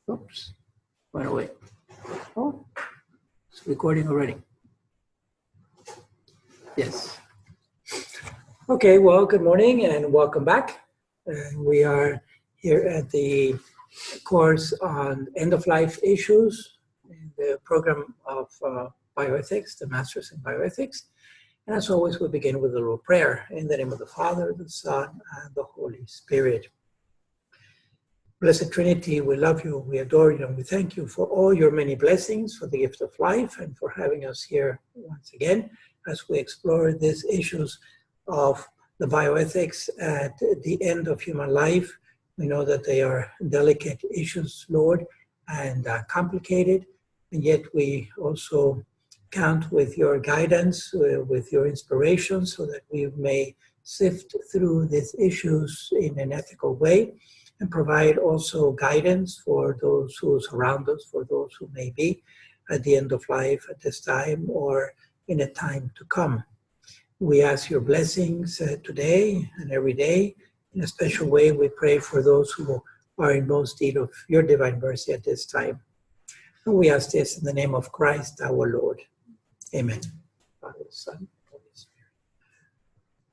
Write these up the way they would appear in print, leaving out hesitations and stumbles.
Oops, went away. Oh, it's recording already. Yes. Okay, well, good morning and welcome back. We are here at the course on end-of-life issues in the program of bioethics, the Masters in Bioethics. And as always, we begin with a little prayer in the name of the Father, the Son, and the Holy Spirit. Blessed Trinity, we love you, we adore you, and we thank you for all your many blessings, for the gift of life, and for having us here once again as we explore these issues of the bioethics at the end of human life. We know that they are delicate issues, Lord, and complicated, and yet we also count with your guidance, with your inspiration, so that we may sift through these issues in an ethical way, and provide also guidance for those who surround us, for those who may be at the end of life at this time or in a time to come. We ask your blessings today and every day. In a special way, we pray for those who are in most need of your divine mercy at this time. And we ask this in the name of Christ our Lord. Amen. Father, Son, Holy Spirit.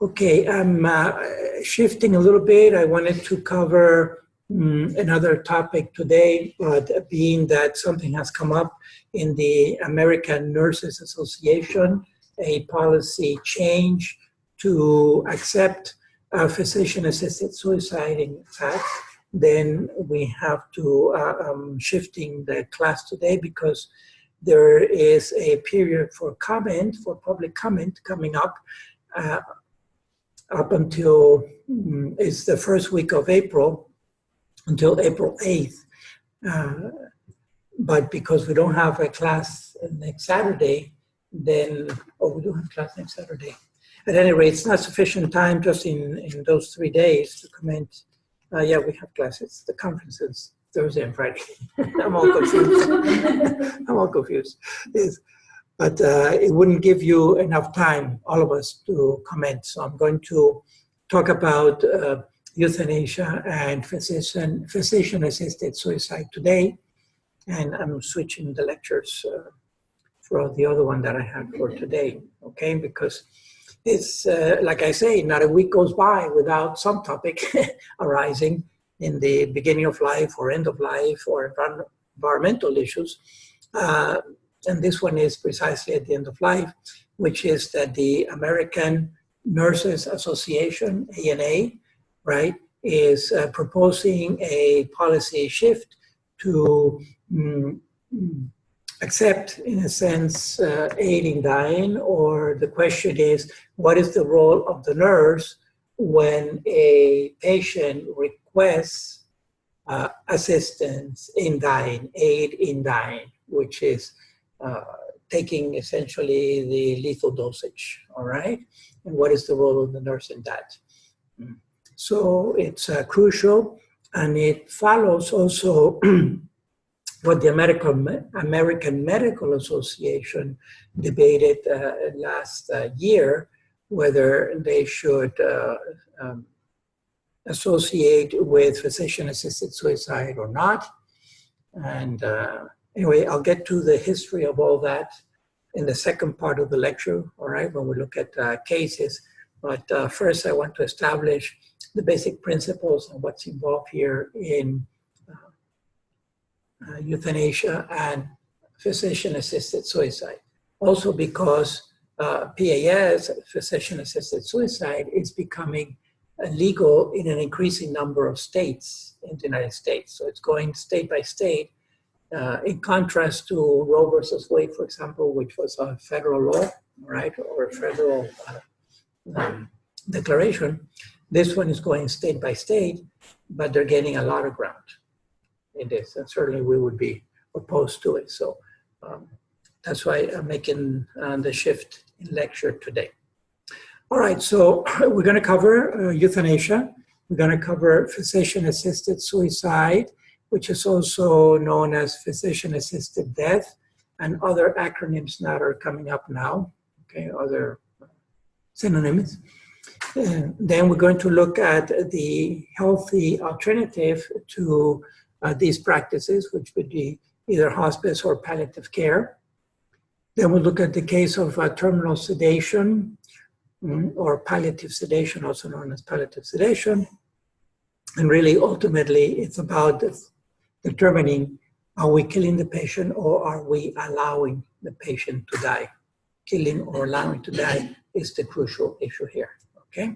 Okay, I'm shifting a little bit. I wanted to cover another topic today, but being that something has come up in the American Nurses Association, a policy change to accept physician-assisted suicide in fact, then we have to shifting the class today because there is a period for comment, for public comment coming up until it's the first week of April, until April 8th. But because we don't have a class next Saturday, then, we don't have class next Saturday. At any rate, it's not sufficient time just in those 3 days to comment. Yeah, we have classes, the conferences, Thursday and Friday. I'm all confused. I'm all confused. Yes. But it wouldn't give you enough time, all of us, to comment. So I'm going to talk about euthanasia and physician-assisted suicide today. And I'm switching the lectures for the other one that I had for today, okay? Because it's, like I say, not a week goes by without some topic arising in the beginning of life or end of life or environmental issues. And this one is precisely at the end of life, which is that the American Nurses Association, ANA, right, is proposing a policy shift to accept, in a sense, aid in dying, or the question is, what is the role of the nurse when a patient requests assistance in dying, aid in dying, which is taking essentially the lethal dosage, all right? And what is the role of the nurse in that? So it's crucial, and it follows also what the American Medical Association debated last year, whether they should associate with physician-assisted suicide or not. And anyway, I'll get to the history of all that in the second part of the lecture, all right, when we look at cases. But first, I want to establish the basic principles and what's involved here in euthanasia and physician-assisted suicide. Also because PAS, physician-assisted suicide, is becoming legal in an increasing number of states in the United States. So it's going state by state, in contrast to Roe versus Wade, for example, which was a federal law, right, or a federal declaration. This one is going state by state, but they're gaining a lot of ground in this, and certainly we would be opposed to it. So that's why I'm making the shift in lecture today. All right, so we're going to cover euthanasia. We're going to cover physician-assisted suicide, which is also known as physician-assisted death, and other acronyms that are coming up now, okay, other synonyms. Then we're going to look at the healthy alternative to these practices, which would be either hospice or palliative care. Then we'll look at the case of terminal sedation, or palliative sedation, also known as palliative sedation. And really, ultimately, it's about determining, are we killing the patient or are we allowing the patient to die? Killing or allowing to die is the crucial issue here, okay?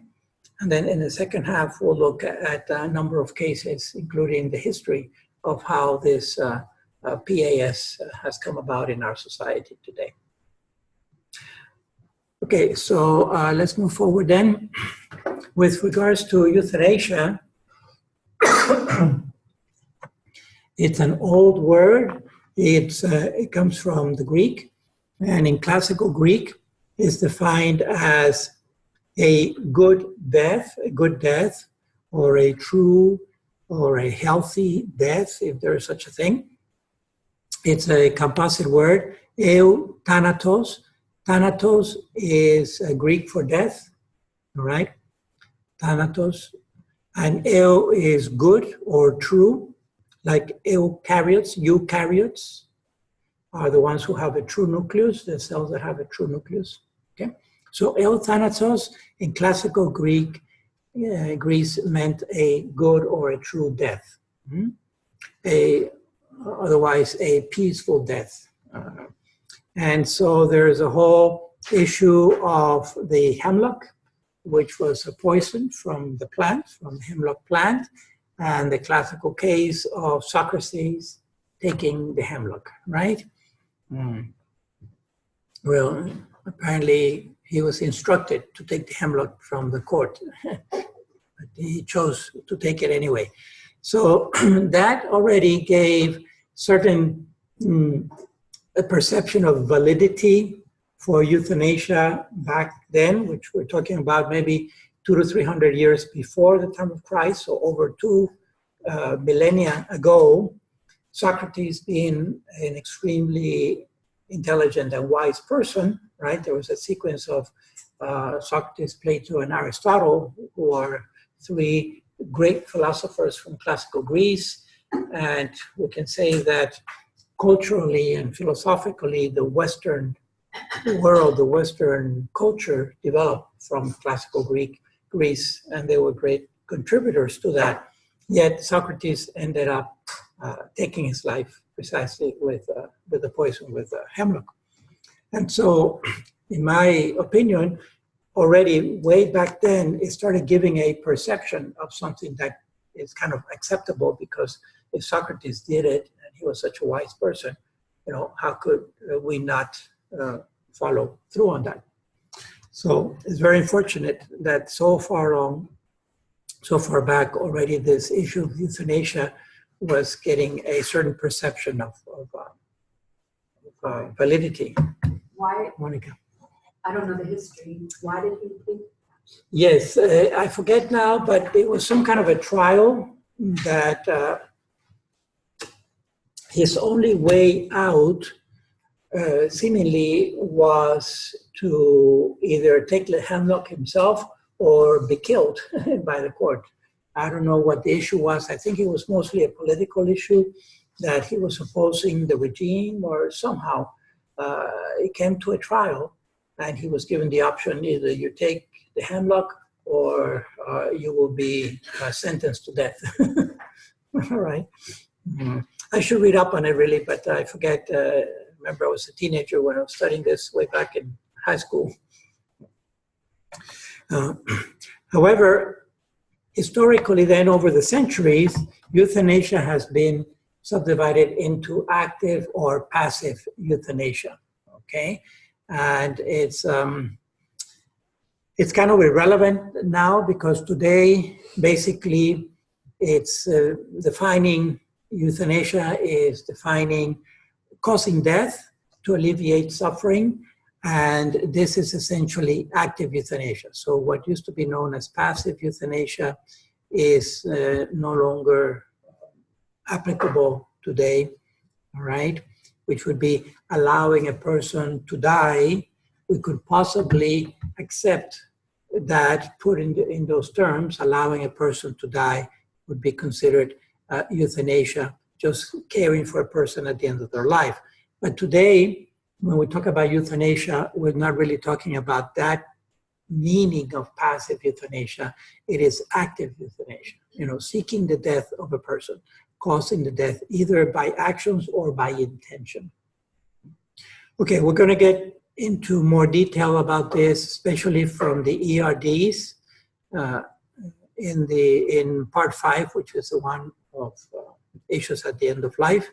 And then in the second half, we'll look at a number of cases, including the history of how this PAS has come about in our society today. Okay, so let's move forward then. With regards to euthanasia, it's an old word. It comes from the Greek, and in classical Greek, it's defined as a good death, or a true or a healthy death, if there is such a thing. It's a composite word, euthanatos. Thanatos is Greek for death, all right? Thanatos. And eu is good or true, like eukaryotes are the ones who have a true nucleus, the cells that have a true nucleus, okay? So euthanatos in classical Greece meant a good or a true death, otherwise a peaceful death. And so there's a whole issue of the hemlock, which was a poison from the plant, from the hemlock plant, and the classical case of Socrates taking the hemlock, right? Well, apparently he was instructed to take the hemlock from the court, but he chose to take it anyway. So that already gave certain a perception of validity for euthanasia back then, which we're talking about maybe 200 to 300 years before the time of Christ, so over 2 millennia ago. Socrates being an extremely intelligent and wise person, right? There was a sequence of Socrates, Plato, and Aristotle, who are 3 great philosophers from classical Greece. And we can say that culturally and philosophically, the Western world, the Western culture developed from classical Greece, and they were great contributors to that. Yet Socrates ended up taking his life precisely with the poison, with hemlock. And so, in my opinion, already way back then, it started giving a perception of something that is kind of acceptable, because if Socrates did it, and he was such a wise person, you know, how could we not follow through on that? So it's very unfortunate that so far back already, this issue of euthanasia was getting a certain perception of validity. Why? Monica. I don't know the history. Why did he think? Yes, I forget now, but it was some kind of a trial that his only way out seemingly was to either take the hemlock himself or be killed by the court. I don't know what the issue was. I think it was mostly a political issue, that he was opposing the regime, or somehow it came to a trial, and he was given the option: either you take the hemlock or you will be sentenced to death. All right. I should read up on it really, but I forget. Remember, I was a teenager when I was studying this way back in high school. However, historically then, over the centuries, euthanasia has been subdivided into active or passive euthanasia, okay? And it's kind of irrelevant now, because today, basically, it's defining, euthanasia is defining causing death to alleviate suffering, and this is essentially active euthanasia. So what used to be known as passive euthanasia is no longer applicable today, all right? Which would be allowing a person to die. We could possibly accept that, put in those terms, allowing a person to die would be considered euthanasia, just caring for a person at the end of their life. But today, when we talk about euthanasia, we're not really talking about that meaning of passive euthanasia. It is active euthanasia, seeking the death of a person, causing the death either by actions or by intention. Okay, we're going to get into more detail about this, especially from the ERDs in part 5, which is the one of issues at the end of life.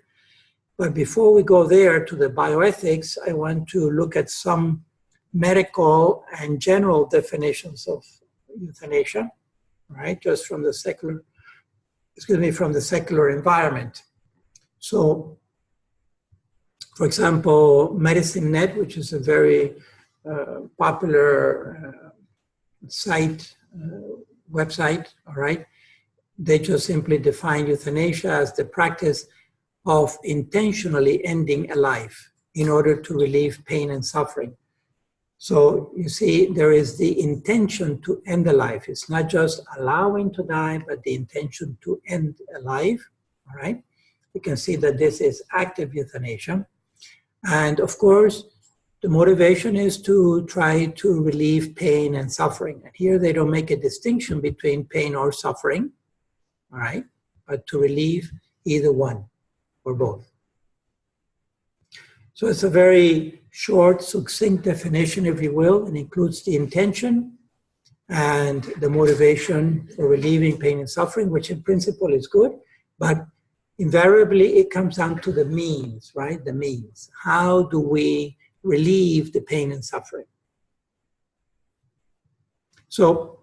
But before we go there to the bioethics, I want to look at some medical and general definitions of euthanasia, right? Just from the secular environment. So, for example, Medicine Net, which is a very popular website, all right? They just simply define euthanasia as the practice of intentionally ending a life in order to relieve pain and suffering. So you see, there is the intention to end a life. It's not just allowing to die, but the intention to end a life, all right? You can see that this is active euthanasia. And of course, the motivation is to try to relieve pain and suffering. And here they don't make a distinction between pain or suffering, all right? But to relieve either one or both. So it's a very short, succinct definition, if you will, and includes the intention and the motivation for relieving pain and suffering, which in principle is good, but invariably it comes down to the means, right? The means. How do we relieve the pain and suffering? So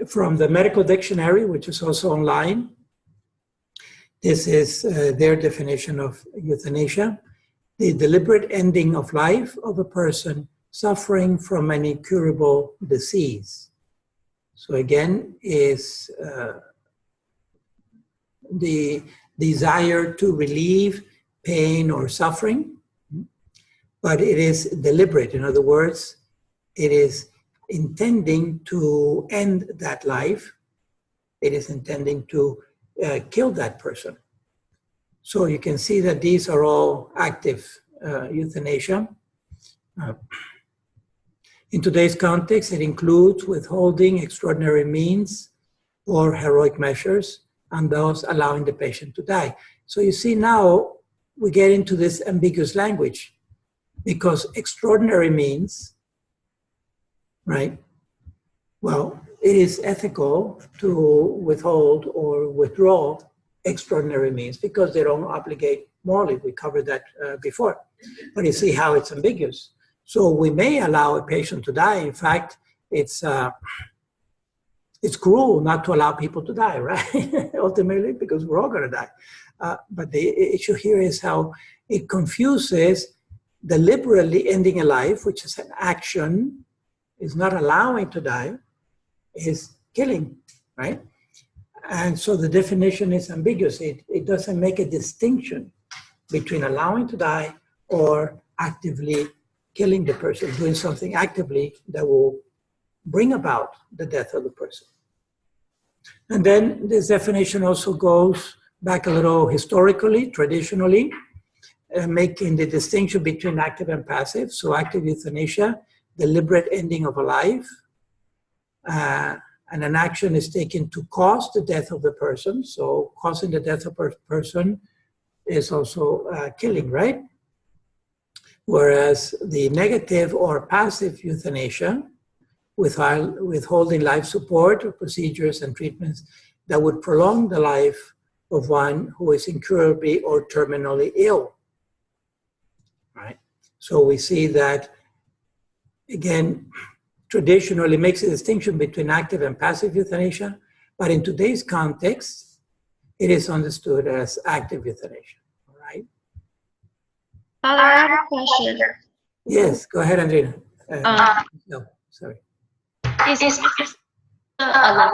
from the medical dictionary, which is also online, this is their definition of euthanasia: the deliberate ending of life of a person suffering from an incurable disease. So again, is the desire to relieve pain or suffering, but it is deliberate. In other words, it is intending to end that life. It is intending to kill that person. So you can see that these are all active euthanasia. In today's context, it includes withholding extraordinary means or heroic measures, and thus allowing the patient to die. So you see now we get into this ambiguous language, because extraordinary means, right? Well, it is ethical to withhold or withdraw extraordinary means because they don't obligate morally. We covered that before. But you see how it's ambiguous. So we may allow a patient to die. In fact, it's cruel not to allow people to die, right? Ultimately, because we're all going to die. But the issue here is how it confuses deliberately ending a life, which is an action, is not allowing to die, is killing, right? And so the definition is ambiguous. It doesn't make a distinction between allowing to die or actively killing the person, doing something actively that will bring about the death of the person. And then this definition also goes back a little historically, traditionally, making the distinction between active and passive. So active euthanasia, deliberate ending of a life, and an action is taken to cause the death of the person. So causing the death of a person is also killing, right? Whereas the negative or passive euthanasia, withholding life support or procedures and treatments that would prolong the life of one who is incurably or terminally ill, right? So we see that, again, traditionally makes a distinction between active and passive euthanasia, but in today's context, it is understood as active euthanasia, all right? Father, I have a question. Yes, go ahead, Andrea. No, sorry. Is allowed?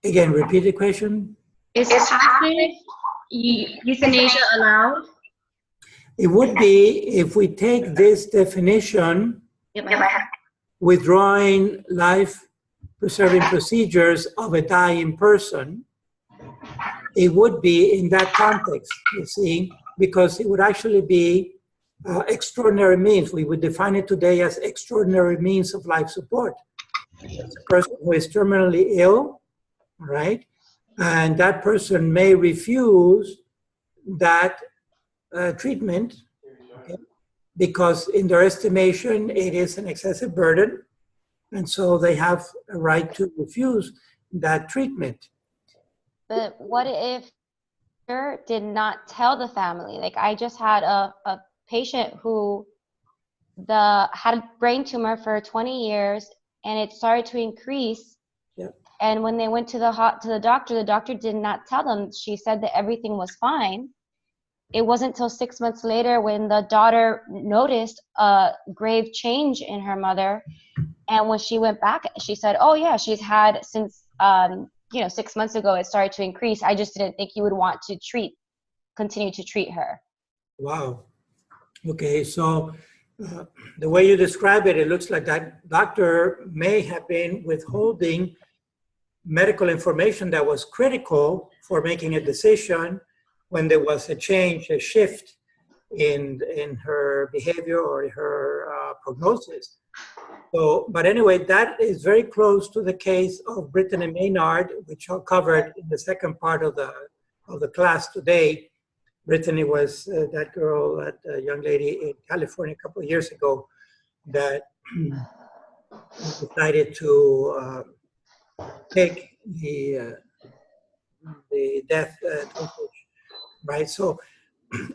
Again, repeat the question. Is passive euthanasia allowed? It would be if we take this definition, withdrawing life preserving procedures of a dying person, it would be in that context, you see, because it would actually be extraordinary means. We would define it today as extraordinary means of life support. It's a person who is terminally ill, right? And that person may refuse that treatment, okay, because in their estimation, it is an excessive burden. And so they have a right to refuse that treatment. But what if doctor did not tell the family? Like I just had a patient who had a brain tumor for 20 years and it started to increase. Yep. And when they went to the doctor did not tell them. She said that everything was fine. It wasn't until 6 months later when the daughter noticed a grave change in her mother. And when she went back, she said, oh yeah, she's had since 6 months ago, it started to increase. I just didn't think you would want to continue to treat her. Wow. Okay, so the way you describe it, it looks like that doctor may have been withholding medical information that was critical for making a decision when there was a change, a shift in her behavior or her prognosis. So, but anyway, that is very close to the case of Brittany Maynard, which I covered in the second part of the class today. Brittany was that girl, that young lady in California a couple of years ago that decided to take the death toll, right? So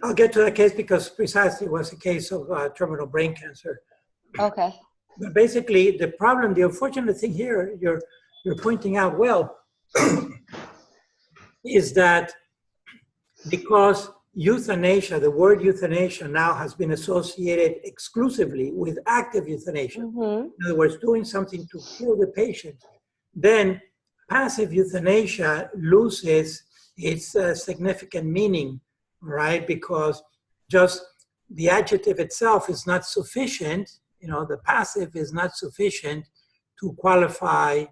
I'll get to that case because precisely it was a case of terminal brain cancer. Okay. But basically, the problem, the unfortunate thing here, you're pointing out well, is that because euthanasia, the word euthanasia now has been associated exclusively with active euthanasia. Mm-hmm. In other words, doing something to kill the patient. Then passive euthanasia loses its significant meaning, right? Because just the adjective itself is not sufficient. The passive is not sufficient to qualify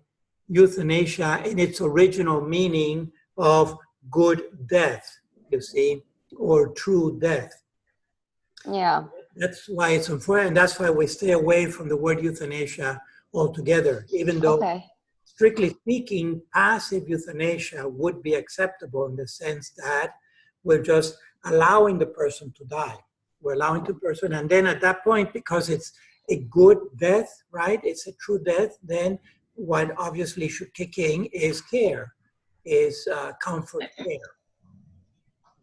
euthanasia in its original meaning of good death, you see, or true death. Yeah. That's why it's unfortunate, and that's why we stay away from the word euthanasia altogether, even though, strictly speaking, passive euthanasia would be acceptable in the sense that we're just allowing the person to die. We're allowing the person, and then at that point, because it's a good death, right? It's a true death, then what obviously should kick in is care, is comfort care.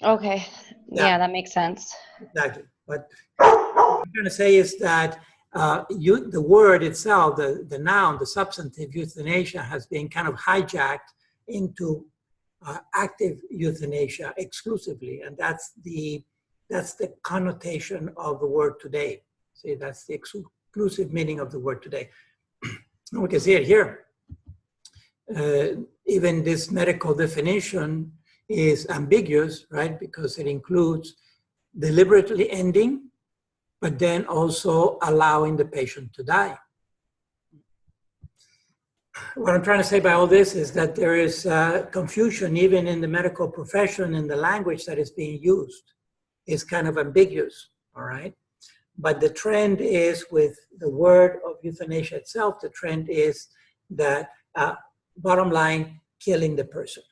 Okay. Yeah, that makes sense. Exactly. But what I'm trying to say is that the word itself, the noun, the substantive euthanasia has been kind of hijacked into active euthanasia exclusively, and that's the connotation of the word today. See, that's the exclusive meaning of the word today. We can see it here. Even this medical definition is ambiguous, right? Because it includes deliberately ending, but then also allowing the patient to die. What I'm trying to say by all this is that there is confusion even in the medical profession in the language that is being used. It's kind of ambiguous, all right? But the trend is with the word of euthanasia itself, the trend is that bottom line, killing the person.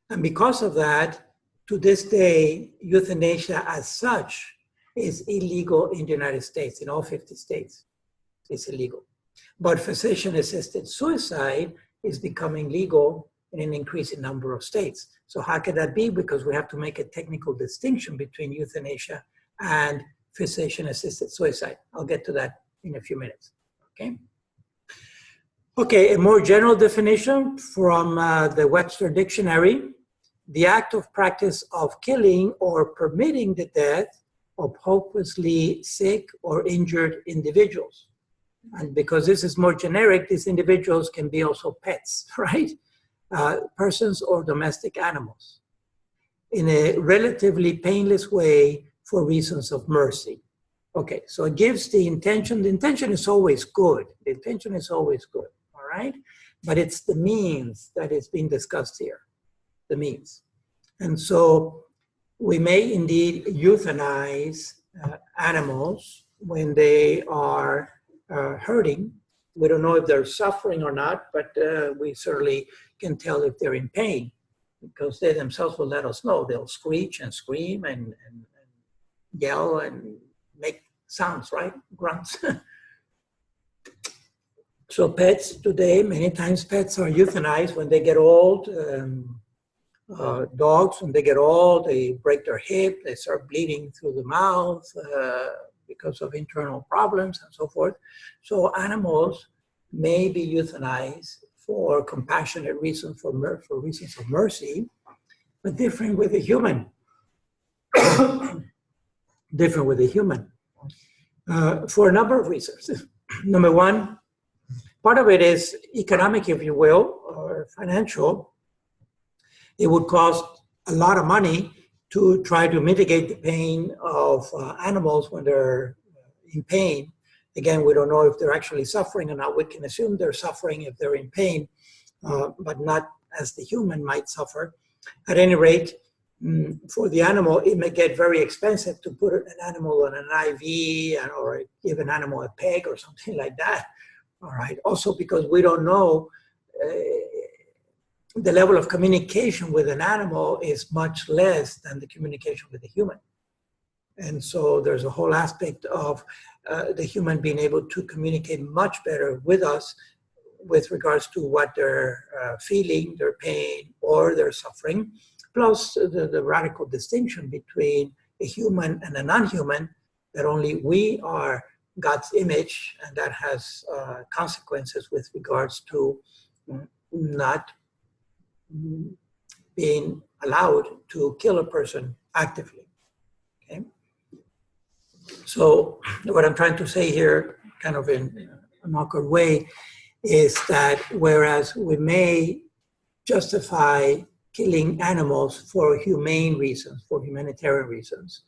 And because of that, to this day, euthanasia as such is illegal in the United States, in all 50 states. It's illegal. But physician-assisted suicide is becoming legal in an increasing number of states. So how could that be? Because we have to make a technical distinction between euthanasia and physician-assisted suicide. I'll get to that in a few minutes, okay? Okay, a more general definition from the Webster Dictionary: the act of practice of killing or permitting the death of hopelessly sick or injured individuals. And because this is more generic, these individuals can be also pets, right? Persons or domestic animals, in a relatively painless way for reasons of mercy. Okay, so it gives the intention is always good. The intention is always good, all right? But it's the means that is being discussed here, the means. And so we may indeed euthanize animals when they are hurting. We don't know if they're suffering or not, but we certainly can tell if they're in pain, because they themselves will let us know. They'll screech and scream and yell and make sounds, right? Grunts. So pets today, many times pets are euthanized when they get old. Dogs, when they get old, they break their hip, they start bleeding through the mouth because of internal problems and so forth. So animals may be euthanized for compassionate reasons, for reasons of mercy, but different with the human. Different with the human. For a number of reasons. Number one, part of it is economic, if you will, or financial. It would cost a lot of money to try to mitigate the pain of animals when they're in pain. Again, we don't know if they're actually suffering or not. We can assume they're suffering if they're in pain, but not as the human might suffer. At any rate, for the animal, it may get very expensive to put an animal on an IV or give an animal a peg or something like that. All right. Also, because we don't know the level of communication with an animal is much less than the communication with the human. And so there's a whole aspect of the human being able to communicate much better with us with regards to what they're feeling, their pain, or their suffering, plus the radical distinction between a human and a non-human, that only we are God's image, and that has consequences with regards to not being allowed to kill a person actively. Okay? So what I'm trying to say here, kind of in an awkward way, is that whereas we may justify killing animals for humane reasons, for humanitarian reasons,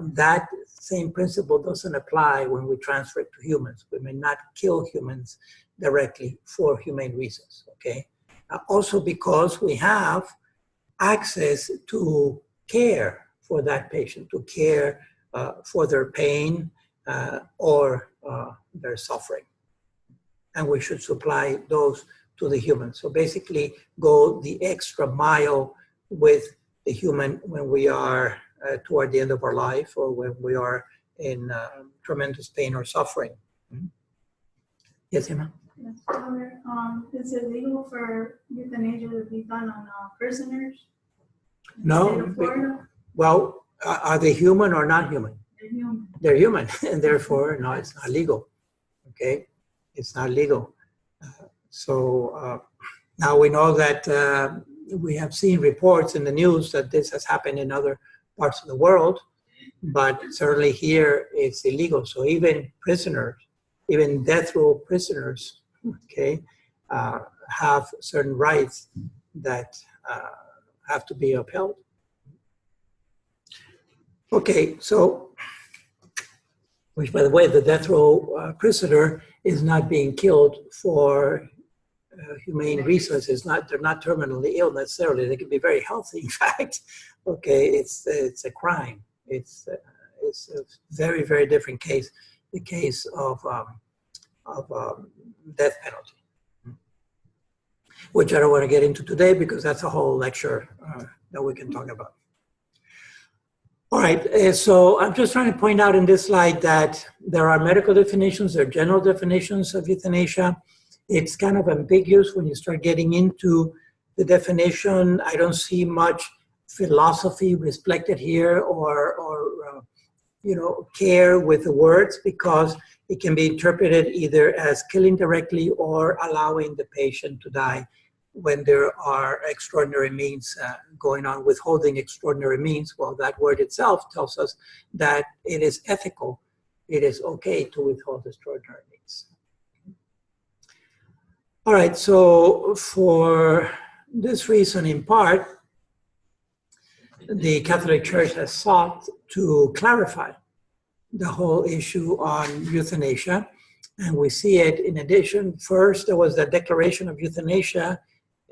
that same principle doesn't apply when we transfer it to humans. We may not kill humans directly for humane reasons, okay? Also because we have access to care for that patient, to care for their pain or their suffering. And we should supply those to the human. So basically go the extra mile with the human when we are toward the end of our life or when we are in tremendous pain or suffering. Mm-hmm. Yes, Emma? Yes, Father. Is it legal for euthanasia to be done on prisoners? No. Well, are they human or not human? They're human. They're human, and therefore, no, it's not legal. Okay? It's not legal. So now we know that we have seen reports in the news that this has happened in other parts of the world, but certainly here it's illegal. So even prisoners, even death row prisoners, okay, have certain rights that have to be upheld. Okay, so, which by the way, the death row prisoner is not being killed for humane reasons. They're not terminally ill necessarily. They can be very healthy, in fact. Okay, it's a crime. It's a very, very different case, the case of death penalty, which I don't want to get into today because that's a whole lecture that we can talk about. All right, so I'm just trying to point out in this slide that there are medical definitions, there are general definitions of euthanasia. It's kind of ambiguous when you start getting into the definition. I don't see much philosophy reflected here or care with the words, because it can be interpreted either as killing directly or allowing the patient to die when there are extraordinary means going on. Withholding extraordinary means, well, that word itself tells us that it is ethical. It is okay to withhold extraordinary means. All right, so for this reason, in part, the Catholic Church has sought to clarify the whole issue on euthanasia And we see it in addition. First, there was the Declaration of Euthanasia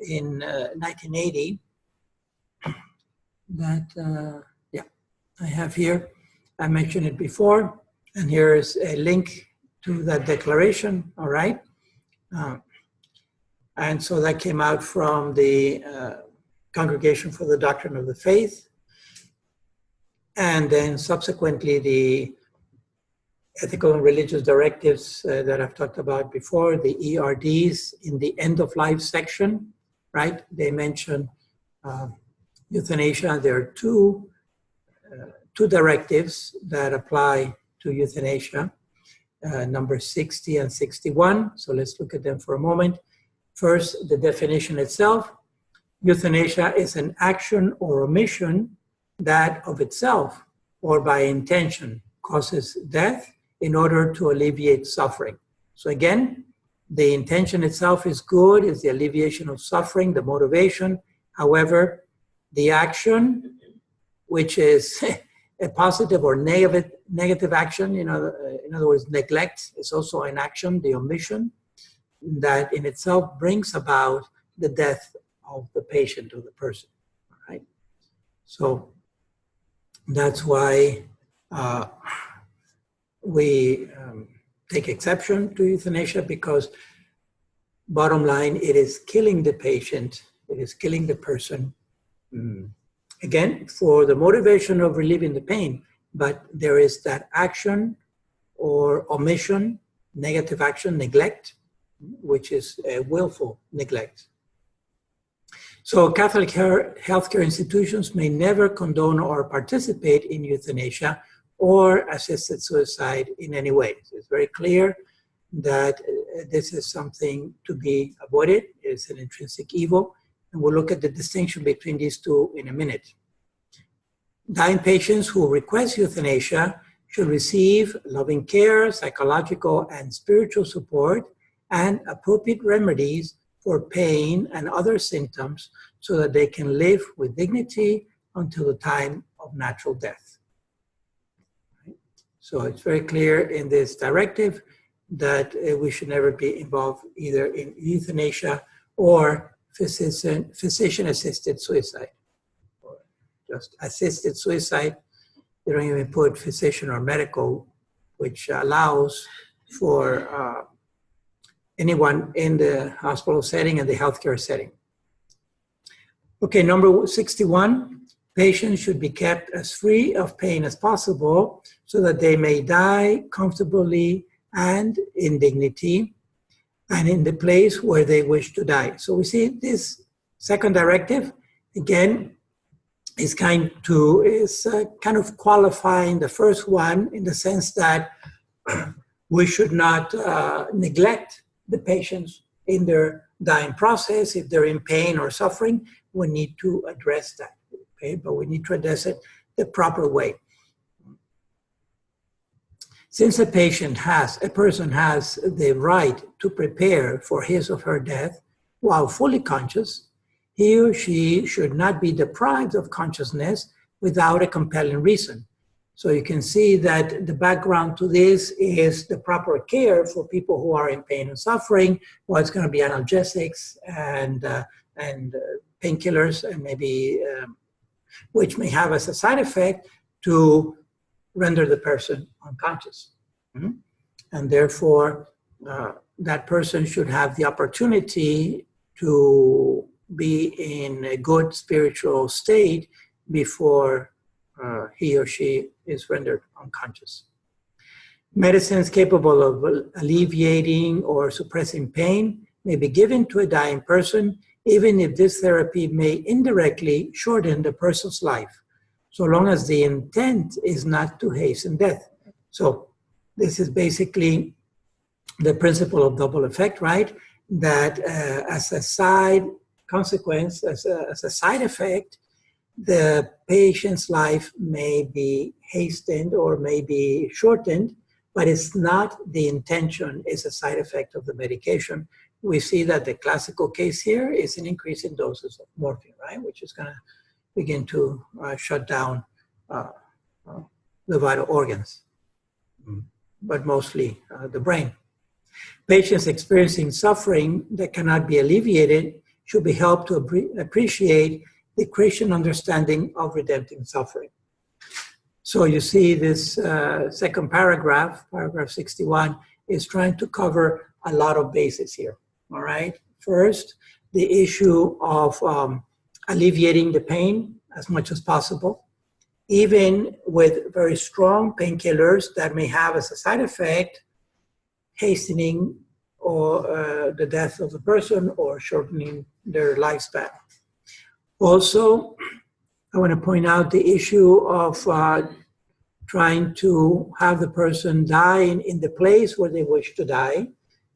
in 1980 that, I have here. I mentioned it before, and here's a link to that declaration, all right? And so that came out from the Congregation for the Doctrine of the Faith, and then subsequently the ethical and religious directives that I've talked about before, the ERDs in the end of life section, right? They mention euthanasia. There are two directives that apply to euthanasia, number 60 and 61. So let's look at them for a moment. First, the definition itself. Euthanasia is an action or omission that of itself or by intention causes death in order to alleviate suffering. So again, the intention itself is good, is the alleviation of suffering, the motivation. However, the action, which is a positive or negative action, in other words, neglect is also an action, the omission, that in itself brings about the death of the patient or the person, right? So that's why we take exception to euthanasia, because bottom line, it is killing the patient, it is killing the person, again, for the motivation of relieving the pain, but there is that action or omission, negative action, neglect, which is a willful neglect. So Catholic healthcare institutions may never condone or participate in euthanasia or assisted suicide in any way. So it's very clear that this is something to be avoided. It's an intrinsic evil. And we'll look at the distinction between these two in a minute. Dying patients who request euthanasia should receive loving care, psychological and spiritual support, and appropriate remedies for pain and other symptoms so that they can live with dignity until the time of natural death. So it's very clear in this directive that we should never be involved either in euthanasia or physician-assisted suicide, or just assisted suicide. They don't even put physician or medical, which allows for anyone in the hospital setting and the healthcare setting. Okay, number 61, patients should be kept as free of pain as possible so that they may die comfortably and in dignity and in the place where they wish to die. So we see this second directive, again, is kind of qualifying the first one in the sense that we should not neglect the patients in their dying process. If they're in pain or suffering, we need to address that, okay? But we need to address it the proper way. Since a person has the right to prepare for his or her death while fully conscious, he or she should not be deprived of consciousness without a compelling reason. So you can see that the background to this is the proper care for people who are in pain and suffering. Well, it's going to be analgesics and painkillers, and maybe which may have as a side effect to render the person unconscious. And therefore, that person should have the opportunity to be in a good spiritual state before he or she is rendered unconscious. Medicines capable of alleviating or suppressing pain may be given to a dying person, even if this therapy may indirectly shorten the person's life, so long as the intent is not to hasten death. So this is basically the principle of double effect, right? That as a side consequence, as a side effect, the patient's life may be hastened or may be shortened, but it's not the intention, it's a side effect of the medication. We see that the classical case here is an increase in doses of morphine, right? Which is going to begin to shut down the vital organs, but mostly the brain. Patients experiencing suffering that cannot be alleviated should be helped to appreciate the Christian understanding of redemptive suffering. So you see this second paragraph, paragraph 61, is trying to cover a lot of bases here, all right? First, the issue of alleviating the pain as much as possible, even with very strong painkillers that may have as a side effect hastening or the death of the person or shortening their lifespan. Also, I want to point out the issue of trying to have the person die in the place where they wish to die,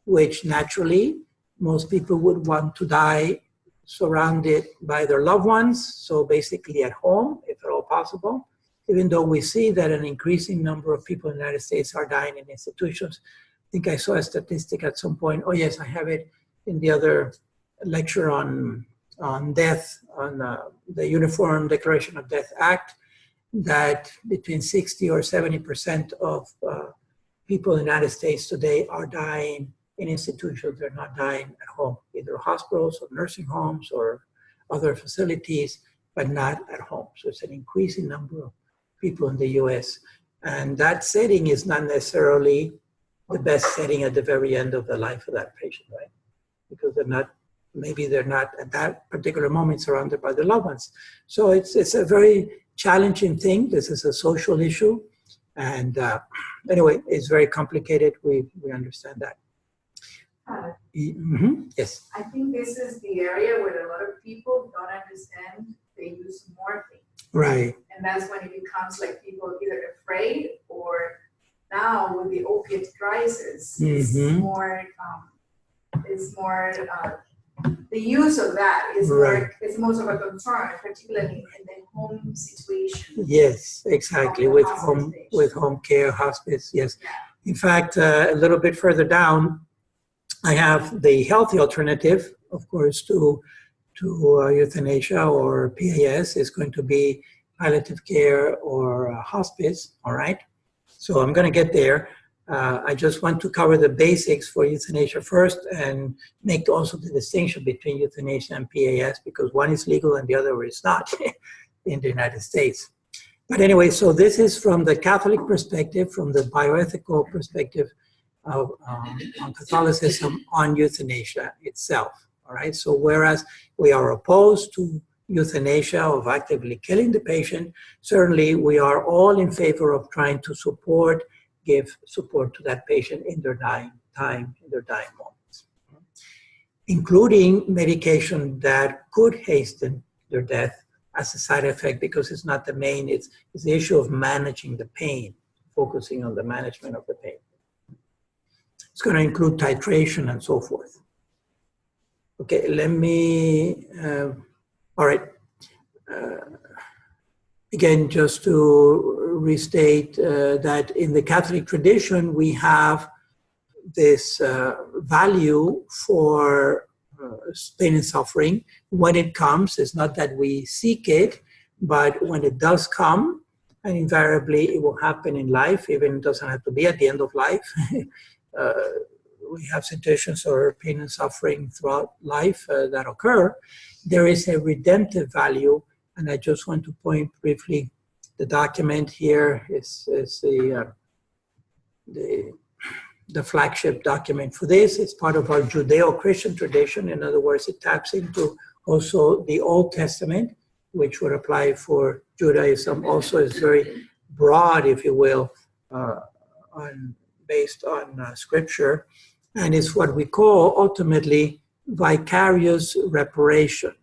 which naturally most people would want to die surrounded by their loved ones, so basically at home, if at all possible, even though we see that an increasing number of people in the United States are dying in institutions. I think I saw a statistic at some point. Oh yes, I have it in the other lecture on death, on the Uniform Declaration of Death Act, that between 60 or 70% of people in the United States today are dying in institutions. They're not dying at home, either hospitals or nursing homes or other facilities, but not at home. So it's an increasing number of people in the US. And that setting is not necessarily the best setting at the very end of the life of that patient, right? Because maybe they're not at that particular moment surrounded by their loved ones. So it's a very challenging thing. This is a social issue. And anyway, it's very complicated. We understand that. Yes. I think this is the area where a lot of people don't understand they use morphine. Right. And that's when it becomes like people either afraid or now with the opiate crisis, it's more, the use of that is more, is most of a concern, particularly in the home situation. Yes, exactly, with home care, hospice, yes. Yeah. In fact, a little bit further down, I have the healthy alternative, of course, to euthanasia or PAS is going to be palliative care or hospice, all right? So I'm going to get there. I just want to cover the basics for euthanasia first and make also the distinction between euthanasia and PAS because one is legal and the other is not in the United States. But anyway, so this is from the Catholic perspective, from the bioethical perspective of on Catholicism on euthanasia itself. All right. So whereas we are opposed to euthanasia of actively killing the patient, certainly we are all in favor of trying to give support to that patient in their dying time, in their dying moments, including medication that could hasten their death as a side effect because it's not the main, it's the issue of managing the pain, focusing on the management of the pain. It's going to include titration and so forth. Okay, let me, all right. Again, just to restate that in the Catholic tradition, we have this value for pain and suffering. When it comes, it's not that we seek it, but when it does come, and invariably it will happen in life, even it doesn't have to be at the end of life. We have situations or pain and suffering throughout life that occur. There is a redemptive value, and I just want to point briefly. The document here is the flagship document for this. It's part of our Judeo-Christian tradition. In other words, it taps into also the Old Testament, which would apply for Judaism. Also, is very broad, if you will, based on Scripture, and it's what we call ultimately vicarious reparation.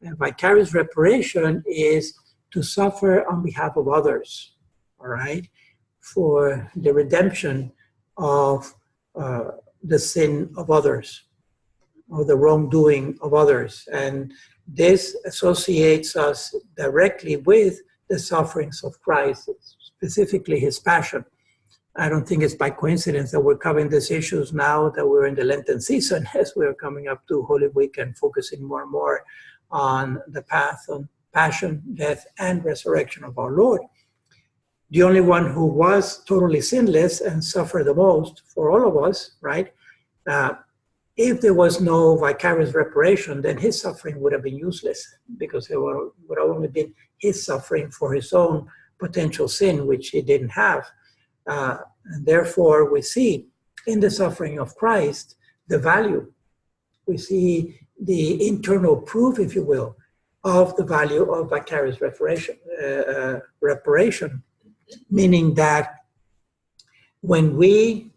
And vicarious reparation is to suffer on behalf of others, all right, for the redemption of the sin of others, or the wrongdoing of others. And this associates us directly with the sufferings of Christ, specifically his passion. I don't think it's by coincidence that we're covering these issues now that we're in the Lenten season, as we're coming up to Holy Week and focusing more and more on the path of passion, death, and resurrection of our Lord. The only one who was totally sinless and suffered the most for all of us, right, If there was no vicarious reparation, then his suffering would have been useless, because it would have only been his suffering for his own potential sin, which he didn't have. And therefore, we see in the suffering of Christ the value. We see the internal proof, if you will, of the value of vicarious reparation, meaning that when we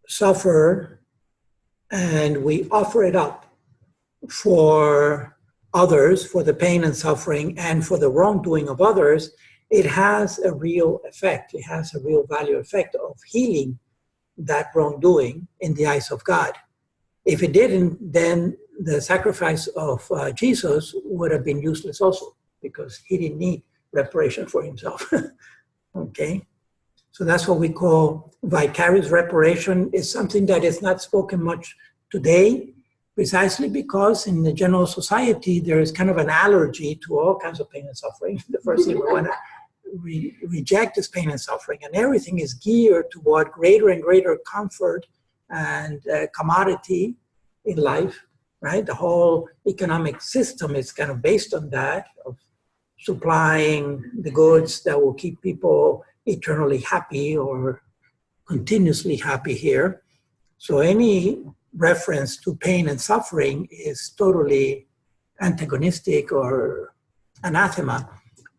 suffer and we offer it up for others, for the pain and suffering and for the wrongdoing of others, it has a real effect. It has a real value effect of healing that wrongdoing in the eyes of God. If it didn't, then the sacrifice of Jesus would have been useless also, because he didn't need reparation for himself. Okay? So that's what we call vicarious reparation. Is something that is not spoken much today, precisely because in the general society there is kind of an allergy to all kinds of pain and suffering. The first thing we want to reject is pain and suffering, and everything is geared toward greater and greater comfort and commodity in life, right? The whole economic system is kind of based on that, of supplying the goods that will keep people eternally happy or continuously happy here. So any reference to pain and suffering is totally antagonistic or anathema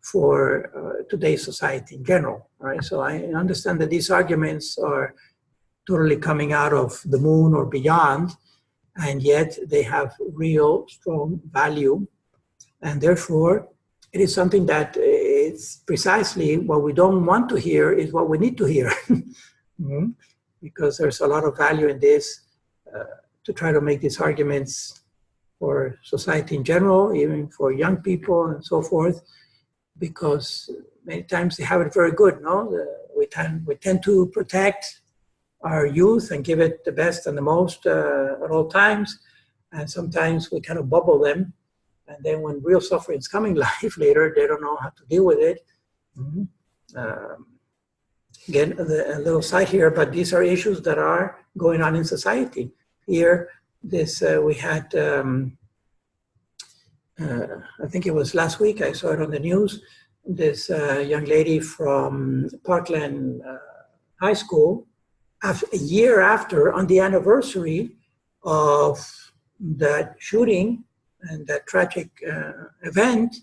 for today's society in general, right? So I understand that these arguments are totally coming out of the moon or beyond, and yet they have real strong value. And therefore, it is something that it's precisely what we don't want to hear is what we need to hear. Because there's a lot of value in this to try to make these arguments for society in general, even for young people and so forth, because many times they have it very good, no? We tend to protect our youth and give it the best and the most at all times, and sometimes we kind of bubble them, and then when real suffering is coming life later, they don't know how to deal with it. Again, a little side here, but these are issues that are going on in society. Here, we had, I think it was last week, I saw it on the news, this young lady from Parkland High School, a year after, on the anniversary of that shooting and that tragic event,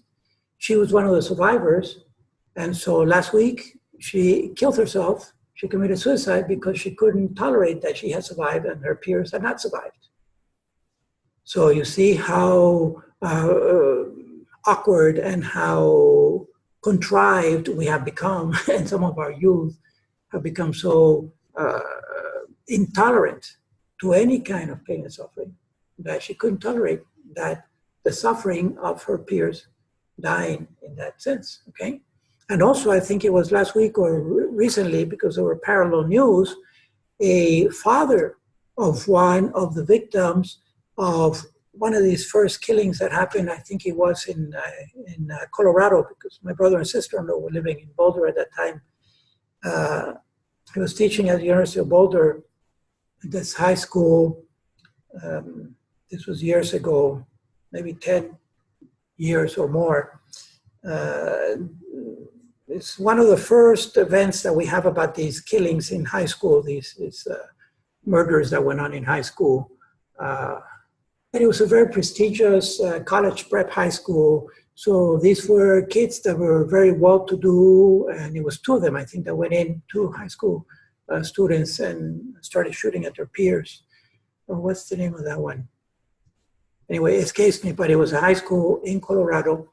she was one of the survivors. And so last week, she killed herself. She committed suicide because she couldn't tolerate that she had survived and her peers had not survived. So you see how awkward and how contrived we have become, and some of our youth have become so intolerant to any kind of pain and suffering that she couldn't tolerate that the suffering of her peers dying in that sense, okay? And also, I think it was last week or recently, because there were parallel news, a father of one of the victims of one of these first killings that happened, I think it was in Colorado, because my brother and sister-in-law were living in Boulder at that time. I was teaching at the University of Boulder, this high school. This was years ago, maybe 10 years or more. It's one of the first events that we have about these killings in high school, these murders that went on in high school. And it was a very prestigious college prep high school. So these were kids that were very well-to-do, and it was two of them, I think, that went in, two high school students, and started shooting at their peers. Oh, what's the name of that one? Anyway, it escapes me, but it was a high school in Colorado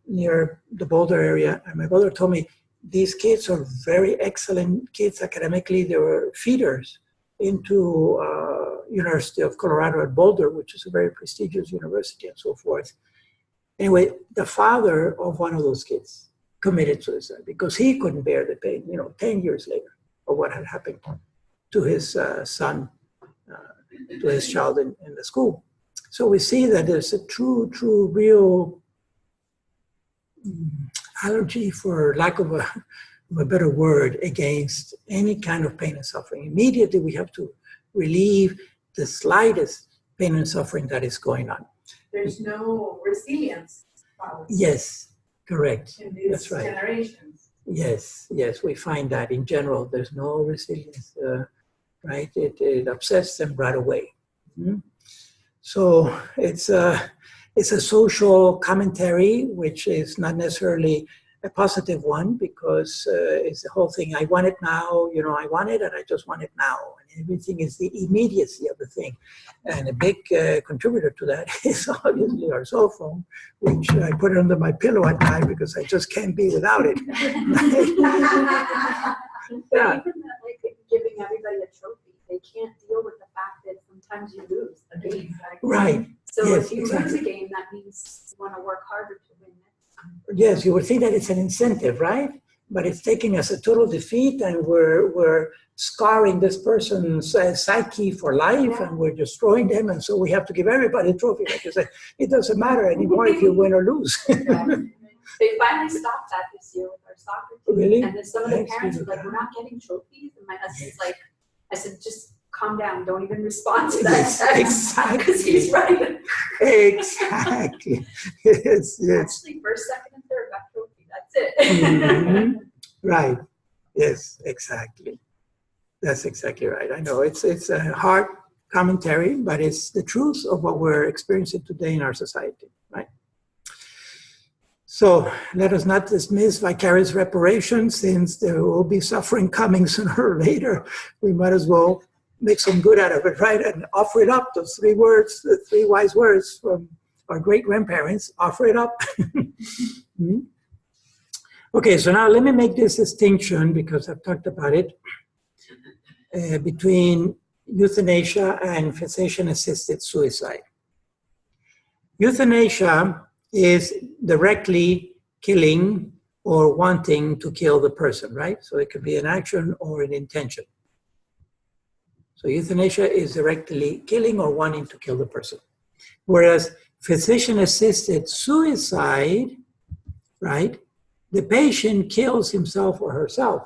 near the Boulder area. And my brother told me, these kids are very excellent kids academically. They were feeders into University of Colorado at Boulder, which is a very prestigious university and so forth. Anyway, the father of one of those kids committed suicide because he couldn't bear the pain, 10 years later, of what had happened to his son, to his child in the school. So we see that there's a true, real allergy, for lack of a better word, against any kind of pain and suffering. Immediately we have to relieve the slightest pain and suffering that is going on. There's no resilience. Yes, correct. In these That's right. generations. Yes, we find that in general, there's no resilience, right? It upsets them right away. Mm-hmm. So it's a social commentary, which is not necessarily a positive one, because it's the whole thing. I want it now, I want it, and I just want it now. And everything is the immediacy of the thing. And a big contributor to that is obviously our cell phone, which I put it under my pillow at night because I just can't be without it. Yeah. Even that, like giving everybody a trophy, they can't deal with the fact that sometimes you lose a game. Right. So yes, if you exactly. lose a game, that means you want to work harder to win it. Yes, you would think that it's an incentive, right? But it's taking us a total defeat, and we're scarring this person's psyche for life, and we're destroying them, and so we have to give everybody a trophy. Like you said, it doesn't matter anymore if you win or lose. They finally stopped that this year with our soccer team. Really? And then some of the parents were like, we're not getting trophies. And my husband's like, I said, just calm down. Don't even respond to that. Yes, exactly. Because he's right. Exactly. Yes. Actually, first, second, and third got trophy. That's it. Mm-hmm. Right. Yes, exactly. That's exactly right. I know it's a hard commentary, but it's the truth of what we're experiencing today in our society, right? So let us not dismiss vicarious reparation, since there will be suffering coming sooner or later. We might as well make some good out of it, right? And offer it up. Those 3 words, the 3 wise words from our great-grandparents, offer it up. Mm-hmm. Okay, so now let me make this distinction, because I've talked about it, between euthanasia and physician-assisted suicide. Euthanasia is directly killing or wanting to kill the person, right? So it could be an action or an intention. So euthanasia is directly killing or wanting to kill the person. Whereas physician-assisted suicide, right? The patient kills himself or herself.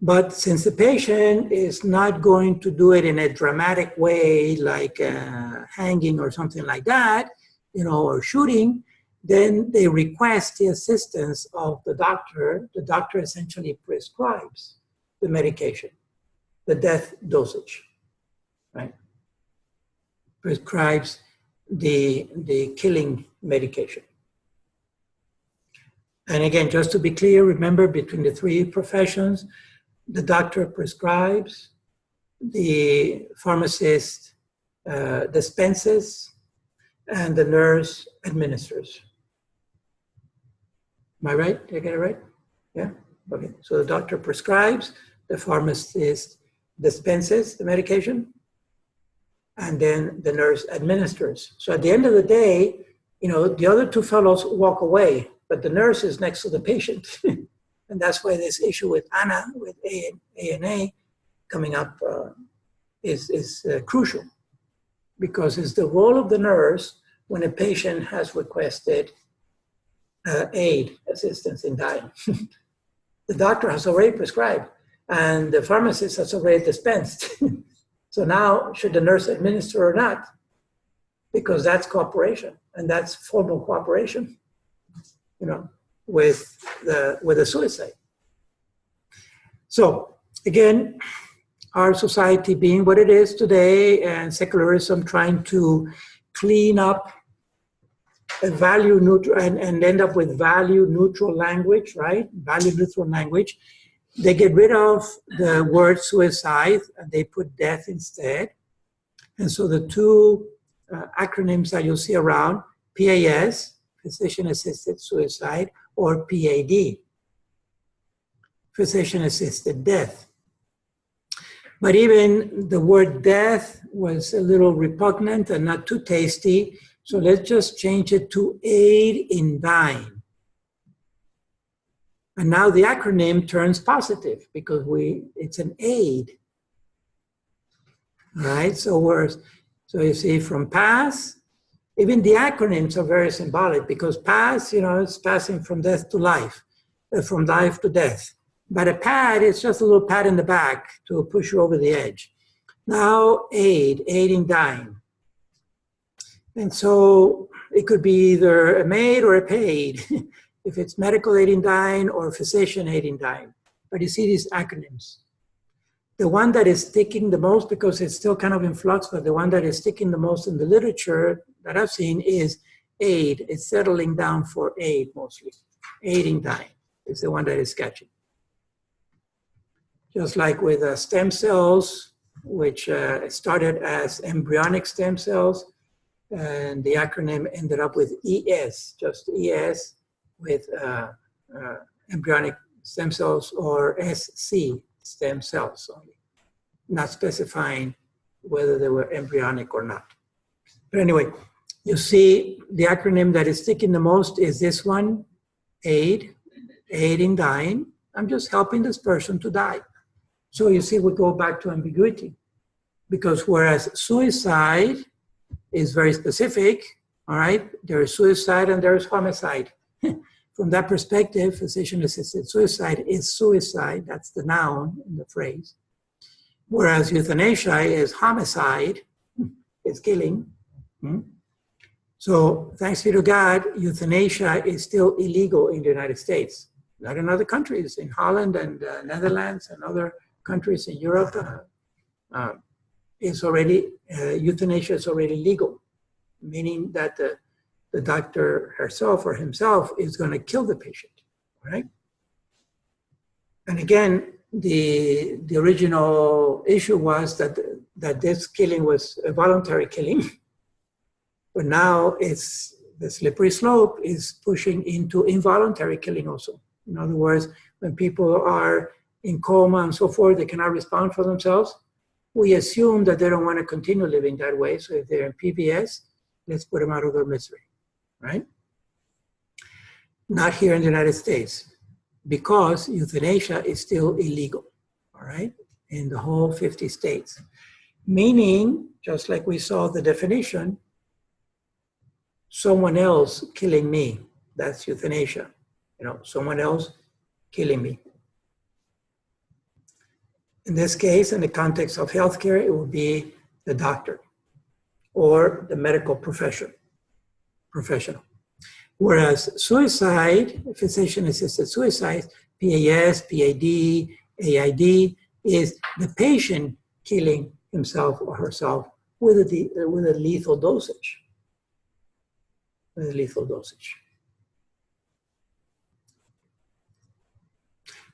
But since the patient is not going to do it in a dramatic way, like hanging or something like that, or shooting, then they request the assistance of the doctor. The doctor essentially prescribes the medication, the death dosage, right? Prescribes the killing medication. And again, just to be clear, remember, between the 3 professions, the doctor prescribes, the pharmacist dispenses, and the nurse administers. Am I right? Did I get it right? Yeah? Okay. So the doctor prescribes, the pharmacist dispenses the medication, and then the nurse administers. So at the end of the day, the other 2 fellows walk away, but the nurse is next to the patient. And that's why this issue with ANA, with ANA coming up is crucial, because it's the role of the nurse when a patient has requested aid, assistance in dying. The doctor has already prescribed, and the pharmacist has already dispensed. So now, should the nurse administer or not? Because that's cooperation, and that's formal cooperation, with the suicide. So again, our society being what it is today, and secularism trying to clean up a value neutral and end up with value neutral language, right? Value neutral language. They get rid of the word suicide and they put death instead. And so the 2 acronyms that you'll see around, PAS, physician-assisted suicide, or PAD, physician-assisted death. But even the word death was a little repugnant and not too tasty, so let's just change it to aid in dying. And now the acronym turns positive, because it's an aid. All right, so you see, from PAS, even the acronyms are very symbolic, because PAS, it's passing from death to life, from life to death. But a PAD is just a little pat in the back to push you over the edge. Now aiding dying. And so it could be either a maid or a paid, if it's medical aiding dying or physician aiding dying. But you see these acronyms. The one that is sticking the most, because it's still kind of in flux, but the one that is sticking the most in the literature that I've seen is aid. It's settling down for aid mostly. Aiding dying is the one that is catching. Just like with stem cells, which started as embryonic stem cells, and the acronym ended up with ES, just ES, with embryonic stem cells, or SC, stem cells only, not specifying whether they were embryonic or not. But anyway, you see the acronym that is sticking the most is this one, aiding dying. I'm just helping this person to die. So you see, we go back to ambiguity, because whereas suicide is very specific, all right, there is suicide and there is homicide. From that perspective, physician-assisted suicide is suicide, that's the noun in the phrase. Whereas euthanasia is homicide, it's killing. So thanks be to God, euthanasia is still illegal in the United States, not in other countries. In Holland and Netherlands and other countries in Europe, euthanasia is already legal, meaning that the doctor herself or himself is going to kill the patient, right? And again, the original issue was that this killing was a voluntary killing, but now it's the slippery slope is pushing into involuntary killing also. In other words, when people are in coma and so forth, they cannot respond for themselves. We assume that they don't want to continue living that way. So if they're in PVS, let's put them out of their misery, right? Not here in the United States, because euthanasia is still illegal, all right, in the whole 50 states. Meaning, just like we saw the definition, someone else killing me, that's euthanasia. You know, someone else killing me. In this case, in the context of healthcare, it would be the doctor or the medical professional. Whereas suicide, physician-assisted suicide, PAS, PAD, AID, is the patient killing himself or herself with a lethal dosage. With a lethal dosage.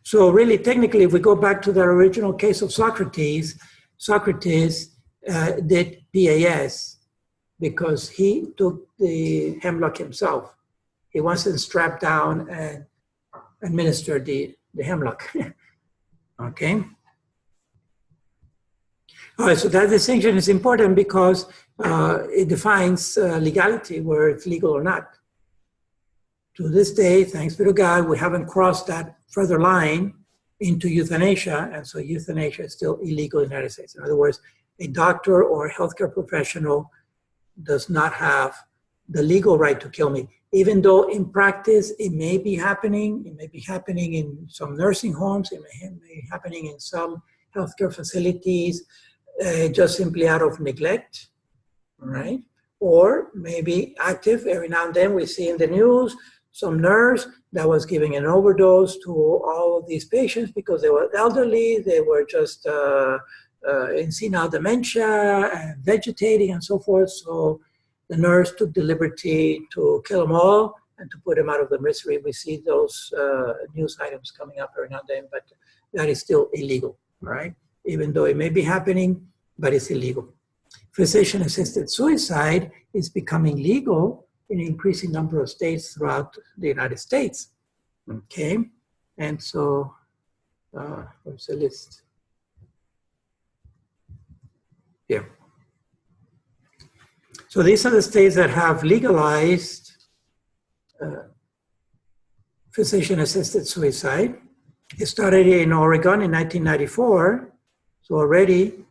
So really, technically, if we go back to the original case of Socrates, Socrates did PAS because he took the hemlock himself. He wasn't strapped down and administered the hemlock, okay? All right, so that distinction is important because it defines legality, where it's legal or not. To this day, thanks be to God, we haven't crossed that further line into euthanasia, and so euthanasia is still illegal in the United States. In other words, a doctor or a healthcare professional does not have the legal right to kill me, even though in practice it may be happening. It may be happening in some nursing homes, it may be happening in some healthcare facilities, just simply out of neglect, right? Or maybe active. Every now and then we see in the news some nurse that was giving an overdose to all of these patients because they were elderly, they were just in senile dementia and vegetating and so forth. So the nurse took the liberty to kill them all and to put them out of the misery. We see those news items coming up every now and then, but that is still illegal, right? Even though it may be happening, but it's illegal. Physician-assisted suicide is becoming legal in an increasing number of states throughout the United States, okay? And so, where's the list? Here. So these are the states that have legalized physician-assisted suicide. It started in Oregon in 1994, so already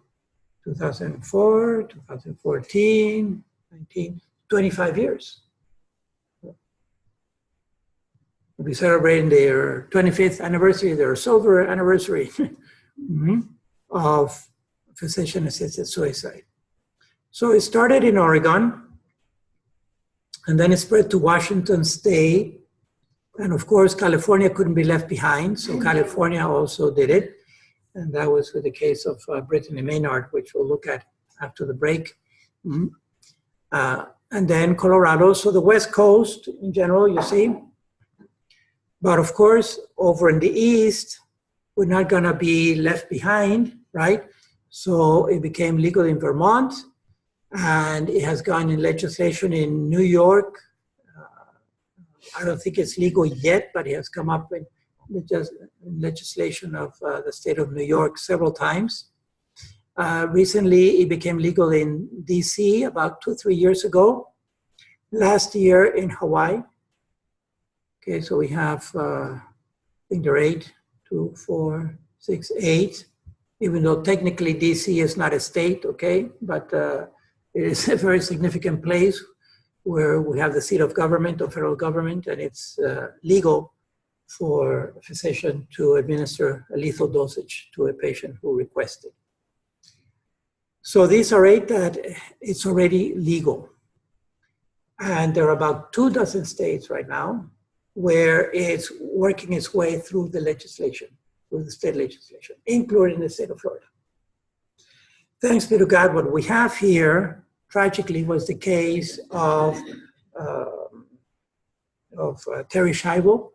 2004, 2014, 25 years. We'll be celebrating their 25th anniversary, their silver anniversary of physician-assisted suicide. So it started in Oregon, and then it spread to Washington State. And of course, California couldn't be left behind, so California also did it. And that was with the case of Brittany Maynard, which we'll look at after the break. And then Colorado, so the West Coast in general, you see. But of course, over in the East, we're not gonna be left behind, right? So it became legal in Vermont, and it has gone in legislation in New York. I don't think it's legal yet, but it has come up in legislation of the state of New York several times. Recently, it became legal in DC about 2-3 years ago. Last year in Hawaii. Okay, so we have, I think there are 8, 2, 4, 6, 8, even though technically DC is not a state, okay, but it is a very significant place where we have the seat of government, of federal government, and it's legal for a physician to administer a lethal dosage to a patient who requests it. So these are 8 that it's already legal. And there are about 24 states right now where it's working its way through the legislation, through the state legislation, including the state of Florida. Thanks be to God, what we have here, tragically, was the case of Terry Schiavo,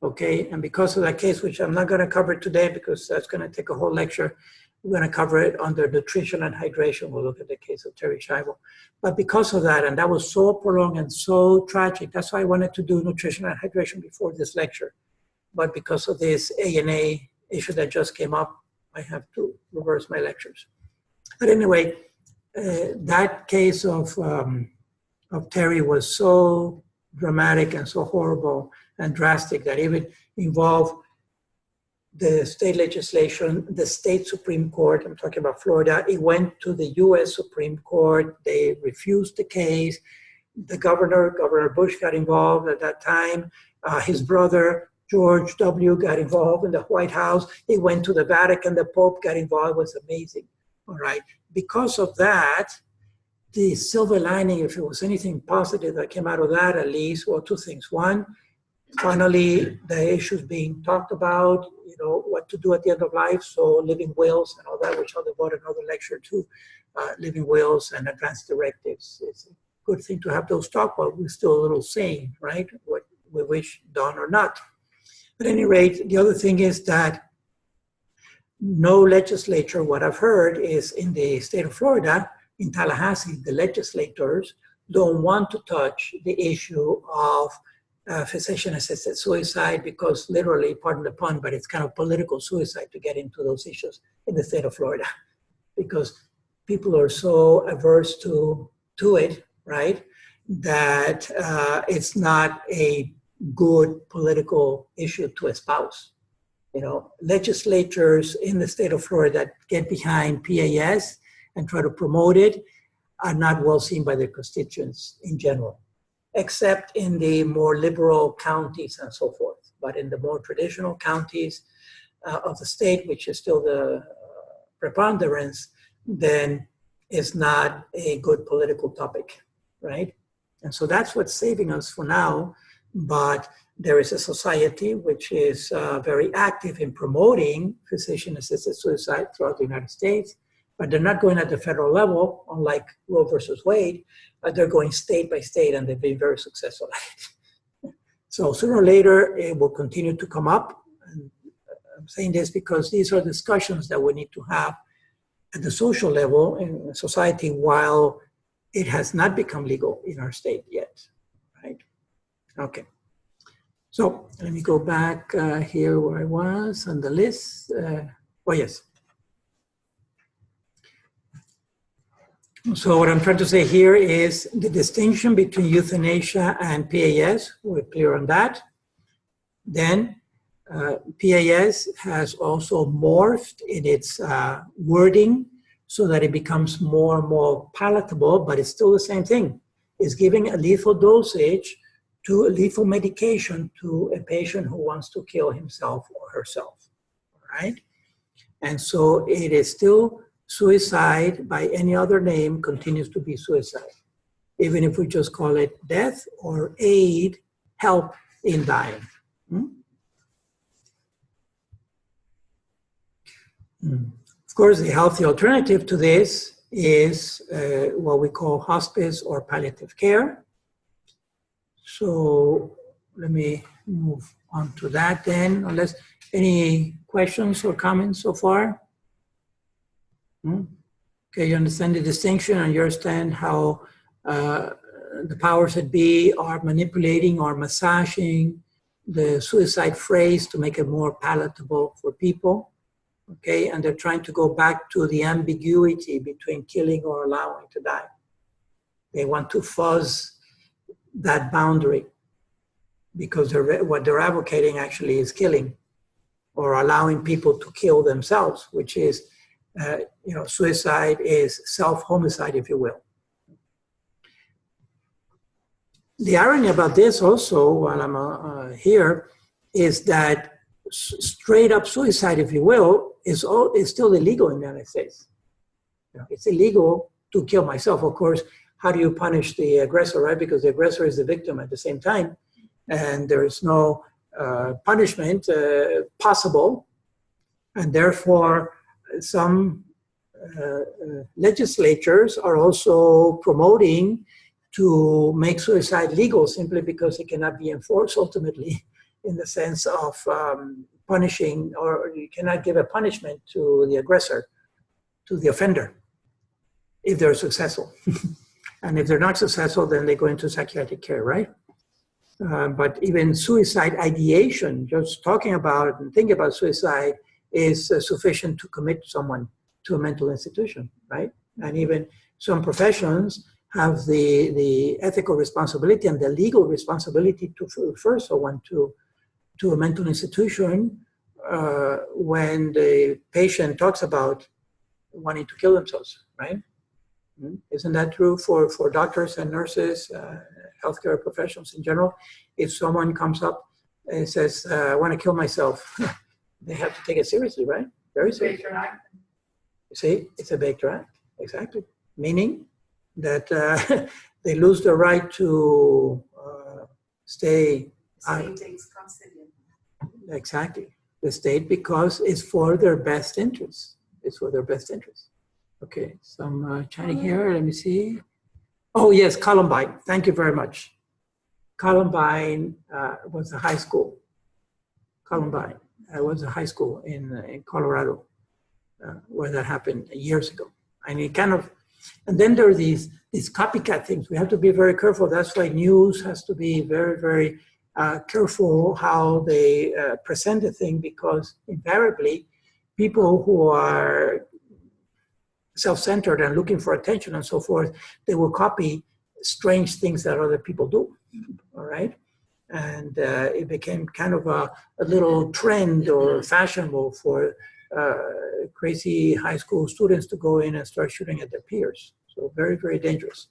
okay? And because of that case, which I'm not gonna cover today because that's gonna take a whole lecture, we're going to cover it under nutrition and hydration. We'll look at the case of Terry Schiavo. But because of that, and that was so prolonged and so tragic, that's why I wanted to do nutrition and hydration before this lecture. But because of this ANA issue that just came up, I have to reverse my lectures. But anyway, that case of Terry was so dramatic and so horrible and drastic that even involved the state legislation, the state Supreme Court, I'm talking about Florida, it went to the US Supreme Court. They refused the case. The Governor Bush got involved at that time. His brother, George W. got involved in the White House. It went to the Vatican. The Pope got involved. It was amazing, all right? Because of that, the silver lining, if it was anything positive that came out of that at least, well, 2 things. One, finally, the issues being talked about, you know, what to do at the end of life. So living wills and all that, which I'll devote another lecture to, living wills and advance directives. It's a good thing to have those talk, but we're still a little sane, right? What we wish done or not. At any rate, the other thing is that no legislature, what I've heard is in the state of Florida, in Tallahassee, the legislators don't want to touch the issue of physician-assisted suicide because literally, pardon the pun, but it's kind of political suicide to get into those issues in the state of Florida because people are so averse to it, right, that it's not a good political issue to espouse. You know, legislators in the state of Florida that get behind PAS and try to promote it are not well seen by their constituents in general, except in the more liberal counties and so forth. But in the more traditional counties of the state, which is still the preponderance, then it's not a good political topic, right? And so that's what's saving us for now. But there is a society which is very active in promoting physician-assisted suicide throughout the United States, but they're not going at the federal level, unlike Roe versus Wade. They're going state by state, and they've been very successful at it. So sooner or later, it will continue to come up. And I'm saying this because these are discussions that we need to have at the social level in society while it has not become legal in our state yet, right? Okay. So let me go back here where I was on the list. Oh, yes. So what I'm trying to say here is the distinction between euthanasia and PAS. We're clear on that. Then PAS has also morphed in its wording so that it becomes more and more palatable, but it's still the same thing. It's giving a lethal dosage to a lethal medication to a patient who wants to kill himself or herself, all right? And so it is still suicide by any other name continues to be suicide, even if we just call it death or aid, help in dying. Of course, the healthy alternative to this is what we call hospice or palliative care. So let me move on to that then, unless any questions or comments so far? Okay, you understand the distinction and you understand how the powers that be are manipulating or massaging the suicide phrase to make it more palatable for people. Okay, and they're trying to go back to the ambiguity between killing or allowing to die. They want to fuzz that boundary because what they're advocating actually is killing or allowing people to kill themselves, which is, suicide is self-homicide, if you will. The irony about this also, while I'm here, is that straight up suicide, if you will, is still illegal in the United States. It's illegal to kill myself. Of course, how do you punish the aggressor, right? Because the aggressor is the victim at the same time, and there is no punishment possible, and therefore some legislatures are also promoting to make suicide legal simply because it cannot be enforced ultimately, in the sense of punishing, or you cannot give a punishment to the aggressor, to the offender, if they're successful. And if they're not successful, then they go into psychiatric care, right? But even suicide ideation, just talking about and thinking about suicide, is sufficient to commit someone to a mental institution, right? And even some professions have the ethical responsibility and the legal responsibility to refer someone to a mental institution when the patient talks about wanting to kill themselves, right? Isn't that true for doctors and nurses, healthcare professionals in general? If someone comes up and says, I want to kill myself, they have to take it seriously, right? Very seriously. You see, it's a baked act, exactly. Meaning that they lose the right to stay out. Exactly. The state, because it's for their best interest. It's for their best interest. Okay, some chatting here, let me see. Oh yes, Columbine, thank you very much. Columbine was a high school. Columbine was a high school in Colorado where that happened years ago. I mean, and then there are these copycat things. We have to be very careful. That's why news has to be very, very careful how they present the thing, because invariably people who are self-centered and looking for attention and so forth, they will copy strange things that other people do, all right? And it became kind of a little trend or fashionable for crazy high school students to go in and start shooting at their peers. So very, very dangerous.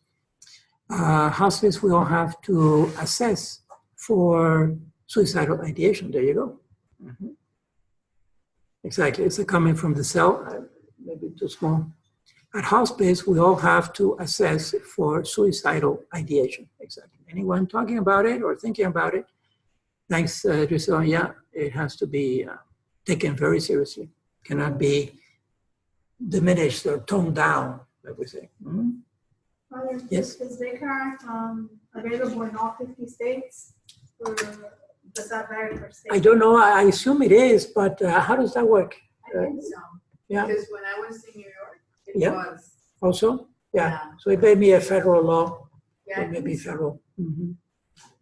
Hospice, we all have to assess for suicidal ideation. There you go. Mm-hmm. Exactly, it's coming from the cell, maybe too small. At hospice, we all have to assess for suicidal ideation. Exactly. Anyone talking about it or thinking about it? Thanks, Giselle. Yeah, it has to be taken very seriously. Cannot be diminished or toned down, like we say. Mm-hmm. Yes? Is Descartes available in all 50 states? Or does that vary per state? I don't know. I assume it is, but how does that work? I think so. Yeah. Because when I was in New York, it Yeah. was. Also? Yeah. Yeah. So it may be a federal law. Yeah, It may be federal. Mm-hmm.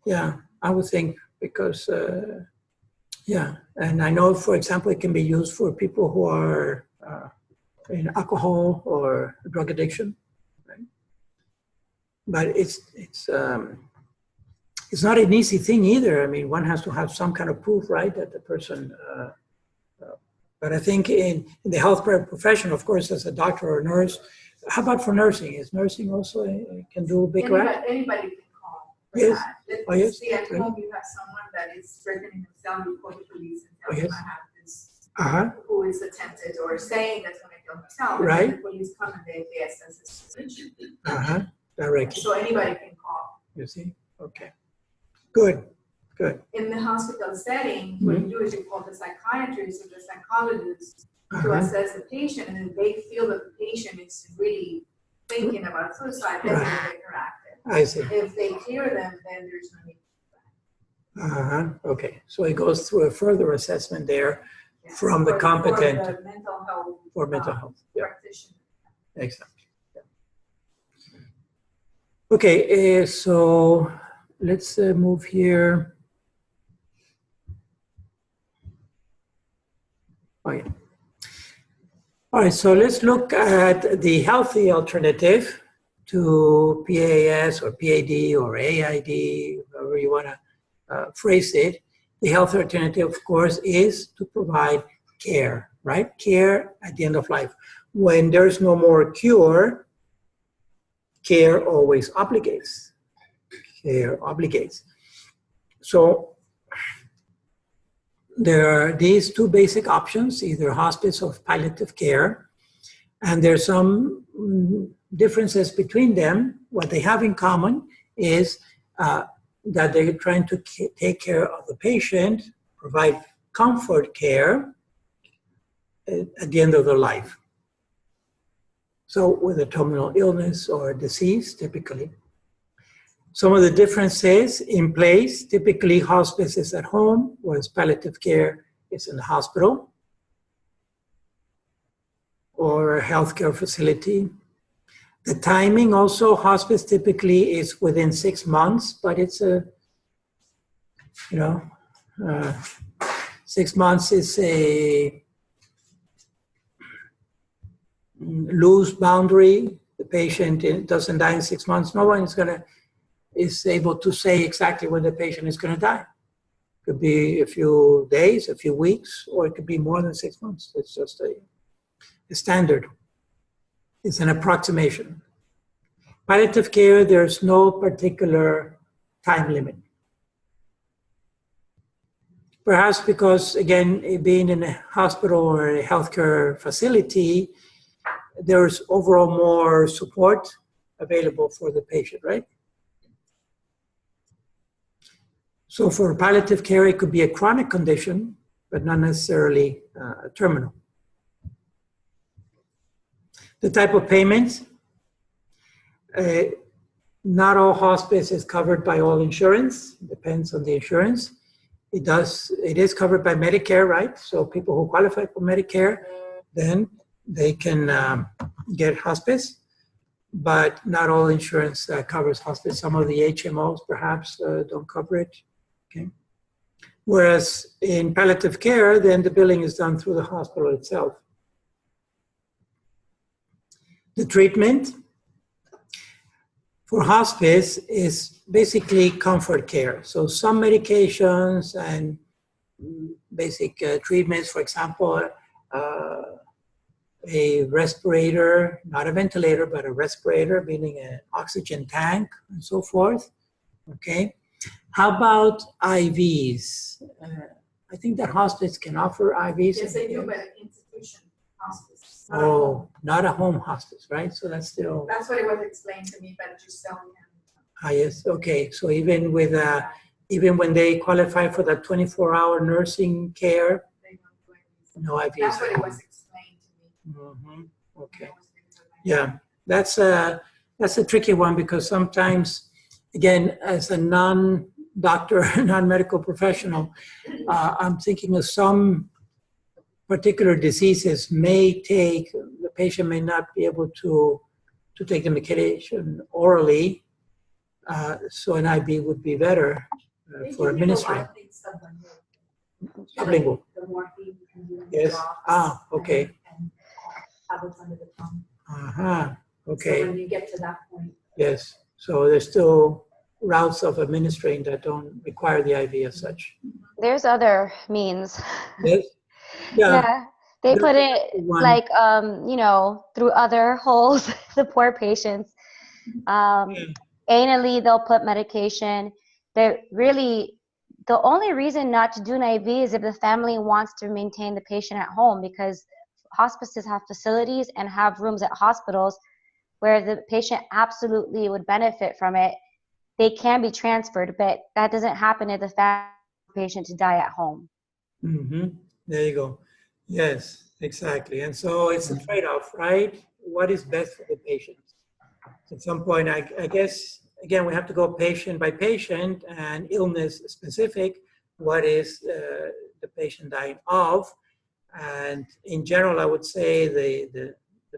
Yeah, I would think because, yeah. And I know, for example, it can be used for people who are in alcohol or drug addiction, right? But it's not an easy thing either. I mean, one has to have some kind of proof, right, that the person, but I think in the healthcare profession, of course, as a doctor or nurse, how about for nursing? Is nursing also can do big rap? Anybody can call for Yes. that. Oh, yes. See, at home you have someone that is threatening himself, you call the police and tell Oh, them yes. I have this who is attempted or saying that's going to kill himself. Right. And the police come and they assess his position. Directly. So anybody can call. You see? Okay. Good. Good. In the hospital setting, what you do is you call the psychiatrist or the psychologist to assess the patient, and then they feel that the patient is really thinking about suicide, then they get interactive. I see. If they clear them, then there's no need. Okay. So it goes through a further assessment there Yes, from the competent for the mental health for mental health. Yeah. practitioner. Exactly. Yeah. Okay. So let's move here. Oh, yeah. All right, so let's look at the healthy alternative to PAS or PAD or AID, however you want to phrase it. The healthy alternative, of course, is to provide care, right? Care at the end of life. When there's no more cure, care always obligates. Care obligates. So there are these two basic options, either hospice or palliative care, and there's some differences between them. What they have in common is that they're trying to take care of the patient, provide comfort care at the end of their life. So with a terminal illness or disease, typically. Some of the differences in place, typically hospice is at home, whereas palliative care is in the hospital or a healthcare facility. The timing also, hospice typically is within 6 months, but it's 6 months is a loose boundary. The patient doesn't die in 6 months. No one is able to say exactly when the patient is going to die. It could be a few days, a few weeks, or it could be more than 6 months. It's just a standard. It's an approximation. Palliative care, there's no particular time limit. Perhaps because, again, being in a hospital or a healthcare facility, there's overall more support available for the patient, right? So for palliative care, it could be a chronic condition, but not necessarily terminal. The type of payment, not all hospice is covered by all insurance. It depends on the insurance. It is covered by Medicare, right? So people who qualify for Medicare, then they can get hospice, but not all insurance covers hospice. Some of the HMOs perhaps don't cover it. Okay. Whereas in palliative care, then the billing is done through the hospital itself. The treatment for hospice is basically comfort care. So some medications and basic treatments, for example, a respirator, not a ventilator, but a respirator, meaning an oxygen tank and so forth. Okay. How about IVs? I think that hospice can offer IVs. Yes, they do, but an institution hospice. Oh, not a home hospice, right? So that's still. That's what it was explained to me, but just so. Yes. Okay. So even with even when they qualify for the 24-hour nursing care, no IVs. That's what it was explained to me. Mm-hmm. Okay. Yeah, that's a tricky one because sometimes, again, as a non-doctor, non-medical professional, I'm thinking of some particular diseases the patient may not be able to take the medication orally, so an IV would be better for administering. Sublingual. The morphine can do Yes. drops Okay. and tablets under the tongue. Okay. So when you get to that point. Yes. So there's still routes of administering that don't require the IV as such. There's other means. Yes. Yeah. They put it one. like, through other holes, the poor patients. Anally, they'll put medication. They're really, the only reason not to do an IV is if the family wants to maintain the patient at home, because hospices have facilities and have rooms at hospitals where the patient absolutely would benefit from it. They can be transferred, but that doesn't happen if the patient to die at home. Mm-hmm. There you go. Yes, exactly. And so it's a trade-off, right? What is best for the patient? At some point, I guess, again, we have to go patient by patient and illness specific. What is the patient dying of? And in general, I would say the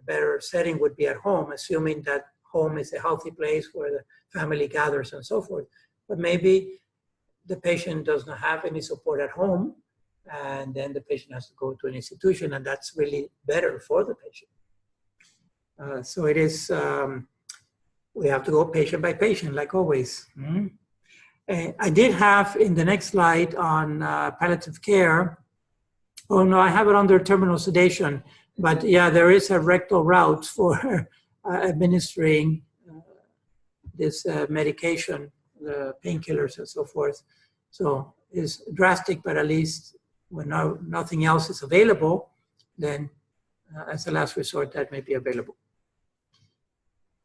better setting would be at home, assuming that home is a healthy place where the family gathers and so forth. But maybe the patient does not have any support at home, and then the patient has to go to an institution, and that's really better for the patient. So it is, we have to go patient by patient, like always. I did have in the next slide on palliative care, oh no, I have it under terminal sedation, but yeah, there is a rectal route for administering this medication, the painkillers and so forth. So it's drastic, but at least when nothing else is available, then as a last resort, that may be available.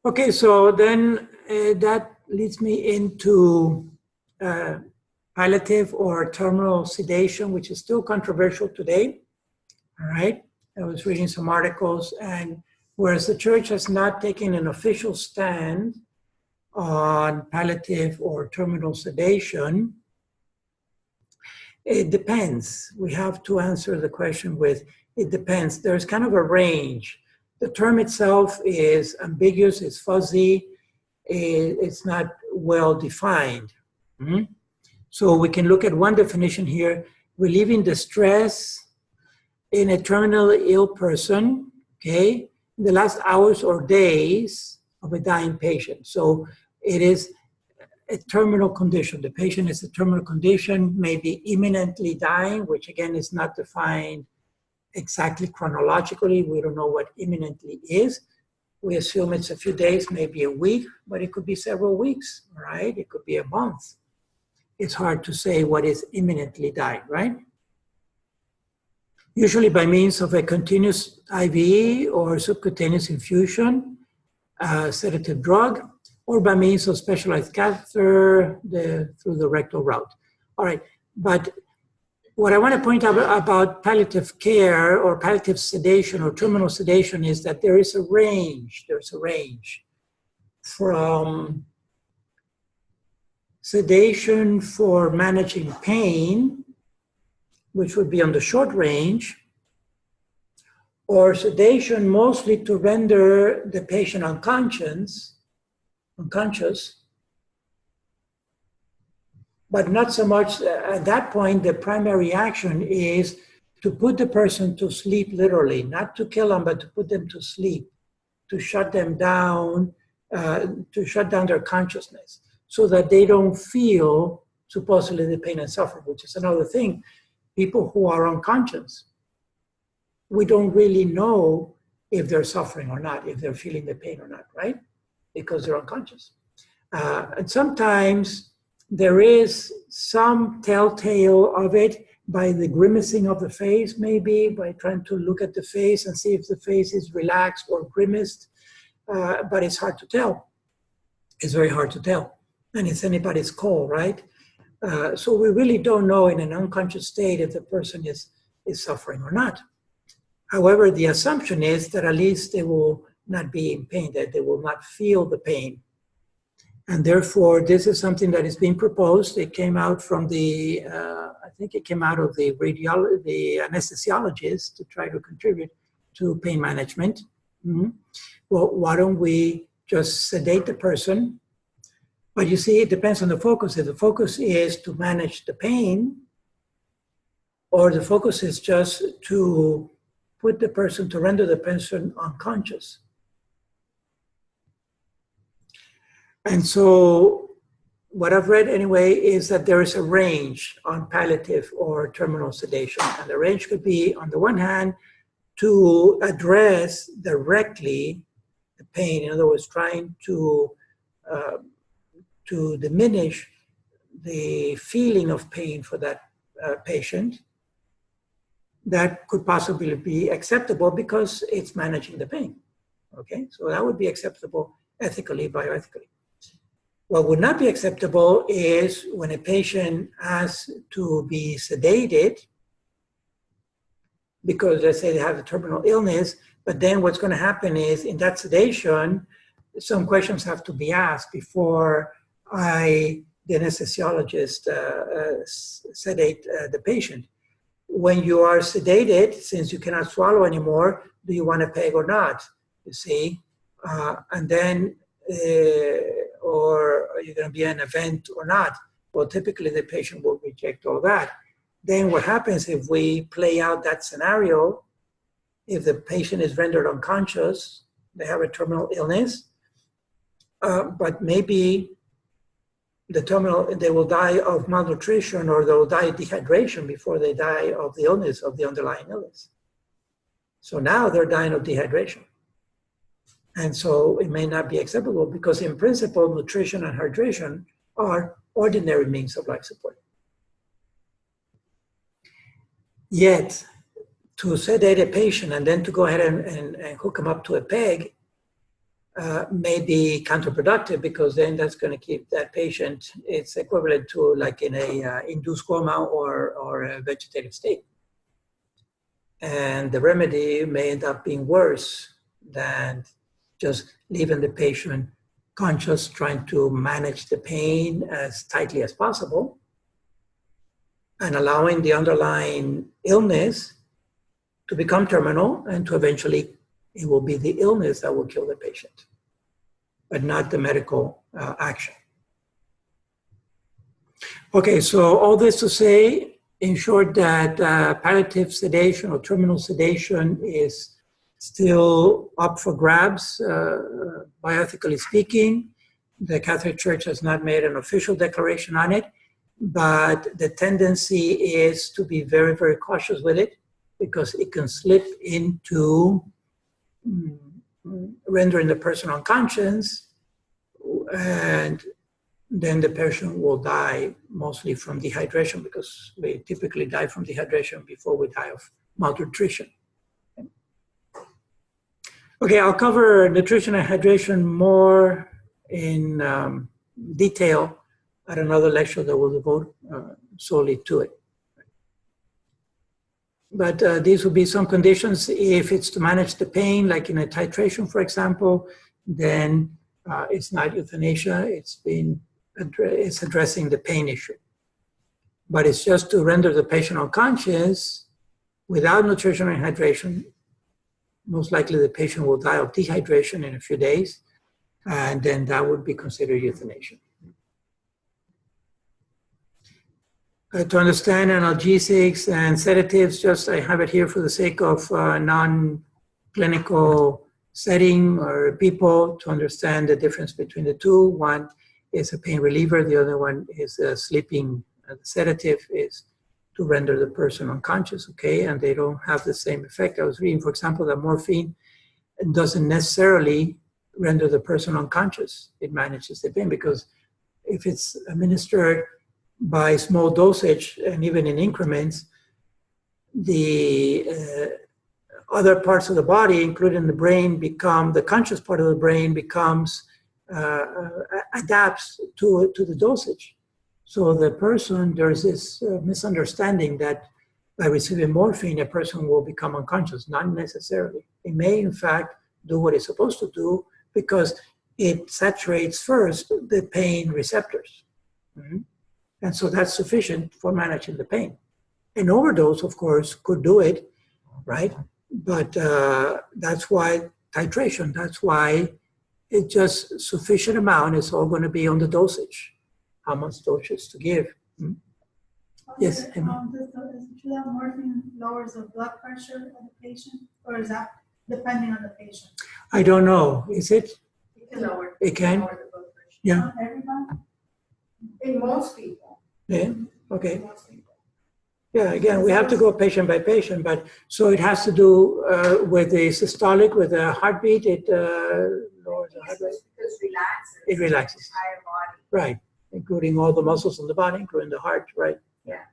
Okay, so then that leads me into palliative or terminal sedation, which is still controversial today. All right, I was reading some articles, and whereas the church has not taken an official stand on palliative or terminal sedation, it depends. We have to answer the question with, it depends. There's kind of a range. The term itself is ambiguous, it's fuzzy, it's not well defined. So we can look at one definition here, relieving distress in a terminally ill person, okay, in the last hours or days of a dying patient. So it is a terminal condition. The patient is a terminal condition, maybe imminently dying, which again is not defined exactly chronologically. We don't know what imminently is. We assume it's a few days, maybe a week, but it could be several weeks, right? It could be a month. It's hard to say what is imminently dying, right? Usually by means of a continuous IV or subcutaneous infusion, sedative drug, or by means of specialized catheter through the rectal route. All right, but what I want to point out about palliative care or palliative sedation or terminal sedation is that there is a range. There's a range from sedation for managing pain, which would be on the short range, or sedation mostly to render the patient unconscious, but not so much. At that point, the primary action is to put the person to sleep literally, not to kill them, but to put them to sleep, to shut them down, to shut down their consciousness so that they don't feel supposedly the pain and suffering, which is another thing. People who are unconscious, we don't really know if they're suffering or not, if they're feeling the pain or not, right? Because they're unconscious. And sometimes there is some telltale of it by the grimacing of the face, maybe, by trying to look at the face and see if the face is relaxed or grimaced, but it's hard to tell. It's very hard to tell. And it's anybody's call, right? So we really don't know in an unconscious state if the person is suffering or not. However, the assumption is that at least they will not be in pain, that they will not feel the pain. And therefore, this is something that is being proposed. It came out from the, I think it came out of the anesthesiologists to try to contribute to pain management. Well, why don't we just sedate the person? But you see, it depends on the focus. If the focus is to manage the pain, or the focus is just to put the person, to render the person unconscious. And so what I've read anyway is that there is a range on palliative or terminal sedation. And the range could be, on the one hand, to address directly the pain, in other words, trying to diminish the feeling of pain for that patient. that could possibly be acceptable because it's managing the pain. Okay, so that would be acceptable ethically, bioethically. What would not be acceptable is when a patient has to be sedated because let's say they have a terminal illness, but then what's going to happen is in that sedation, some questions have to be asked before the anesthesiologist, sedate the patient. When you are sedated, since you cannot swallow anymore, do you want a peg or not? You see, and then, or are you going to be an event or not? Well, typically the patient will reject all that. Then what happens if we play out that scenario, if the patient is rendered unconscious, they have a terminal illness, but maybe they will die of malnutrition or they will die of dehydration before they die of the illness, of the underlying illness. So now they're dying of dehydration. And so it may not be acceptable because in principle, nutrition and hydration are ordinary means of life support. Yet, to sedate a patient and then to go ahead and hook him up to a peg may be counterproductive because then that's going to keep that patient, it's equivalent to like in a induced coma or a vegetative state. And the remedy may end up being worse than just leaving the patient conscious, trying to manage the pain as tightly as possible, and allowing the underlying illness to become terminal and to eventually, it will be the illness that will kill the patient, but not the medical action. Okay, so all this to say, in short, that palliative sedation or terminal sedation is still up for grabs, bioethically speaking. The Catholic Church has not made an official declaration on it, but the tendency is to be very, very cautious with it because it can slip into rendering the person unconscious, and then the patient will die mostly from dehydration because we typically die from dehydration before we die of malnutrition. Okay, I'll cover nutrition and hydration more in detail at another lecture that will devote solely to it. But these will be some conditions. If it's to manage the pain, like in a titration, for example, then it's not euthanasia, it's addressing the pain issue. But it's just to render the patient unconscious without nutrition and hydration. Most likely the patient will die of dehydration in a few days, and then that would be considered euthanasia. To understand analgesics and sedatives, just I have it here for the sake of non-clinical setting or people to understand the difference between the two. One is a pain reliever, the other one is a sleeping sedative, is to render the person unconscious, okay? And they don't have the same effect. I was reading, for example, that morphine doesn't necessarily render the person unconscious. It manages the pain because if it's administered by small dosage and even in increments, the other parts of the body, including the brain, the conscious part of the brain becomes, adapts to the dosage. So the person, there's this misunderstanding that by receiving morphine, a person will become unconscious. Not necessarily. It may, in fact, do what it's supposed to do because it saturates first the pain receptors. Mm-hmm. And so that's sufficient for managing the pain. An overdose, of course, could do it, right? But that's why titration, that's why it's just sufficient amount. It's all going to be on the dosage, how much dosage to give. Hmm? Yes, Emma? Does that morphine lowers the blood pressure of the patient, or is that depending on the patient? I don't know. Is it? It can lower. It can? Lower the blood pressure. Yeah. Not everybody? In most people. Yeah. Okay. Most people. Yeah, again, we have to go patient by patient, but so it has to do with the systolic, with the heartbeat, it lowers the heart rate. Because relaxes. It relaxes. The entire body. Right, including all the muscles in the body, including the heart, right? Yeah.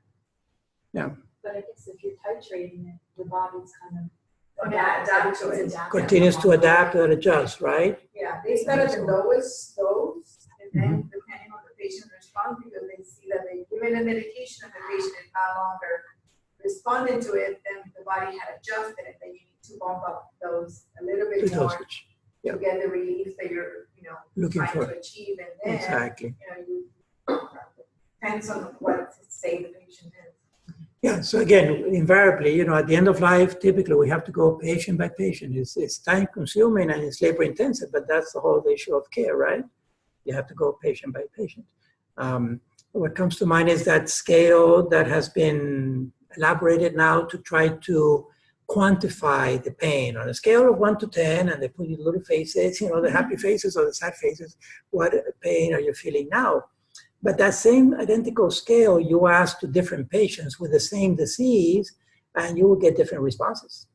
Yeah. But I guess if you're titrating it, the body's kind of Adapt to it. Continues to adapt and adjust, right? Yeah, they start at the lowest dose, and then depending on the patient's response, because they see that they give it a medication and the patient is no longer responding to it, then the body had adjusted it, then you need to bump up those a little bit The more dosage. to get the relief that you're, Looking trying for. to achieve, and then, Exactly. depends on what say the patient is. Yeah, so again, invariably, at the end of life, typically we have to go patient by patient. It's time consuming and it's labor intensive, but that's the whole issue of care, right? You have to go patient by patient. What comes to mind is that scale that has been elaborated now to try to quantify the pain on a scale of 1 to 10, and they put your little faces, the happy faces or the sad faces. What pain are you feeling now? But that same identical scale, you ask to different patients with the same disease, and you will get different responses.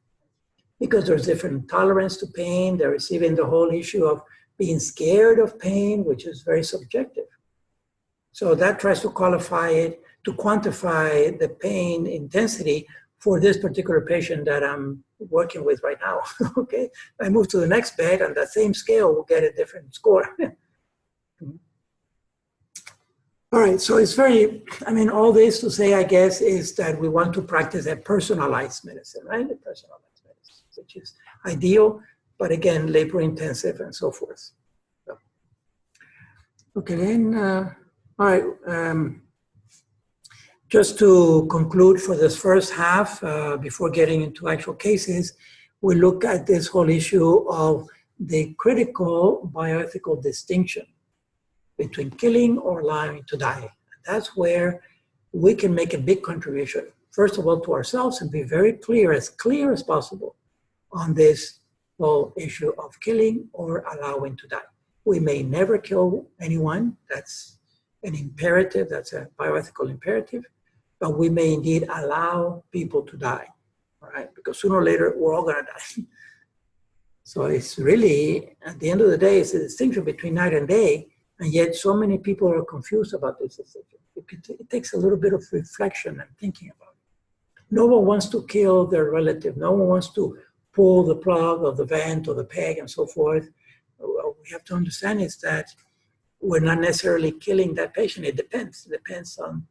Because there's different tolerance to pain. There is even the whole issue of being scared of pain, which is very subjective. So that tries to qualify it, to quantify the pain intensity for this particular patient that I'm working with right now. Okay, I move to the next bed, and that same scale will get a different score. All right, so it's all this to say, I guess, is that we want to practice a personalized medicine, right? A personalized medicine, which is ideal, but again, labor intensive and so forth. So, okay, then, all right. Just to conclude for this first half, before getting into actual cases, we look at this whole issue of the critical bioethical distinction between killing or allowing to die. That's where we can make a big contribution, first of all, to ourselves, and be very clear as possible on this whole issue of killing or allowing to die. We may never kill anyone. That's an imperative. That's a bioethical imperative. But we may indeed allow people to die, all right? Because sooner or later, we're all going to die. So it's really, at the end of the day, it's a distinction between night and day. And yet so many people are confused about this decision. It takes a little bit of reflection and thinking about it. No one wants to kill their relative. No one wants to pull the plug of the vent or the peg and so forth. What we have to understand is that we're not necessarily killing that patient. It depends. It depends on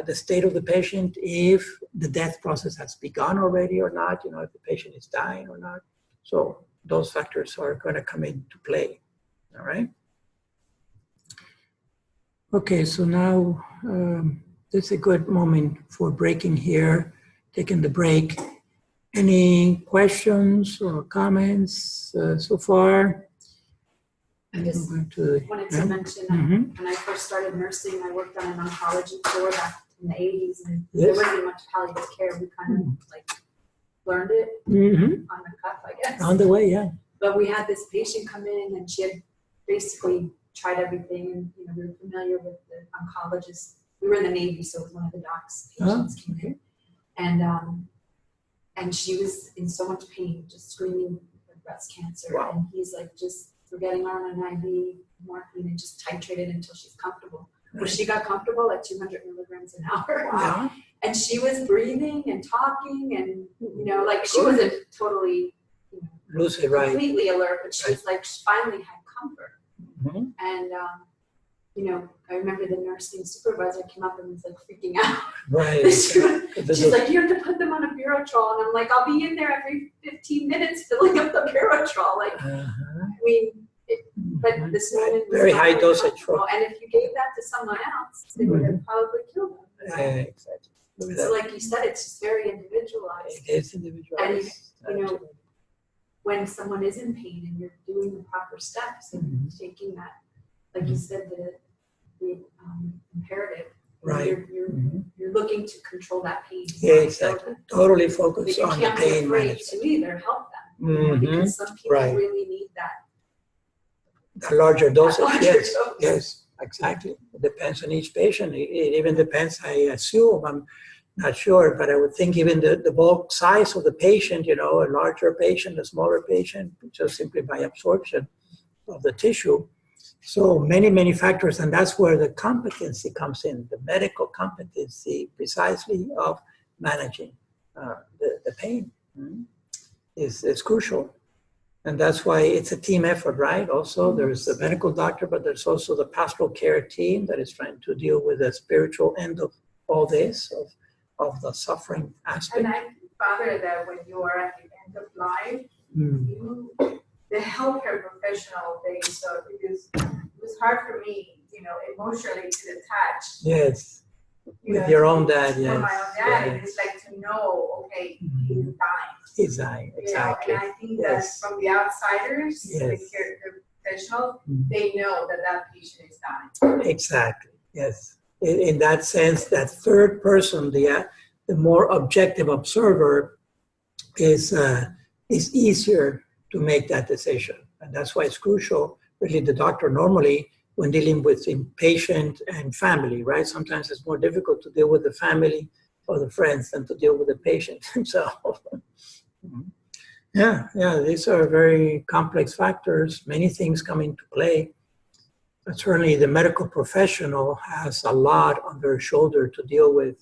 the state of the patient, if the death process has begun already or not, if the patient is dying or not. So those factors are going to come into play, all right? Okay, so now this is a good moment for breaking here, taking the break. Any questions or comments so far? I just wanted to mention when I first started nursing, I worked on an oncology floor back in the 80s, and there wasn't much palliative care. We kind of learned it on the cuff, I guess. On the way, yeah. But we had this patient come in, and she had basically tried everything, and we were familiar with the oncologist. We were in the Navy, so it was one of the doc's patients came in, and she was in so much pain, just screaming with breast cancer. Wow. And he's like, we're getting her on an IV morphine and just titrated until she's comfortable. Well, she got comfortable at 200 milligrams an hour. Wow. And she was breathing and talking, and she wasn't totally lucid, right? Completely alert, but she was like, she finally had comfort. And I remember the nursing supervisor came up and was like freaking out. Right. She's like, you have to put them on a Bureautrol, and I'm like, I'll be in there every 15 minutes filling up the Bureautrol. Like, but this woman was very high dosage. And if you gave that to someone else, they would have probably killed them. Right? Exactly. So like you said, it's just very individualized. It is individualized. And when someone is in pain and you're doing the proper steps and taking that, like you said, the imperative. Right. You're looking to control that pain. Yeah, exactly. Totally focus on the pain management. You can't be afraid to either help them. Because some people really need that. A larger dosage, yes, exactly. It depends on each patient. It even depends, I assume, I'm not sure, but I would think even the bulk size of the patient, a larger patient, a smaller patient, just simply by absorption of the tissue. So many factors, and that's where the competency comes in, the medical competency precisely of managing the pain is crucial. And that's why it's a team effort, right? Also, there's the medical doctor, but there's also the pastoral care team that is trying to deal with the spiritual end of all this, of the suffering aspect. And I think, Father, that when you are at the end of life, the healthcare professional, because it was hard for me, emotionally to detach. Yes. With your own dad, yes. From my own dad, and it's like to know, okay, he's dying. He's dying, exactly. And I think that from the outsiders, the professional, they know that patient is dying. Exactly, yes. In that sense, that third person, the more objective observer, is easier to make that decision. And that's why it's crucial, really, the doctor normally, when dealing with patient and family, right? Sometimes it's more difficult to deal with the family or the friends than to deal with the patient himself. Yeah, these are very complex factors, many things come into play. But certainly the medical professional has a lot on their shoulder to deal with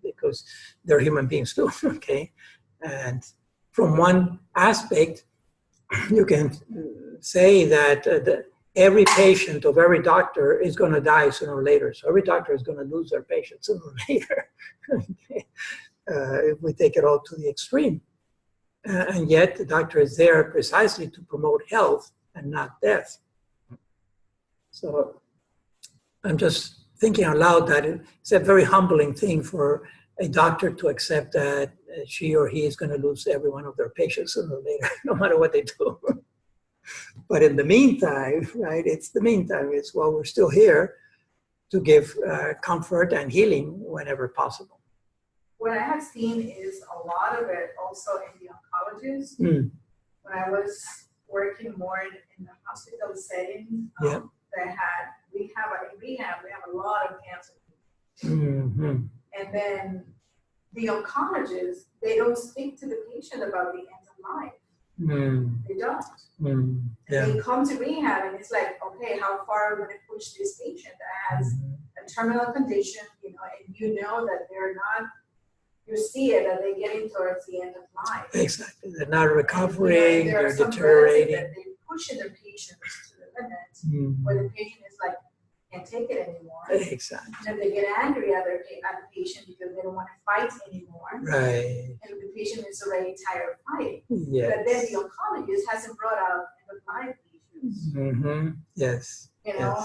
because they're human beings too, okay? And from one aspect, you can say that every patient of every doctor is going to die sooner or later. So every doctor is going to lose their patient sooner or later, if we take it all to the extreme. And yet the doctor is there precisely to promote health and not death. So I'm just thinking out loud that it's a very humbling thing for a doctor to accept that she or he is going to lose every one of their patients sooner or later, no matter what they do. But in the meantime, right, it's while we're still here to give comfort and healing whenever possible. What I have seen is a lot of it also in the oncologists. When I was working more in the hospital setting, we have a lot of cancer. And then the oncologists, they don't speak to the patient about the end of life. They don't. They come to rehab and it's like, okay, how far are we going to push this patient that has a terminal condition, and you know that they're not, you see it that they're getting towards the end of life. Exactly. They're not recovering, they're deteriorating. They're pushing their patients to the limit where the patient is like, can't take it anymore. Exactly. And then they get angry at the patient because they don't want to fight anymore. Right. And the patient is already tired of fighting. Yes. But then the oncologist hasn't brought out end-of-life issues. Yes.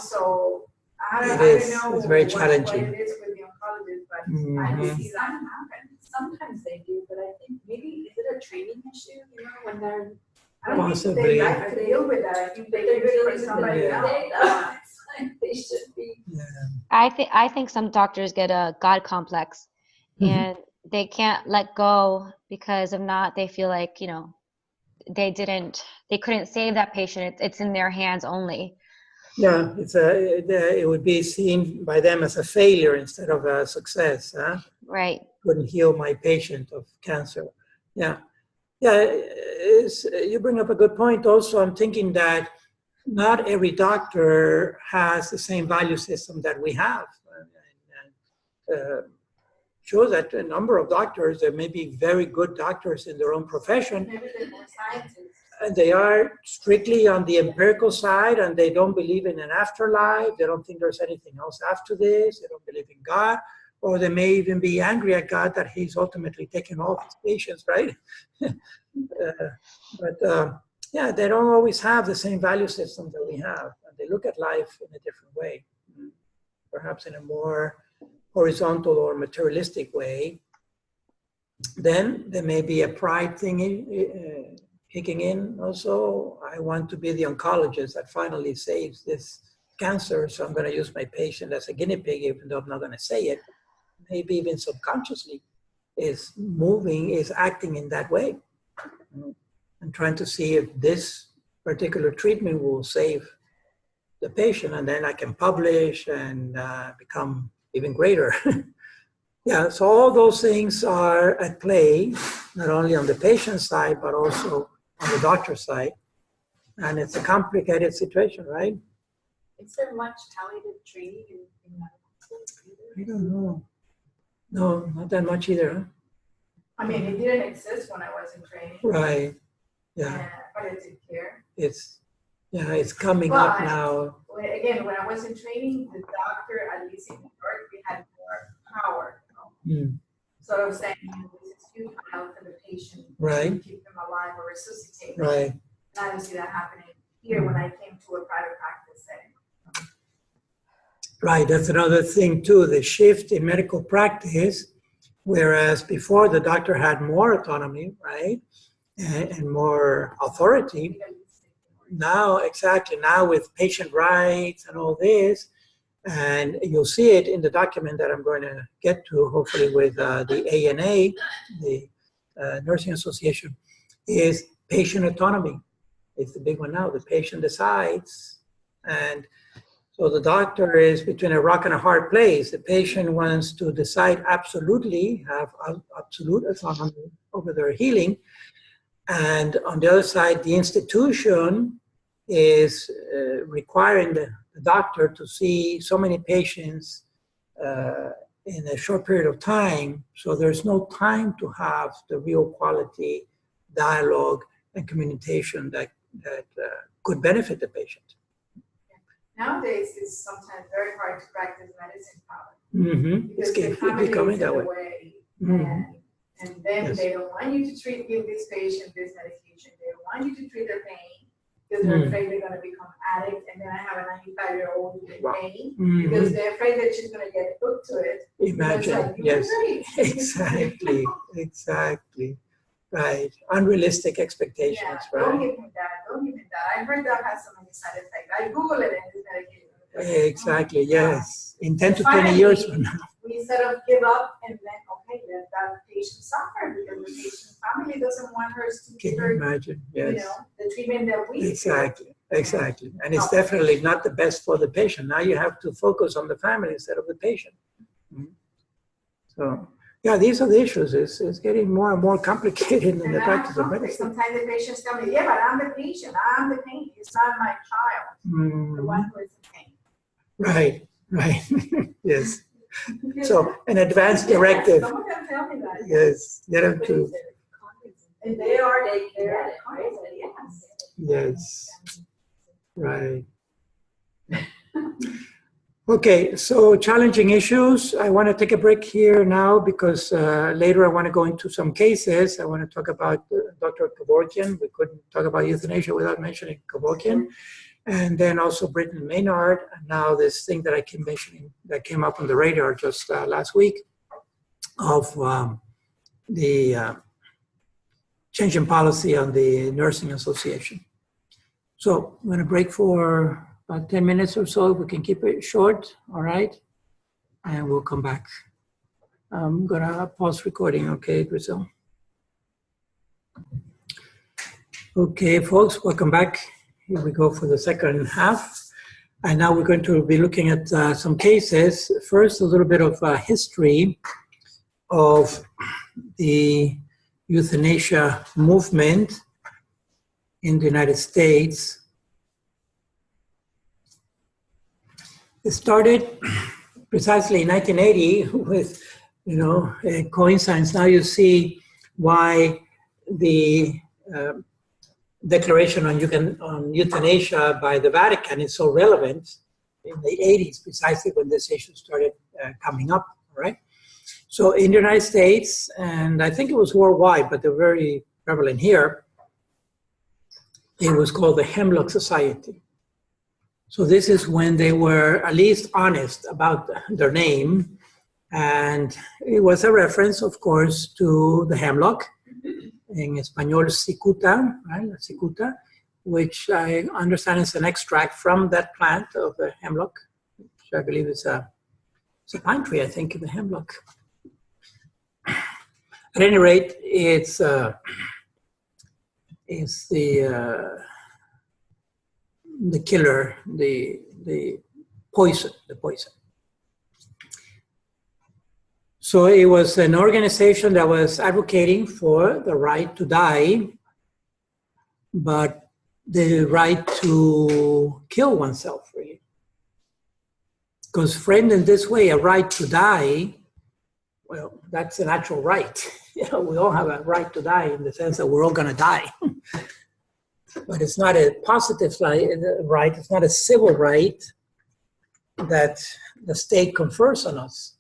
So I don't know it's very what challenging. it is with the oncologist, but I don't see that happen. Sometimes they do, but I think maybe is it a training issue? When they're I don't think they like to deal with that. I think they do it for somebody else. They should be. Yeah. I think some doctors get a God complex and they can't let go because if not, they feel like, they couldn't save that patient. It's in their hands only. Yeah, it would be seen by them as a failure instead of a success. Huh? Right. Couldn't heal my patient of cancer. Yeah. You bring up a good point. Also, I'm thinking that not every doctor has the same value system that we have. Sure that a number of doctors, there may be very good doctors in their own profession. Maybe they're more scientists. And they are strictly on the empirical side and they don't believe in an afterlife. They don't think there's anything else after this. They don't believe in God. Or they may even be angry at God that he's ultimately taken all his patients, right? But they don't always have the same value system that we have. And they look at life in a different way, perhaps in a more horizontal or materialistic way. Then there may be a pride thing kicking in also. I want to be the oncologist that finally saves this cancer, so I'm going to use my patient as a guinea pig, even though I'm not going to say it. Maybe even subconsciously is acting in that way. And trying to see if this particular treatment will save the patient, and then I can publish and become even greater. So all those things are at play, not only on the patient side, but also on the doctor side. And it's a complicated situation, right? Is there much palliative training in medical school? I don't know. No, not that much either. Huh? I mean, it didn't exist when I was in training. Right. Yeah. Palliative care. It's coming up But now. when I was in training, the doctor, at least in New York, we had more power. So I was saying, this is futile for the patient Right. to keep them alive or resuscitate them. Right. And I don't see that happening here when I came to a private practice setting. Right. That's another thing too. The shift in medical practice, whereas before the doctor had more autonomy, right, and more authority. Now, exactly. Now with patient rights and all this, and you'll see it in the document that I'm going to get to, hopefully with the ANA, the Nursing Association, is patient autonomy. It's the big one now. The patient decides, and so the doctor is between a rock and a hard place. The patient wants to decide absolutely, have absolute autonomy over their healing, and on the other side, the institution is requiring the doctor to see so many patients in a short period of time, so there's no time to have the real quality dialogue and communication that could benefit the patient. Nowadays, it's sometimes very hard to practice medicine It's because becoming that way. And then Yes. they don't want you to give this patient this medication. They don't want you to treat their pain because they're afraid they're going to become addict. And then I have a 95-year-old with pain because they're afraid that she's going to get hooked to it. Imagine, yes, exactly, exactly, right. Unrealistic expectations, Yeah, right? don't give him that. Don't give him that. I heard that has so many side effects. I Google it and it's medication. Exactly, yes. In 10 to 20 years from now. We sort of give up and then, okay, let that patient suffer because the patient's family doesn't want her to Can give you her, imagine? Yes. the treatment that we Exactly, exactly. And it's definitely not the best for the patient. Now you have to focus on the family instead of the patient. So, yeah, these are the issues. It's getting more and more complicated in the practice of medicine. Sometimes the patients tell me, yeah, but I'm the patient. I'm the pain. It's not my child, the one who is in pain. Right, right. Yes. So an advanced directive. Some of them tell me that. Yes, get them to. And they care. Yes. Right. Okay, so challenging issues. I want to take a break here now because later I want to go into some cases. I want to talk about Dr. Kevorkian. We couldn't talk about euthanasia without mentioning Kevorkian. And then also Britton Maynard. And now this thing that I keep mentioning that came up on the radar just last week of the change in policy on the Nursing Association. So I'm going to break for about 10 minutes or so. We can keep it short, all right? And we'll come back. I'm going to pause recording, okay, Brazil? Okay, folks, welcome back. Here we go for the second half. And now we're going to be looking at some cases. First, a little bit of history of the euthanasia movement in the United States. It started precisely in 1980 with, a coincidence. Now you see why the Declaration on Euthanasia by the Vatican is so relevant in the 80s, precisely when this issue started coming up, right? So in the United States, and I think it was worldwide, but they're very prevalent here, it was called the Hemlock Society. So this is when they were at least honest about their name, and it was a reference, of course, to the hemlock, in Espanol, cicuta, right? Cicuta, which I understand is an extract from that plant of the hemlock, which I believe is a pine tree, I think, in the hemlock. At any rate, it's the killer, the poison. So it was an organization that was advocating for the right to die, but the right to kill oneself, really. Because framed in this way, a right to die, well, that's a natural right. We all have a right to die in the sense that we're all going to die. But it's not a positive right. It's not a civil right that the state confers on us.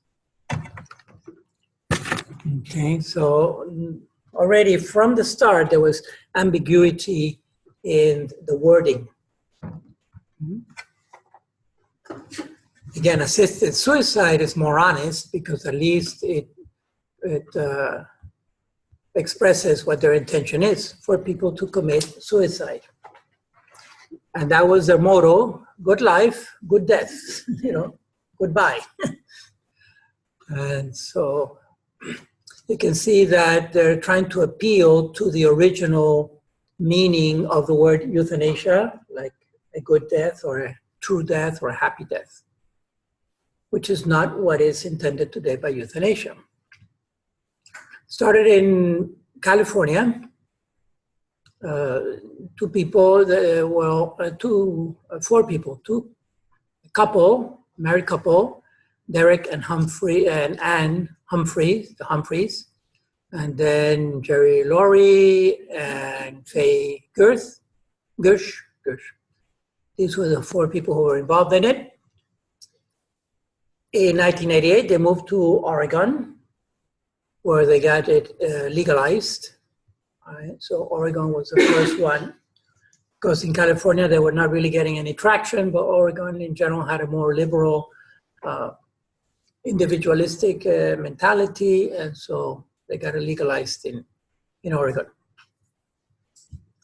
Okay, so already from the start, there was ambiguity in the wording. Again, assisted suicide is more honest because at least it expresses what their intention is for people to commit suicide. And that was their motto: good life, good death, goodbye. And so you can see that they're trying to appeal to the original meaning of the word euthanasia, like a good death or a true death or a happy death, which is not what is intended today by euthanasia. Started in California. Four people, married couple, Derek and Humphrey and Anne Humphreys, the Humphreys, and then Jerry Laurie and Faye Gush. These were the four people who were involved in it. In 1988, they moved to Oregon, where they got it legalized. All right, so Oregon was the first one, because in California they were not really getting any traction, but Oregon in general had a more liberal, individualistic mentality, and so they got it legalized in Oregon.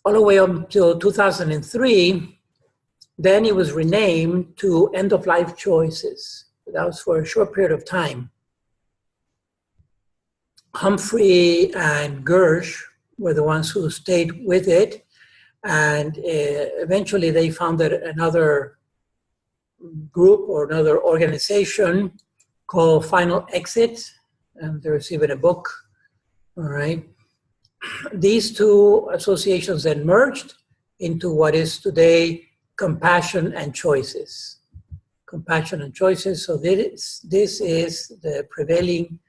All the way up until 2003, then it was renamed to End-of-Life Choices. That was for a short period of time. Humphrey and Gersh were the ones who stayed with it, and eventually they founded another group or another organization called Final Exit, and there's even a book. All right. These two associations then merged into what is today Compassion and Choices. Compassion and Choices. So this is the prevailing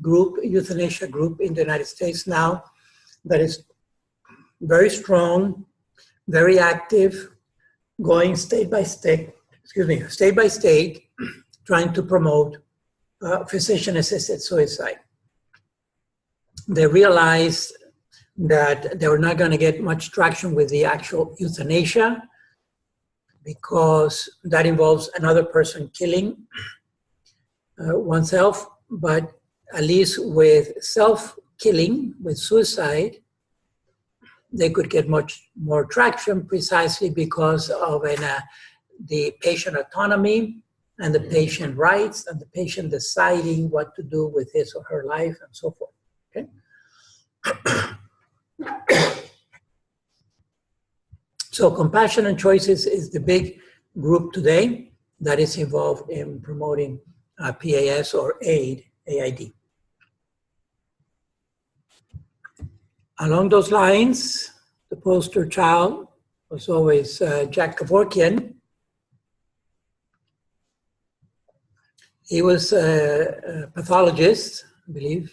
group, euthanasia group in the United States now, that is very strong, very active, going state by state, trying to promote physician-assisted suicide. They realized that they were not going to get much traction with the actual euthanasia because that involves another person killing oneself, but at least with self-killing, with suicide, they could get much more traction precisely because of the patient autonomy and the patient rights and the patient deciding what to do with his or her life and so forth. Okay? So Compassion and Choices is the big group today that is involved in promoting PAS or AID. Along those lines, the poster child was always Jack Kevorkian. He was a pathologist, I believe.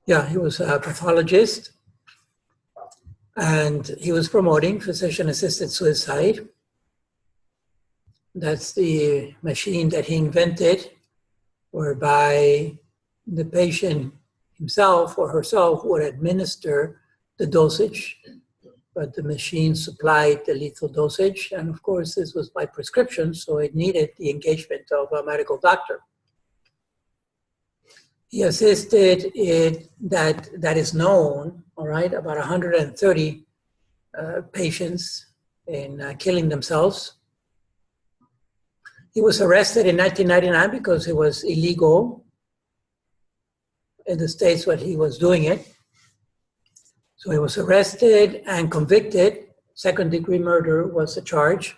Yeah, he was a pathologist, and he was promoting physician-assisted suicide. That's the machine that he invented, whereby the patient himself or herself would administer the dosage, but the machine supplied the lethal dosage. And of course, this was by prescription, so it needed the engagement of a medical doctor. He assisted that is known, all right, about 130 patients in killing themselves. He was arrested in 1999 because it was illegal in the states where he was doing it. So he was arrested and convicted. Second-degree murder was the charge.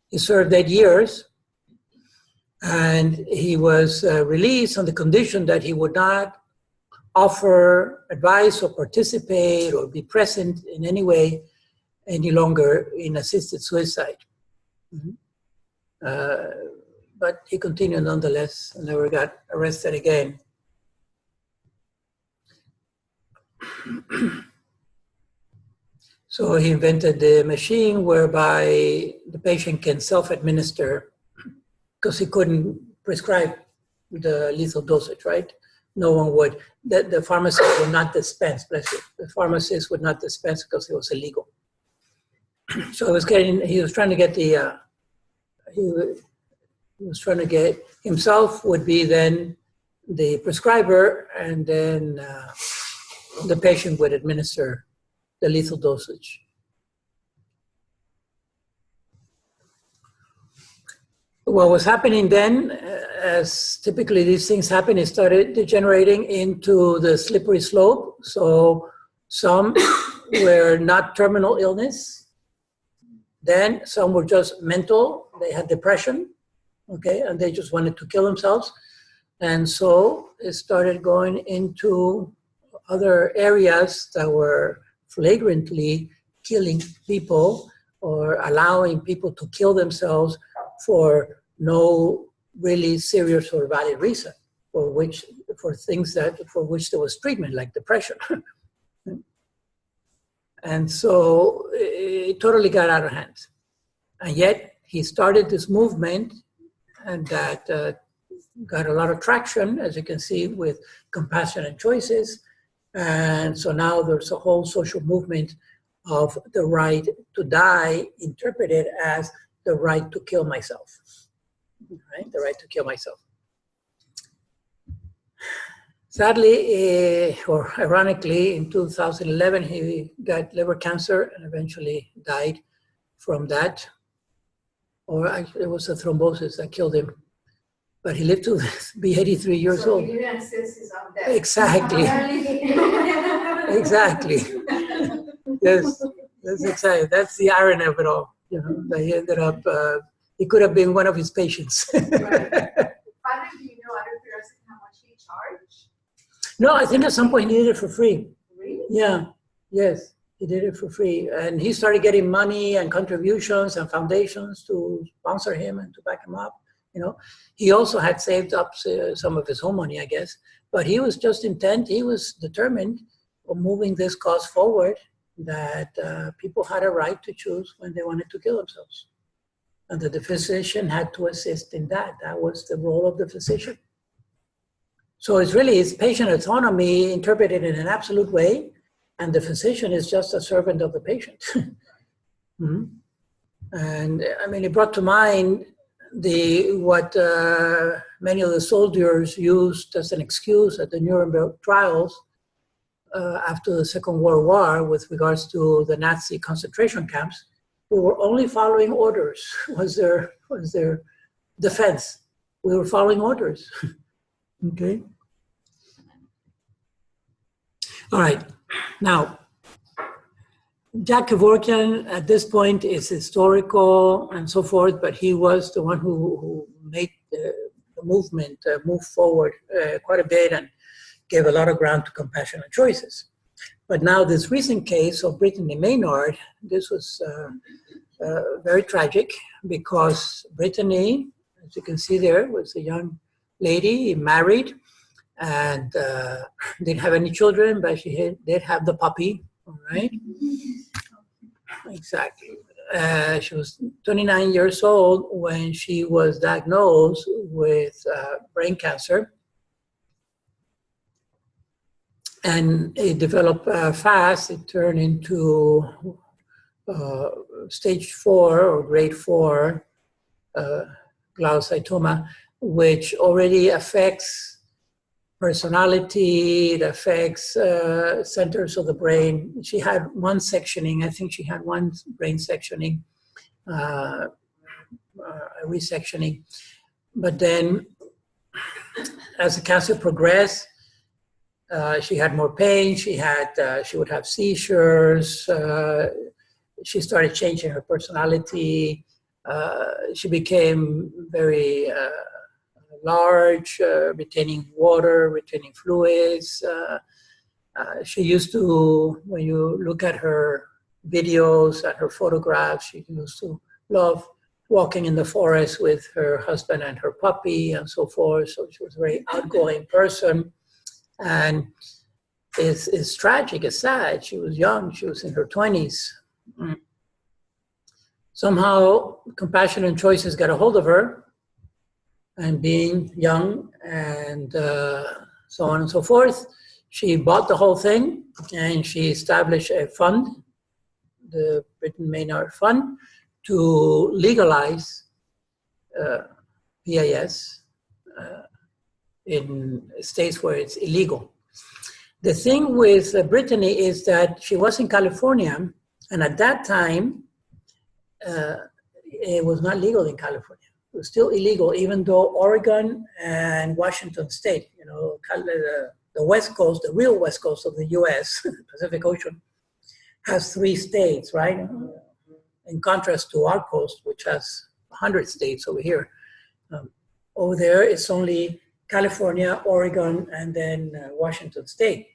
He served 8 years, and he was released on the condition that he would not offer advice or participate or be present in any way any longer in assisted suicide. but he continued nonetheless and never got arrested again. So he invented the machine whereby the patient can self-administer, because he couldn't prescribe the lethal dosage, right? No one would. The pharmacist would not dispense, bless you. The pharmacist would not dispense because it was illegal. So he was trying to get himself would be then the prescriber, and then the patient would administer the lethal dosage. What was happening then, as typically these things happen, it started degenerating into the slippery slope. So some were not terminal illness. Then some were just mental. They had depression, okay, and they just wanted to kill themselves. And so it started going into other areas that were flagrantly killing people or allowing people to kill themselves for no really serious or valid reason, for which there was treatment, like depression. And so it totally got out of hand. And yet he started this movement, and that got a lot of traction, as you can see, with compassionate choices. And so now there's a whole social movement of the right to die, interpreted as the right to kill myself, right? The right to kill myself. Sadly, or ironically, in 2011, he got liver cancer and eventually died from that. Or actually, it was a thrombosis that killed him. But he lived to be 83 years old. So you insist he's on death. Exactly. Exactly. Yes, that's exactly. That's the irony of it all. You know, that he ended up. He could have been one of his patients. Right. Father, do you know out of curiosity how much he charged? No, I think at some point he did it for free. Really? Yeah. Yes, he did it for free, and he started getting money and contributions and foundations to sponsor him and to back him up. You know, he also had saved up some of his own money, I guess, but he was just intent. He was determined on moving this cause forward, that people had a right to choose when they wanted to kill themselves, and that the physician had to assist in that. That was the role of the physician. So it's really, it's patient autonomy interpreted in an absolute way, and the physician is just a servant of the patient. Mm-hmm. And I mean, it brought to mind what many of the soldiers used as an excuse at the Nuremberg trials after the Second World War with regards to the Nazi concentration camps. We were only following orders, was their defense. We were following orders. Okay. All right. Now, Jack Kevorkian at this point is historical and so forth, but he was the one who made the movement move forward quite a bit and gave a lot of ground to compassionate choices. But now this recent case of Brittany Maynard, this was very tragic, because Brittany, as you can see there, was a young lady, married, and didn't have any children, but she did have the puppy, all right? Exactly. She was 29 years old when she was diagnosed with brain cancer. And it developed fast. It turned into stage 4 or grade 4 gliocytoma, which already affects personality, it affects centers of the brain. She had one sectioning, I think she had one brain sectioning, resectioning. But then as the cancer progressed, she had more pain, she would have seizures, she started changing her personality, she became very large, retaining water, retaining fluids. She used to, when you look at her videos, at her photographs, she used to love walking in the forest with her husband and her puppy and so forth. So she was a very outgoing person. And it's tragic, it's sad. She was young, she was in her 20s. Somehow, Compassion and Choices got a hold of her, and being young and so on and so forth, she bought the whole thing and she established a fund, the Britain Maynard Fund, to legalize PAS in states where it's illegal. The thing with Brittany is that she was in California, and at that time, it was not legal in California. It was still illegal, even though Oregon and Washington State, you know, the West Coast, the real West Coast of the US, Pacific Ocean, has 3 states, right? In contrast to our coast, which has 100 states over here. Over there, it's only California, Oregon, and then Washington State.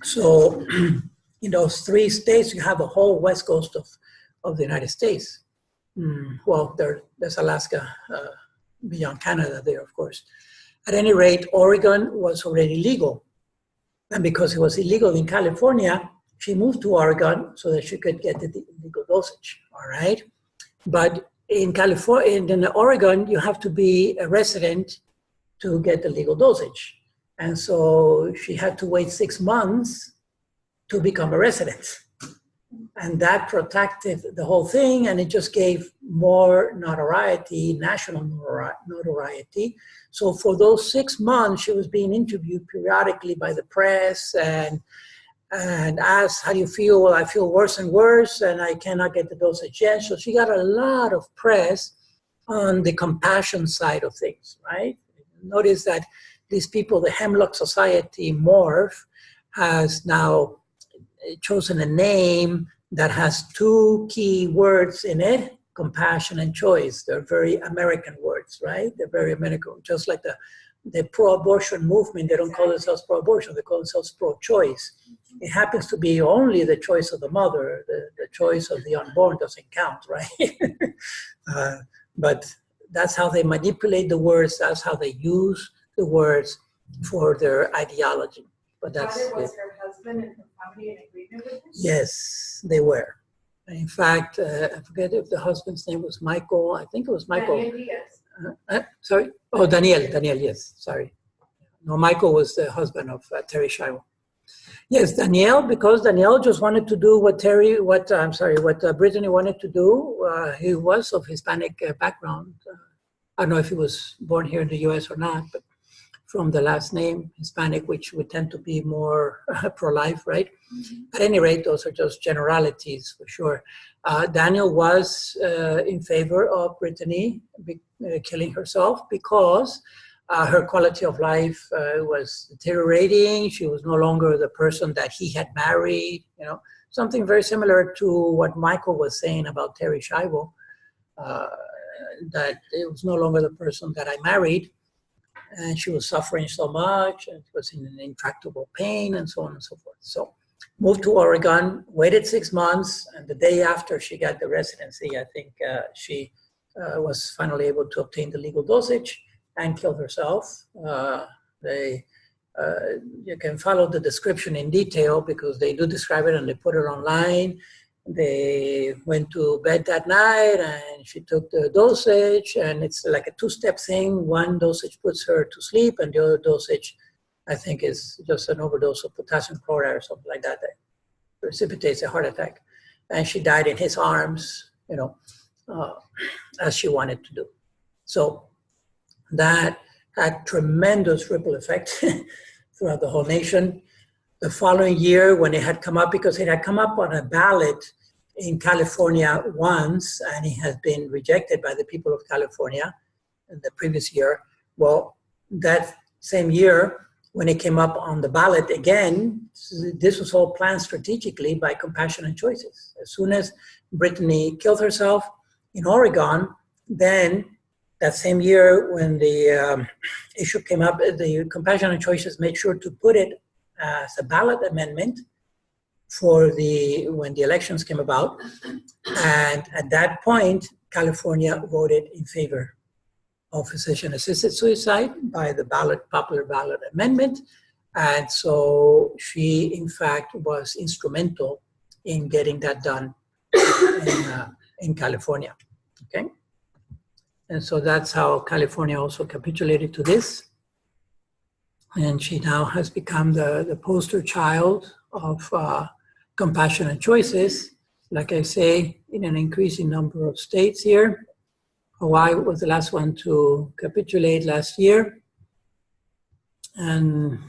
So in those 3 states, you have the whole West Coast of the United States. Well, there's Alaska beyond Canada there, of course. At any rate, Oregon was already legal. And because it was illegal in California, she moved to Oregon so that she could get the legal dosage, all right? But in California, in Oregon, you have to be a resident to get the legal dosage. And so she had to wait 6 months to become a resident. And that protected the whole thing, and it just gave more notoriety, national notoriety. So for those 6 months, she was being interviewed periodically by the press and asked, how do you feel? Well, I feel worse and worse, and I cannot get the dosage yet. So she got a lot of press on the compassion side of things, right? Notice that these people, the Hemlock Society, Morph, has now chosen a name that has 2 key words in it, compassion and choice. They're very American words, right? They're very American, just like the pro-abortion movement. They don't call themselves pro-abortion, they call themselves pro-choice. It happens to be only the choice of the mother, the choice of the unborn doesn't count, right? But that's how they manipulate the words, that's how they use the words for their ideology. But that's was her husband and her family in agreement with this? Yes, they were. In fact, I forget if the husband's name was Michael. I think it was Michael. Daniel Diaz. Sorry? Oh, Daniel, yes, sorry. No, Michael was the husband of Terry Schiavo. Yes, Daniel, because Daniel just wanted to do what Brittany wanted to do. He was of Hispanic background. I don't know if he was born here in the US or not, but from the last name, Hispanic, which would tend to be more pro-life, right? At any rate, those are just generalities for sure. Daniel was in favor of Brittany killing herself because her quality of life was deteriorating. She was no longer the person that he had married, you know, something very similar to what Michael was saying about Terry Schiavo, that it was no longer the person that I married. And she was suffering so much and was in an intractable pain and so on and so forth. So moved to Oregon, waited 6 months, and the day after she got the residency, I think she was finally able to obtain the legal dosage and killed herself. You can follow the description in detail because they do describe it and they put it online. They went to bed that night and she took the dosage, and it's like a 2-step thing. One dosage puts her to sleep and the other dosage, I think, is just an overdose of potassium chloride or something like that precipitates a heart attack. And she died in his arms, you know, as she wanted to do. So that had tremendous ripple effect throughout the whole nation. The following year, when it had come up, because it had come up on a ballot in California once, and it has been rejected by the people of California in the previous year. Well, that same year, when it came up on the ballot again, this was all planned strategically by Compassion and Choices. As soon as Brittany killed herself in Oregon, then that same year when the issue came up, the Compassion and Choices made sure to put it as a ballot amendment for when the elections came about. And at that point, California voted in favor of physician-assisted suicide by the popular ballot amendment. And so she, in fact, was instrumental in getting that done in California, okay? And so that's how California also capitulated to this. And she now has become the poster child of compassionate choices, like I say, in an increasing number of states here. Hawaii was the last one to capitulate last year. And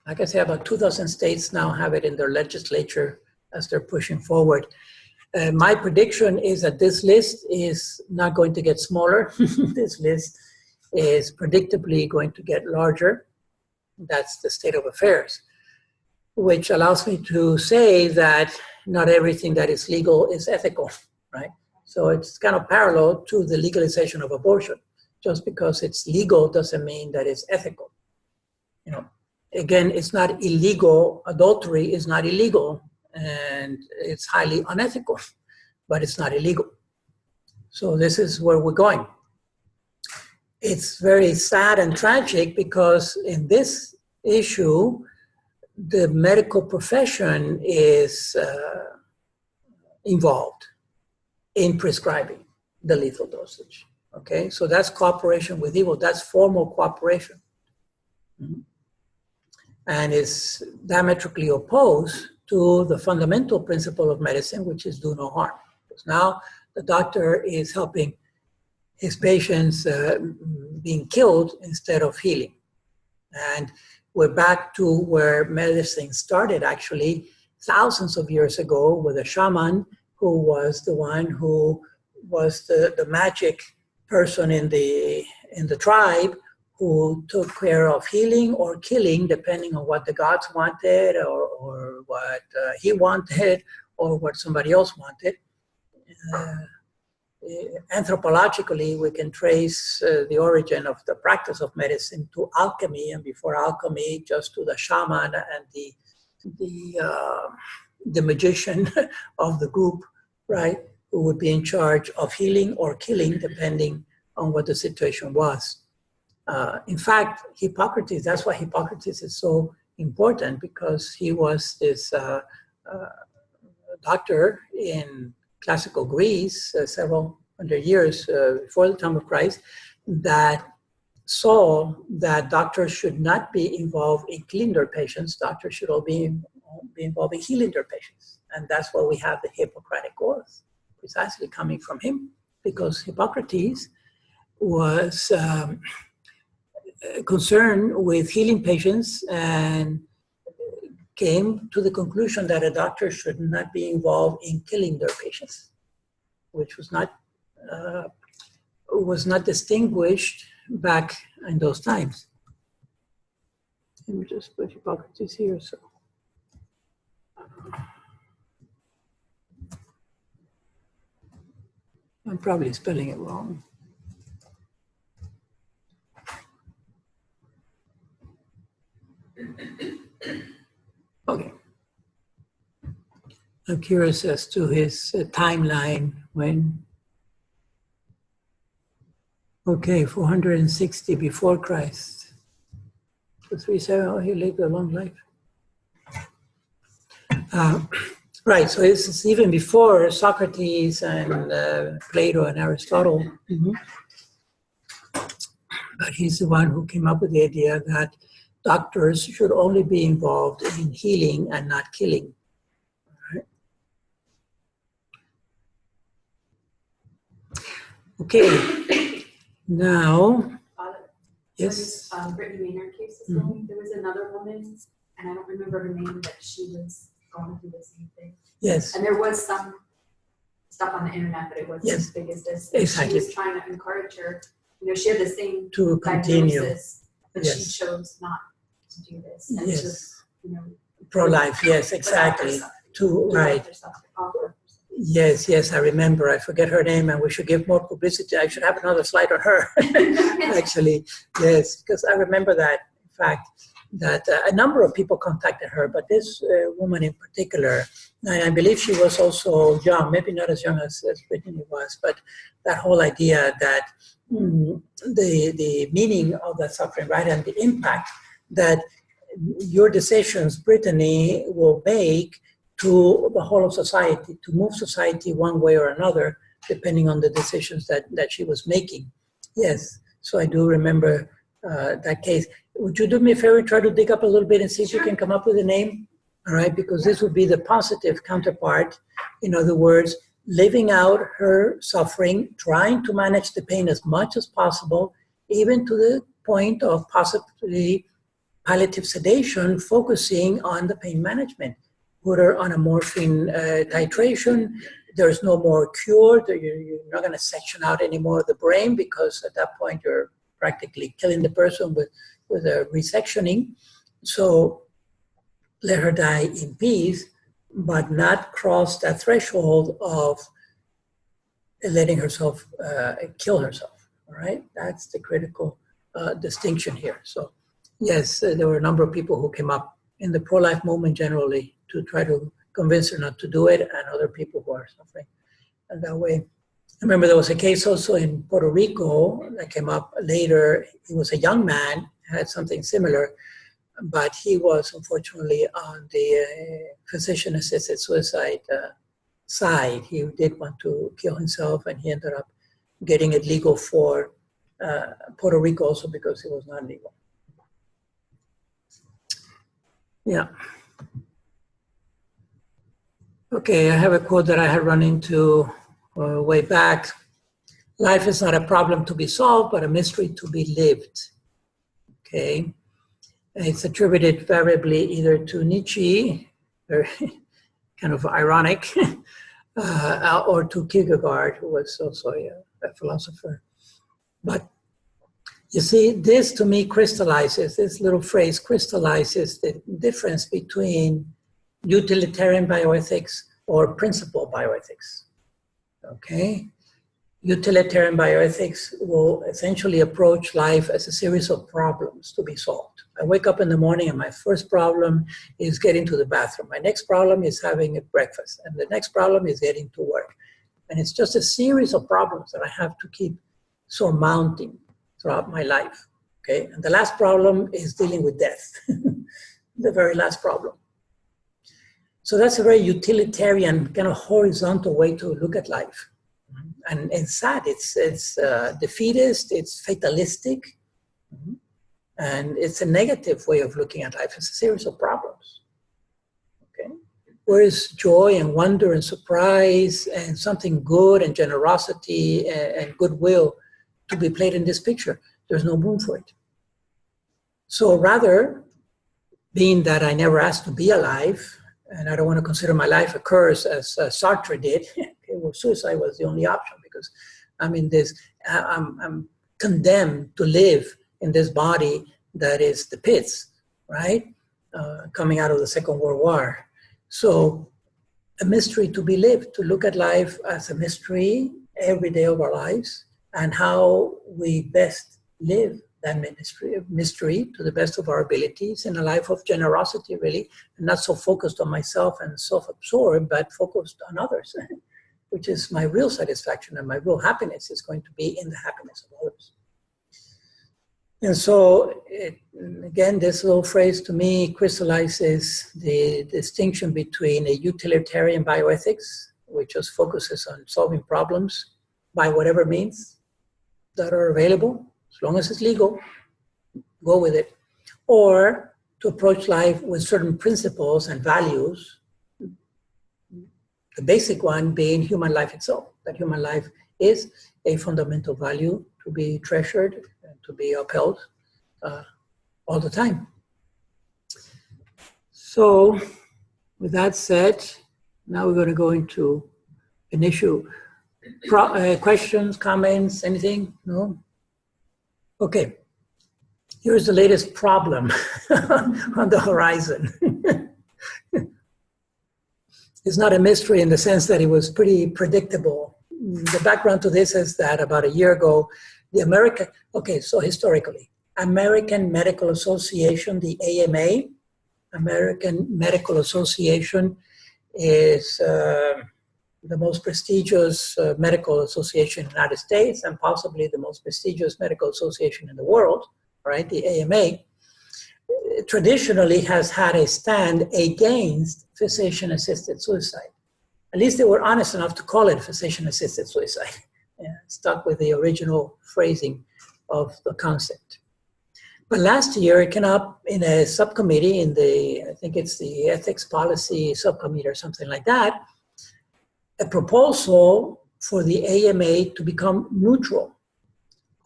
like I say, about 2,000 states now have it in their legislature as they're pushing forward. My prediction is that this list is not going to get smaller. This list is predictably going to get larger. That's the state of affairs, which allows me to say that not everything that is legal is ethical, right? So it's kind of parallel to the legalization of abortion. Just because it's legal doesn't mean that it's ethical. You know, again, it's not illegal. Adultery is not illegal, and it's highly unethical, but it's not illegal. So this is where we're going. It's very sad and tragic because in this issue, the medical profession is involved in prescribing the lethal dosage, okay? So that's cooperation with evil, that's formal cooperation. Mm-hmm. And it's diametrically opposed to the fundamental principle of medicine, which is do no harm. Because now the doctor is helping his patients being killed instead of healing. And we're back to where medicine started actually thousands of years ago with a shaman who was the one who was the magic person in the tribe who took care of healing or killing depending on what the gods wanted or what he wanted or what somebody else wanted. Anthropologically, we can trace the origin of the practice of medicine to alchemy, and before alchemy, just to the shaman and the magician of the group, right, who would be in charge of healing or killing, depending on what the situation was. In fact, Hippocrates, that's why Hippocrates is so important, because he was this doctor in classical Greece, several hundred years before the time of Christ, that saw that doctors should not be involved in killing their patients. Doctors should all be involved in healing their patients. And that's why we have the Hippocratic Oath, precisely coming from him, because Hippocrates was concerned with healing patients and came to the conclusion that a doctor should not be involved in killing their patients, which was not distinguished back in those times. Let me just put Hippocrates here. So, I'm probably spelling it wrong. Okay. I'm curious as to his timeline when. Okay, 460 before Christ. 237, he lived a long life. Right, so this is even before Socrates and Plato and Aristotle. Mm-hmm. But he's the one who came up with the idea that doctors should only be involved in healing and not killing. Right. Okay, now, yes. Brittany Maynard case is going. There was another woman, and I don't remember her name, but she was going through the same thing. Yes. And there was some stuff on the internet, but it wasn't as big as this. And exactly. She was trying to encourage her. You know, she had the same to continue, diagnosis, but she chose not to do this. And to, pro-life, yes, exactly. Yes, I remember. I forget her name, and we should give more publicity. I should have another slide on her, actually. Yes, because I remember that. In fact, that a number of people contacted her, but this woman in particular, and I believe she was also young, maybe not as young as Brittany was, but that whole idea that the meaning of that suffering, right, and the impact that your decisions, Brittany, will make to the whole of society, to move society one way or another, depending on the decisions that she was making. Yes, so I do remember that case. Would you do me a favor, try to dig up a little bit and see if you can come up with a name? All right, because this would be the positive counterpart. In other words, living out her suffering, trying to manage the pain as much as possible, even to the point of possibly palliative sedation, focusing on the pain management. Put her on a morphine titration. There's no more cure. You're not going to section out any more of the brain, because at that point you're practically killing the person with a resectioning. So let her die in peace, but not cross that threshold of letting herself kill herself. All right, that's the critical distinction here. So yes, there were a number of people who came up in the pro-life movement generally to try to convince her not to do it, and other people who are suffering in that way. I remember there was a case also in Puerto Rico that came up later. He was a young man, had something similar, but he was unfortunately on the physician-assisted suicide side. He did want to kill himself, and he ended up getting it legal for Puerto Rico also, because it was not legal. Yeah. Okay, I have a quote that I had run into way back. Life is not a problem to be solved, but a mystery to be lived. Okay. And it's attributed variably either to Nietzsche, very kind of ironic, or to Kierkegaard, who was also a philosopher. But you see, this to me crystallizes, this little phrase crystallizes the difference between utilitarian bioethics or principle bioethics. Okay? Utilitarian bioethics will essentially approach life as a series of problems to be solved. I wake up in the morning and my first problem is getting to the bathroom. My next problem is having a breakfast. And the next problem is getting to work. And it's just a series of problems that I have to keep surmounting throughout my life. Okay? And the last problem is dealing with death. The very last problem. So that's a very utilitarian, kind of horizontal way to look at life. And it's sad, it's defeatist, it's fatalistic, and it's a negative way of looking at life. It's a series of problems. Okay? Whereas joy and wonder and surprise and something good and generosity and goodwill to be played in this picture, there's no room for it. So rather, being that I never asked to be alive, and I don't want to consider my life a curse as Sartre did, well, suicide was the only option, because I'm in this, I'm condemned to live in this body that is the pits, right? Coming out of the Second World War. So a mystery to be lived, to look at life as a mystery every day of our lives, and how we best live that mystery to the best of our abilities in a life of generosity, really, and not so focused on myself and self-absorbed, but focused on others, which is my real satisfaction, and my real happiness is going to be in the happiness of others. And so, again, this little phrase to me crystallizes the distinction between a utilitarian bioethics, which just focuses on solving problems by whatever means that are available, as long as it's legal, go with it, or to approach life with certain principles and values, the basic one being human life itself, that human life is a fundamental value to be treasured and to be upheld all the time. So with that said, now we're going to go into an issue. Questions, comments, anything? No? Okay. Here's the latest problem on the horizon. It's not a mystery in the sense that it was pretty predictable. The background to this is that about a year ago, so historically, American Medical Association, the AMA. American Medical Association is the most prestigious medical association in the United States and possibly the most prestigious medical association in the world, right? The AMA traditionally has had a stand against physician-assisted suicide. At least they were honest enough to call it physician-assisted suicide. Yeah, stuck with the original phrasing of the concept. But last year it came up in a subcommittee in the, I think it's the ethics policy subcommittee or something like that, a proposal for the AMA to become neutral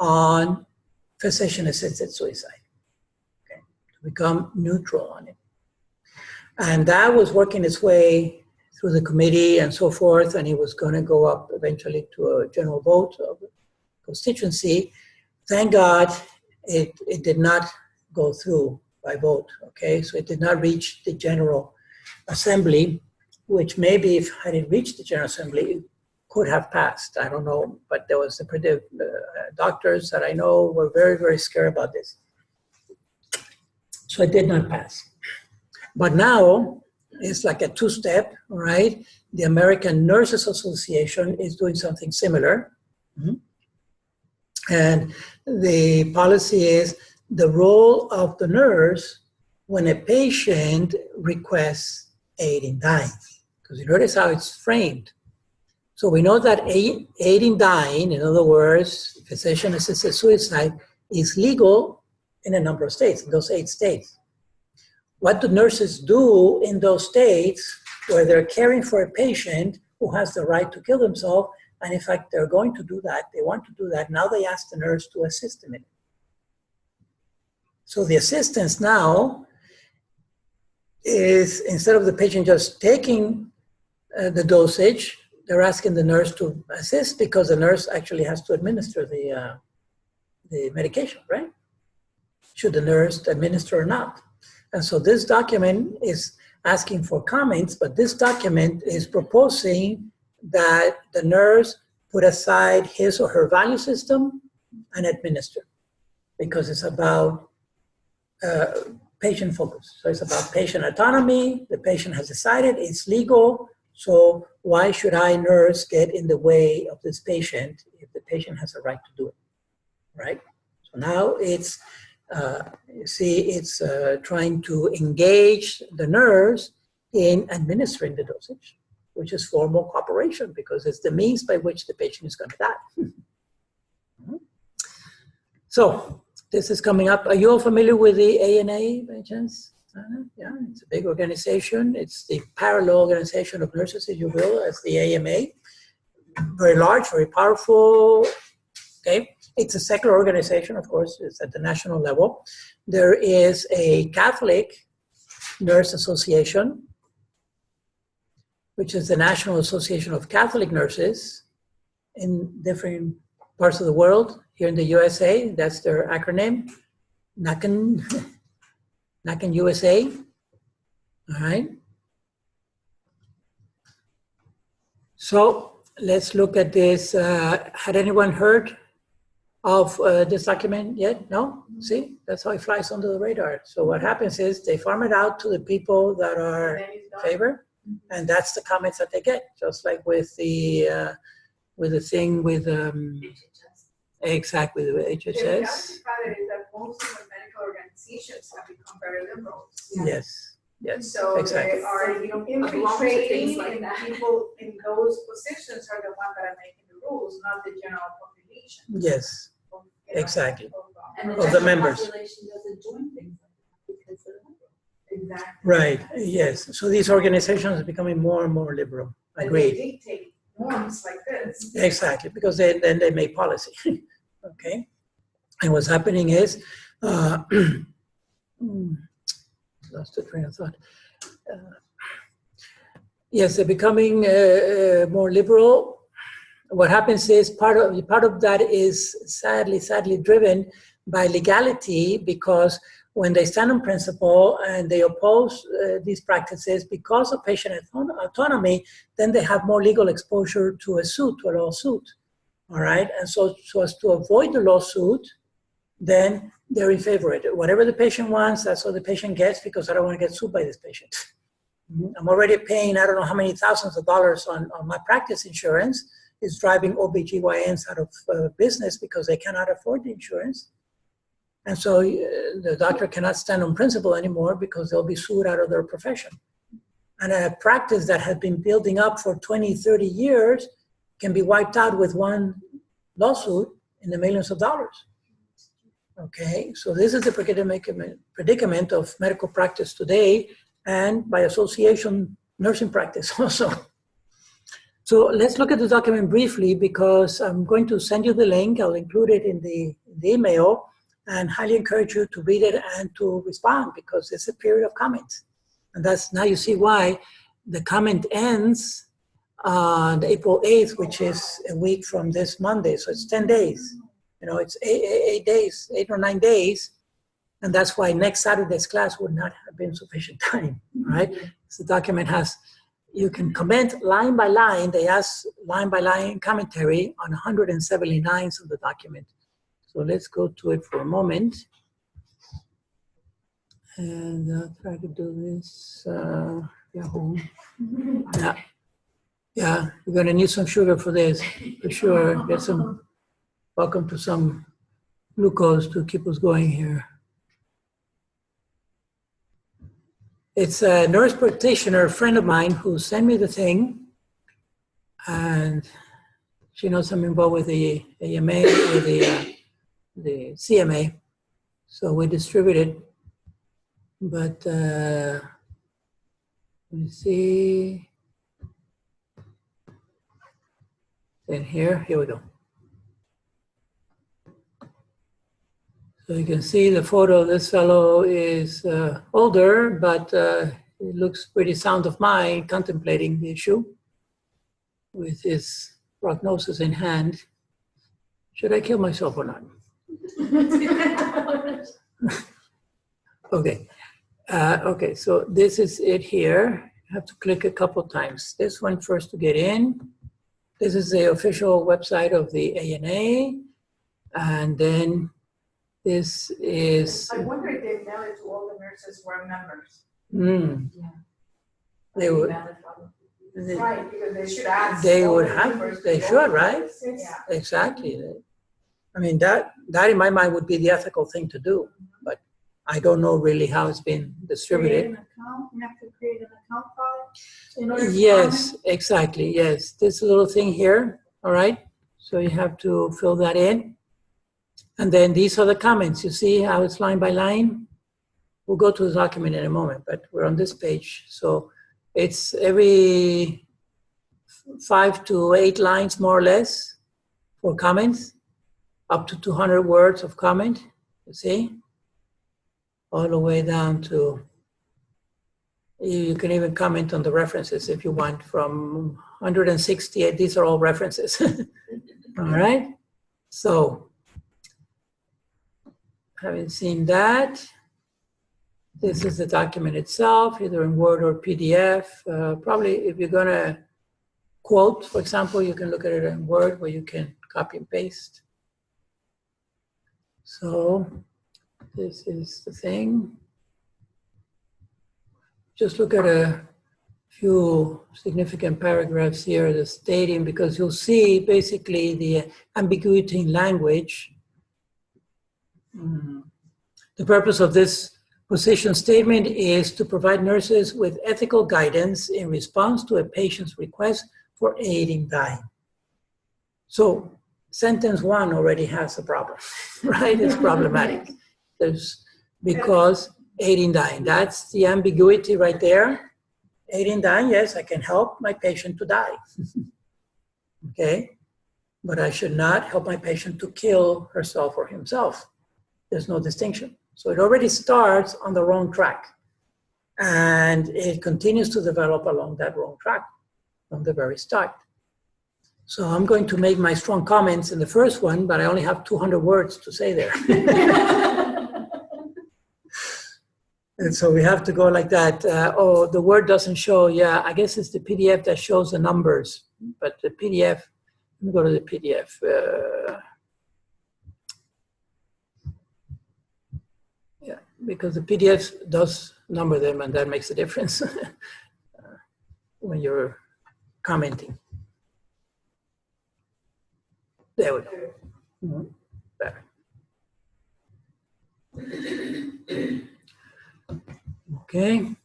on physician-assisted suicide, okay, to become neutral on it. And that was working its way through the committee and so forth, and it was going to go up eventually to a general vote of the constituency. Thank God it did not go through by vote, okay? So it did not reach the General Assembly, which maybe if had it reached the General Assembly, it could have passed. I don't know, but there was the doctors that I know were very, very scared about this. So it did not pass. But now it's like a two-step, right? The American Nurses Association is doing something similar. Mm-hmm. And the policy is the role of the nurse when a patient requests aid in dying. Because you notice how it's framed. So we know that aid in dying, in other words, physician-assisted suicide, is legal in a number of states, in those 8 states. What do nurses do in those states where they're caring for a patient who has the right to kill themselves? And in fact, they're going to do that. They want to do that. Now they ask the nurse to assist them in it. So the assistance now is, instead of the patient just taking the dosage, they're asking the nurse to assist because the nurse actually has to administer the medication, right? Should the nurse administer or not? And so this document is asking for comments, but this document is proposing that the nurse put aside his or her value system and administer, because it's about patient focus. So it's about patient autonomy. The patient has decided it's legal. So why should I, nurse, get in the way of this patient if the patient has a right to do it, right? So now it's, you see, it's trying to engage the nurse in administering the dosage, which is formal cooperation because it's the means by which the patient is going to die. So this is coming up. Are you all familiar with the ANA by chance? Yeah, it's a big organization. It's the parallel organization of nurses, if you will, as the AMA. Very large, very powerful. Okay, it's a secular organization, of course. It's at the national level. There is a Catholic Nurse Association, which is the National Association of Catholic Nurses in different parts of the world. Here in the USA, that's their acronym, NACN USA. All right. So let's look at this. Had anyone heard of this document yet? No? See, that's how it flies under the radar. So what happens is they farm it out to the people that are in favor, and that's the comments that they get, just like with the thing with exactly the HHS. The other part is that most of the medical organizations have become very liberal. Yes. Yes. So exactly. they are, infiltrating, like and that. people in those positions are the ones that are making the rules, not the general population. Yes. Exactly. And Of the members. population doesn't join things like that because they're liberal. Exactly. Right. Yes. So these organizations are becoming more and more liberal. And Agreed. they dictate norms like this. Exactly, because then they make policy. Okay. And what's happening is, lost the train of thought. Yes, they're becoming more liberal. What happens is part of that is sadly driven by legality, because when they stand on principle and they oppose these practices because of patient autonomy, then they have more legal exposure to a lawsuit. All right, and so as to avoid the lawsuit, then they're in favor of it. Whatever the patient wants, that's what the patient gets, because I don't want to get sued by this patient. I'm already paying, I don't know how many thousands of dollars on my practice insurance. Is driving OBGYNs out of business because they cannot afford the insurance. And so the doctor cannot stand on principle anymore because they'll be sued out of their profession. And a practice that has been building up for 20, 30 years can be wiped out with one lawsuit in the millions of dollars. Okay, so this is the predicament of medical practice today, and by association, nursing practice also. So let's look at the document briefly, because I'm going to send you the link. I'll include it in the email, and highly encourage you to read it and to respond, because it's a period of comments. And that's, now you see why the comment ends on April 8th, which is a week from this Monday. So it's 10 days. It's 8 or 9 days. And that's why next Saturday's class would not have been sufficient time, right? So the document has, you can comment line by line. They ask line by line commentary on 170 lines of the document. So let's go to it for a moment. And I'll try to do this. Yahoo. Yeah, you're going to need some sugar for this, for sure. Get some, welcome to some glucose to keep us going here. It's a nurse practitioner, a friend of mine, who sent me the thing, and she knows I'm involved with the AMA, with the CMA, so we distribute it. But let me see. And here we go. So you can see the photo. This fellow is older, but he looks pretty sound of mind, contemplating the issue with his prognosis in hand. Should I kill myself or not? Okay. Okay, so this is it here. You have to click a couple times. This one first to get in. This is the official website of the ANA. And then this is... I wonder if they mail it to all the nurses who are members. Yeah. They would. Right, because they should ask. They all would the have, members they to should, all right? nurses. Yeah. Exactly. I mean, that in my mind would be the ethical thing to do, but I don't know really how it's been Create distributed. an account, you have to create an account file in order to Yes, exactly, yes. This little thing here, all right? So you have to fill that in. And then these are the comments. You see how it's line by line? We'll go to the document in a moment, but we're on this page. So it's every 5 to 8 lines, more or less, for comments, up to 200 words of comment, you see? All the way down to, you can even comment on the references if you want, from 168, these are all references. All right? So, having seen that, this is the document itself, either in Word or PDF. Probably if you're gonna quote, for example, you can look at it in Word where you can copy and paste. So this is the thing. Just look at a few significant paragraphs here, the stating, because you'll see basically the ambiguity in language. The purpose of this position statement is to provide nurses with ethical guidance in response to a patient's request for aid in dying. So sentence 1 already has a problem, right? It's problematic. Because aid in dying, that's the ambiguity right there. Aid in dying, yes, I can help my patient to die. Okay, but I should not help my patient to kill herself or himself. There's no distinction. So it already starts on the wrong track. And it continues to develop along that wrong track from the very start. So I'm going to make my strong comments in the first one, but I only have 200 words to say there. And so we have to go like that. Oh, the word doesn't show. Yeah, I guess it's the PDF that shows the numbers. But the PDF, let me go to the PDF. because the PDF does number them, and that makes a difference when you're commenting. There we go. Mhm. Better. Okay.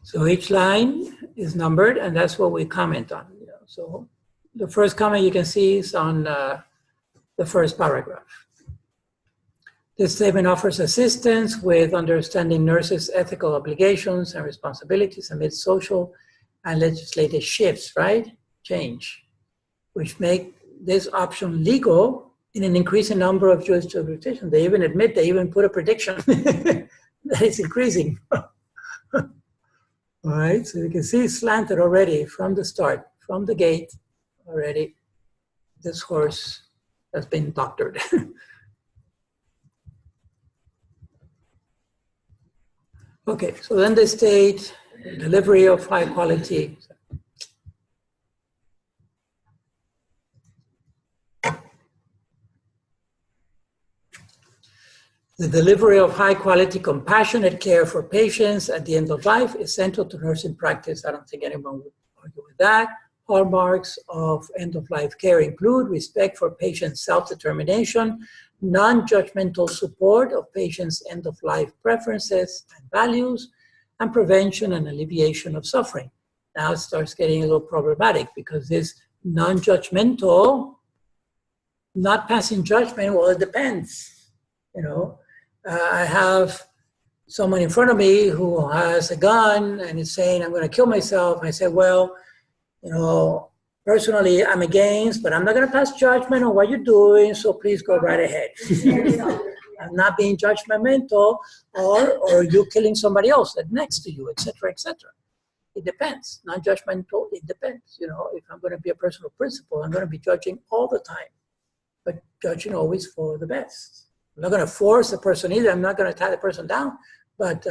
So each line is numbered, and that's what we comment on. So the first comment you can see is on the first paragraph. This statement offers assistance with understanding nurses' ethical obligations and responsibilities amid social and legislative shifts, right? Change, which make this option legal in an increasing number of Jewish jurisdictions. They even admit, they even put a prediction that it's increasing. All right, so you can see it's slanted already from the start, from the gate already. This horse has been doctored. Okay, so then they state delivery of high quality. The delivery of high quality, compassionate care for patients at the end of life is central to nursing practice. I don't think anyone would argue with that. Hallmarks of end of life care include respect for patient self-determination, non-judgmental support of patients' end of life preferences and values, and prevention and alleviation of suffering. Now it starts getting a little problematic because this non-judgmental, not passing judgment, well, it depends, you know. I have someone in front of me who has a gun and is saying, I'm going to kill myself. And I say, well, you know, personally, I'm against, but I'm not going to pass judgment on what you're doing, so please go right ahead. I'm not being judgmental, or you killing somebody else that's next to you, etc., etc. It depends. Non-judgmental, it depends. You know, if I'm going to be a person of principle, I'm going to be judging all the time, but judging always for the best. I'm not going to force the person either. I'm not going to tie the person down, but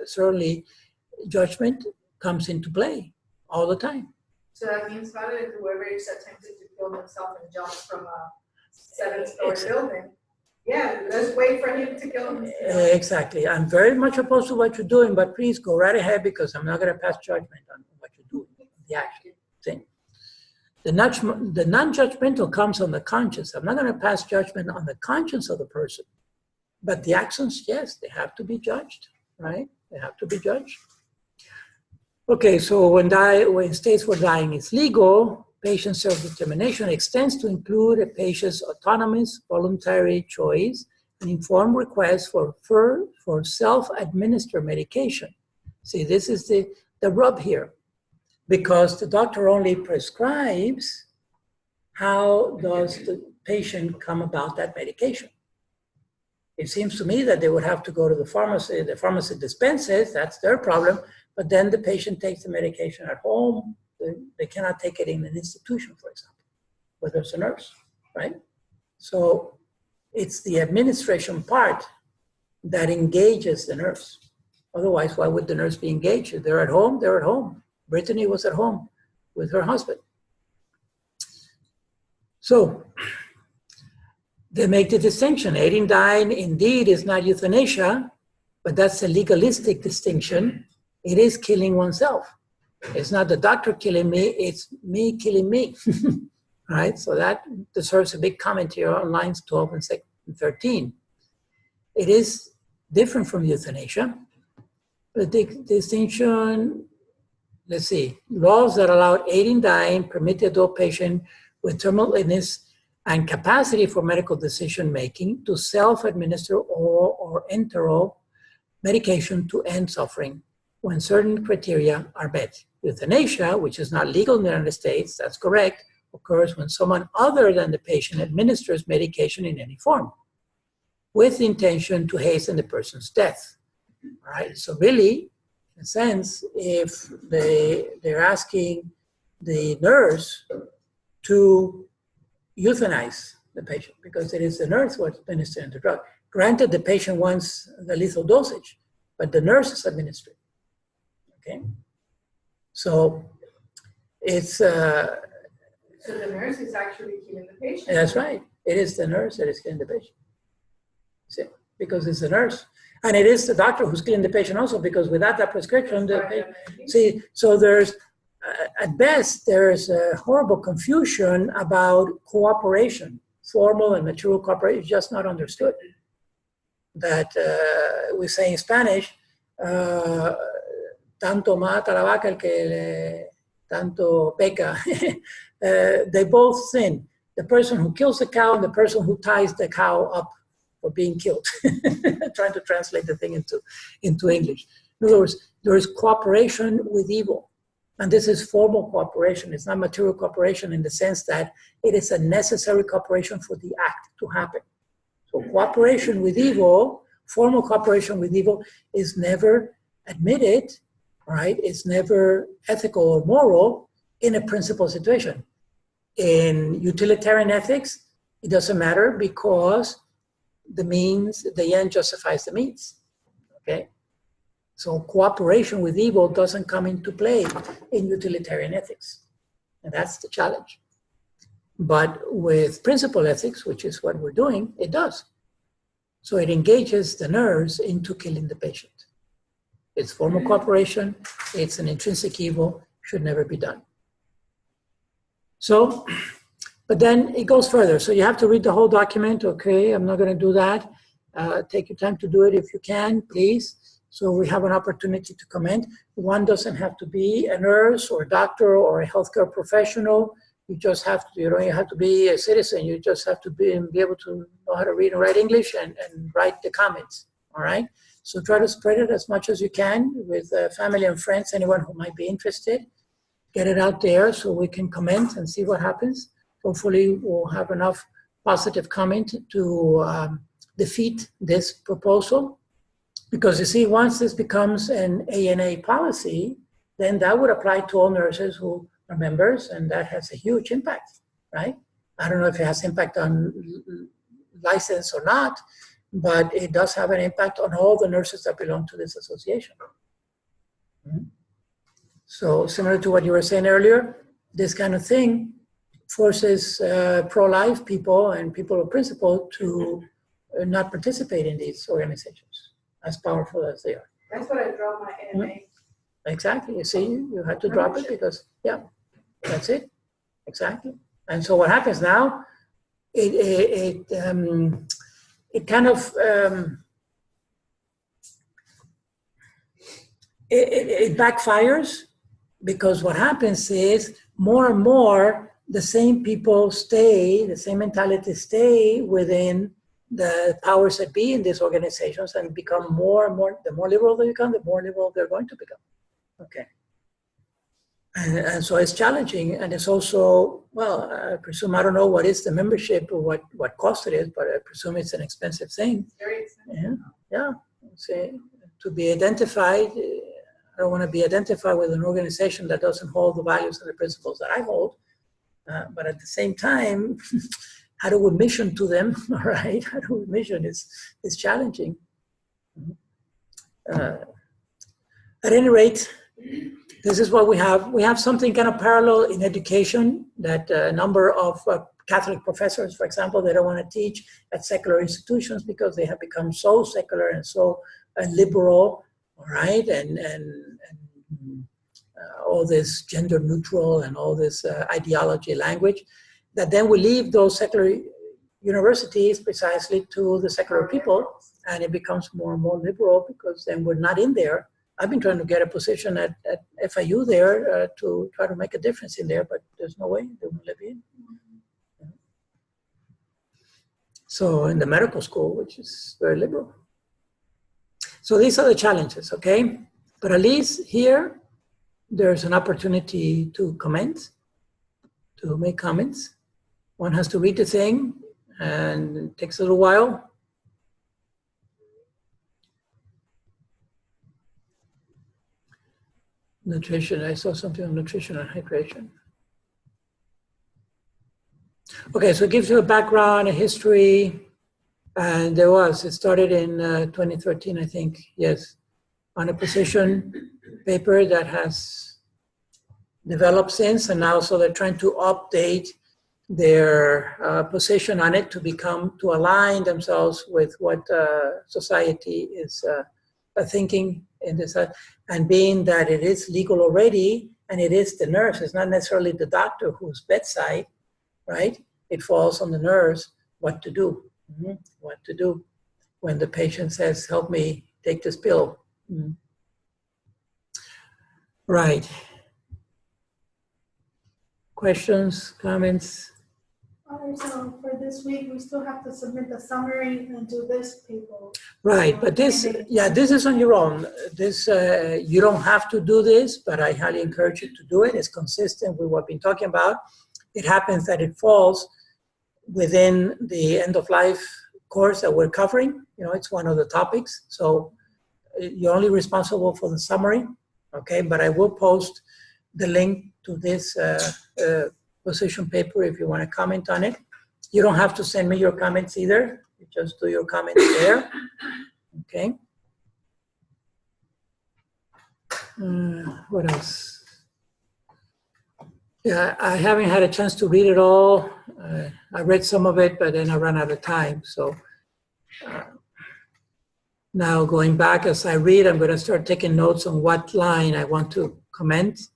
certainly judgment comes into play all the time. So that means that whoever is attempting to kill himself and jump from a 7-story building, yeah, let's wait for him to kill himself. Exactly. I'm very much opposed to what you're doing, but please go right ahead because I'm not going to pass judgment on what you're doing, the action thing. The non-judgmental comes on the conscience. I'm not going to pass judgment on the conscience of the person, but the actions, yes, they have to be judged, right? They have to be judged. Okay, so when states where dying is legal, patient self-determination extends to include a patient's autonomous, voluntary choice and informed request for self-administered medication. See, this is the rub here. Because the doctor only prescribes, how does the patient come about that medication? It seems to me that they would have to go to the pharmacy dispenses, that's their problem, but then the patient takes the medication at home. They cannot take it in an institution, for example, where there's a nurse, right? So it's the administration part that engages the nurse. Otherwise, why would the nurse be engaged? If they're at home, they're at home. Brittany was at home with her husband. So they make the distinction. Aiding dying indeed is not euthanasia, but that's a legalistic distinction. It is killing oneself. It's not the doctor killing me, it's me killing me. Right? So that deserves a big comment here on lines 12 and 13. It is different from euthanasia. The distinction, let's see, laws that allowed aiding dying permit the adult patient with terminal illness and capacity for medical decision-making to self-administer oral or enteral medication to end suffering when certain criteria are met. Euthanasia, which is not legal in the United States, that's correct, occurs when someone other than the patient administers medication in any form with the intention to hasten the person's death. All right, so really, in a sense, if they're asking the nurse to euthanize the patient because it is the nurse who is administering the drug. Granted, the patient wants the lethal dosage, but the nurse is administering. Okay, so it's So the nurse is actually killing the patient. that's right. It is the nurse that is killing the patient. see, because it's the nurse. And it is the doctor who's killing the patient also, because without that prescription, so there's, at best, there's a horrible confusion about cooperation. Formal and material cooperation is just not understood. That we say in Spanish, tanto mata la vaca el que tanto peca. They both sin. The person who kills the cow and the person who ties the cow up for being killed. Trying to translate the thing into English. In other words, there is cooperation with evil. And this is formal cooperation. It's not material cooperation in the sense that it is a necessary cooperation for the act to happen. So cooperation with evil, formal cooperation with evil, is never admitted, right? It's never ethical or moral in a principal situation. In utilitarian ethics, it doesn't matter because the end justifies the means, okay? So cooperation with evil doesn't come into play in utilitarian ethics. And that's the challenge. But with principal ethics, which is what we're doing, it does. So it engages the nurse into killing the patient. It's formal cooperation, it's an intrinsic evil, should never be done. So, but then it goes further. So you have to read the whole document. Okay, I'm not going to do that. Take your time to do it if you can, please. So we have an opportunity to comment. One doesn't have to be a nurse or a doctor or a healthcare professional. You just have to, you don't have to be a citizen. You just have to be able to know how to read and write English and write the comments, all right? So try to spread it as much as you can with family and friends, anyone who might be interested. Get it out there so we can comment and see what happens. Hopefully we'll have enough positive comment to defeat this proposal. Because you see, once this becomes an ANA policy, then that would apply to all nurses who are members, and that has a huge impact, right? I don't know if it has impact on license or not, but it does have an impact on all the nurses that belong to this association. Mm-hmm. So similar to what you were saying earlier, this kind of thing forces pro-life people and people of principle to not participate in these organizations, as powerful as they are. That's what I draw my AMA. Exactly. You see, you had to drop it because, yeah, that's it. Exactly. And so what happens now? It kind of it backfires, because what happens is more and more the same people stay, the same mentality stay within the powers that be in these organizations and become more and more, the more liberal they become, the more liberal they're going to become. Okay. And so it's challenging, and it's also, well, I presume, I don't know what is the membership or what cost it is, but I presume it's an expensive thing. Very expensive. Yeah. Say, to be identified, I don't want to be identified with an organization that doesn't hold the values and the principles that I hold, but at the same time, how do we mission to them, all right? How do we mission is challenging. At any rate, this is what we have. We have something kind of parallel in education, that a number of Catholic professors, for example, they don't want to teach at secular institutions because they have become so secular and so liberal, all right? And all this gender neutral and all this ideology language, that then we leave those secular universities precisely to the secular people, and it becomes more and more liberal because then we're not in there. I've been trying to get a position at FIU there to try to make a difference in there, but there's no way they won't let me in. So in the medical school, which is very liberal. So these are the challenges, okay? But at least here, there's an opportunity to comment, to make comments. One has to read the thing, and it takes a little while. Nutrition, I saw something on nutrition and hydration. Okay, so it gives you a background, a history, and it started in 2013, I think, yes, on a position paper that has developed since, and now so they're trying to update their position on it to align themselves with what society is thinking in this, and being that it is legal already, and it is the nurse, it's not necessarily the doctor who's bedside, right? It falls on the nurse what to do, what to do when the patient says, help me take this pill. Right. Questions, comments? So for this week, we still have to submit the summary and do this paper. Right, but this, yeah, this is on your own. This, you don't have to do this, but I highly encourage you to do it. It's consistent with what we've been talking about. It happens that it falls within the end of life course that we're covering. You know, it's one of the topics. So you're only responsible for the summary, okay? But I will post the link to this position paper if you want to comment on it. You don't have to send me your comments either. You just do your comments there, okay? What else? Yeah, I haven't had a chance to read it all. I read some of it, but then I ran out of time. So now going back as I read, I'm going to start taking notes on what line I want to comment.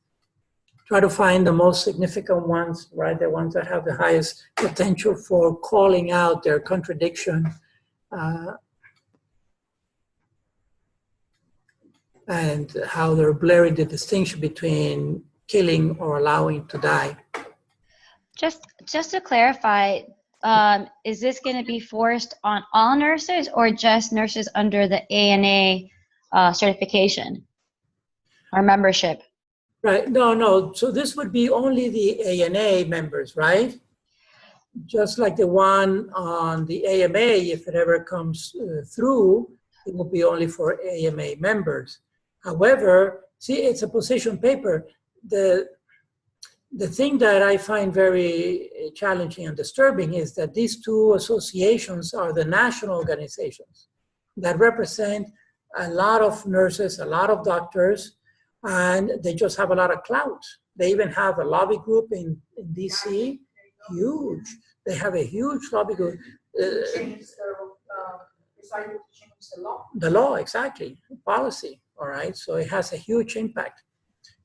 Try to find the most significant ones, right? The ones that have the highest potential for calling out their contradiction and how they're blurring the distinction between killing or allowing to die. Just to clarify, is this going to be forced on all nurses or just nurses under the ANA certification or membership? Right, no, so this would be only the ANA members, right? Just like the one on the AMA, if it ever comes through, it will be only for AMA members. However, see, it's a position paper. The thing that I find very challenging and disturbing is that these two associations are the national organizations that represent a lot of nurses, a lot of doctors, and they just have a lot of clout. They even have a lobby group in DC, huge. They have a huge lobby group. Decided to change the law. The law, exactly, policy, all right? So it has a huge impact.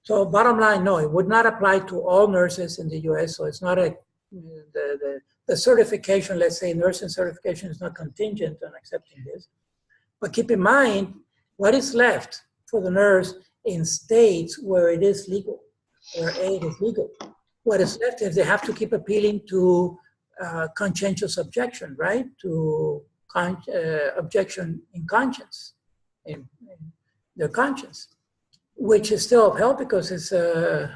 So bottom line, no, it would not apply to all nurses in the US, so it's not the certification, let's say nursing certification is not contingent on accepting this. But keep in mind, what is left for the nurse in states where it is legal, where aid is legal? What is left is they have to keep appealing to conscientious objection, right? To objection in conscience, in their conscience, which is still upheld because it's in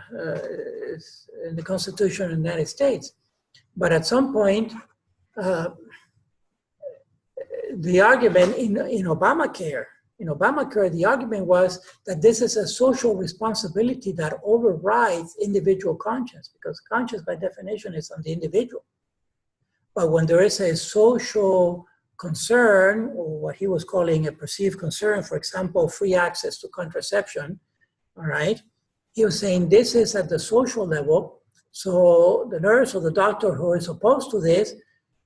the Constitution of the United States. But at some point, the argument in Obamacare, the argument was that this is a social responsibility that overrides individual conscience, because conscience by definition is on the individual. But when there is a social concern, or what he was calling a perceived concern, for example, free access to contraception, all right, he was saying this is at the social level, so the nurse or the doctor who is opposed to this,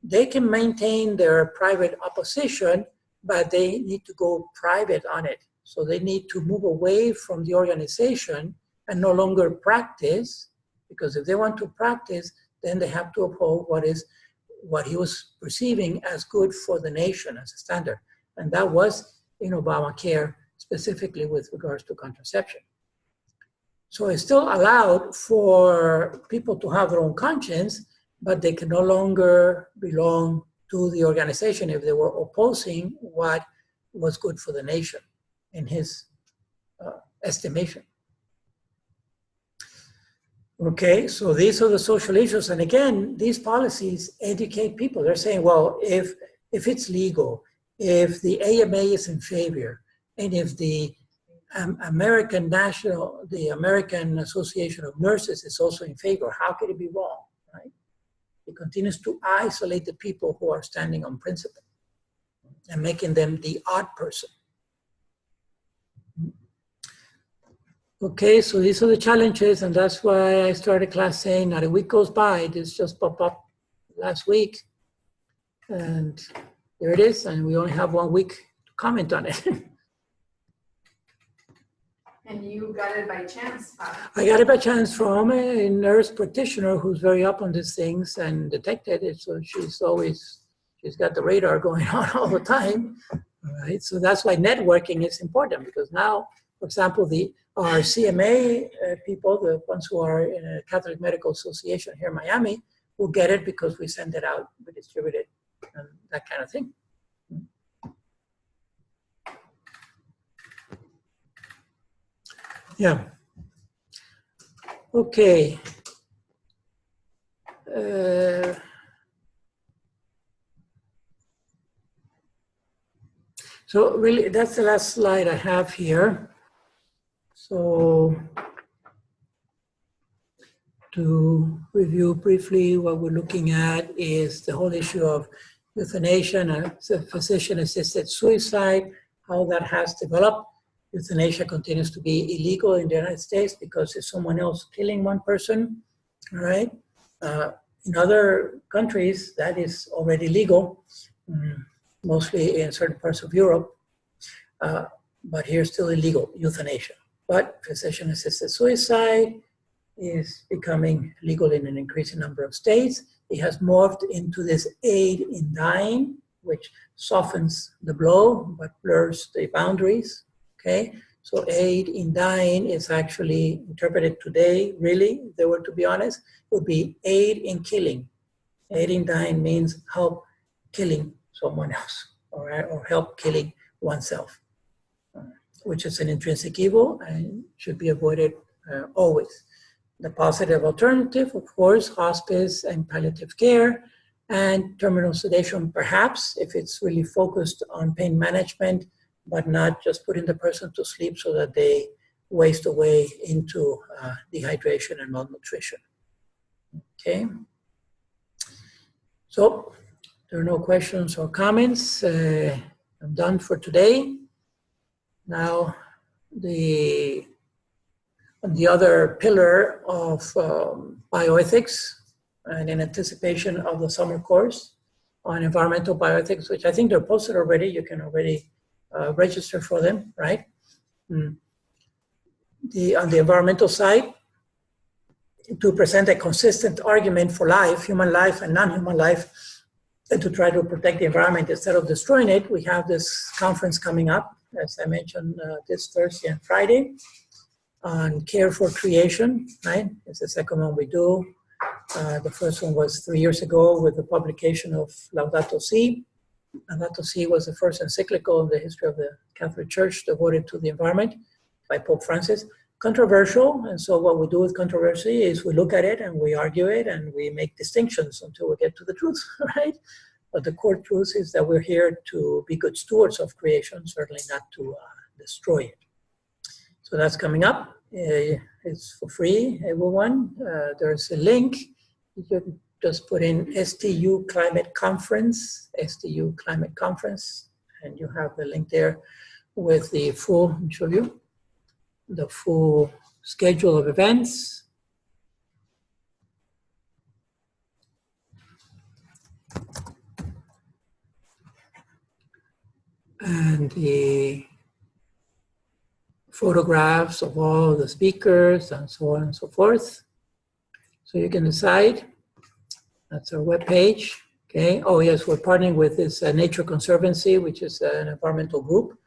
they can maintain their private opposition, but they need to go private on it. So they need to move away from the organization and no longer practice, because if they want to practice, then they have to uphold what he was perceiving as good for the nation as a standard. And that was in Obamacare, specifically with regards to contraception. So it's still allowed for people to have their own conscience, but they can no longer belong to the organization if they were opposing what was good for the nation, in his estimation. Okay, so these are the social issues. And again, these policies educate people. They're saying, well, if it's legal, if the AMA is in favor, and if the American Association of Nurses is also in favor, how could it be wrong, right? It continues to isolate the people who are standing on principle and making them the odd person. Okay, so these are the challenges, and that's why I started class saying not a week goes by. This just popped up last week, and there it is, and we only have 1 week to comment on it. And you got it by chance, huh? I got it by chance from a nurse practitioner who's very up on these things and detected it, so she's got the radar going on all the time. All right, so that's why networking is important, because now, for example, our CMA people, the ones who are in a Catholic Medical Association here in Miami, will get it because we send it out, we distribute it, and that kind of thing. Yeah. Okay. So really, that's the last slide I have here. So to review briefly, what we're looking at is the whole issue of euthanasia and physician-assisted suicide, how that has developed. Euthanasia continues to be illegal in the United States because it's someone else killing one person, all right? In other countries, that is already legal, mostly in certain parts of Europe, but here still illegal, euthanasia. But physician-assisted suicide is becoming legal in an increasing number of states. It has morphed into this aid in dying, which softens the blow but blurs the boundaries, okay? So aid in dying is actually interpreted today, really, if they were to be honest, would be aid in killing. Aid in dying means help killing someone else, all right, or help killing oneself, which is an intrinsic evil and should be avoided always. The positive alternative, of course, hospice and palliative care and terminal sedation, perhaps, if it's really focused on pain management, but not just putting the person to sleep so that they waste away into dehydration and malnutrition. Okay. So there are no questions or comments. I'm done for today. Now, the other pillar of bioethics, and in anticipation of the summer course on environmental bioethics, which I think they're posted already, you can already register for them, right? On the environmental side, to present a consistent argument for life, human life and non-human life, and to try to protect the environment instead of destroying it, we have this conference coming up, as I mentioned, this Thursday and Friday, on care for creation, right? It's the second one we do. The first one was 3 years ago with the publication of Laudato Si. Laudato Si was the first encyclical in the history of the Catholic Church devoted to the environment by Pope Francis. Controversial, and so what we do with controversy is we look at it and we argue it and we make distinctions until we get to the truth, right? But the core truth is that we're here to be good stewards of creation, certainly not to destroy it. So that's coming up. It's for free, everyone. There's a link. You can just put in STU Climate Conference, STU Climate Conference, and you have the link there with the full, let me show you, the full schedule of events. And the photographs of all the speakers and so on and so forth. So you can decide. That's our webpage. Okay. Oh yes, we're partnering with this Nature Conservancy, which is an environmental group.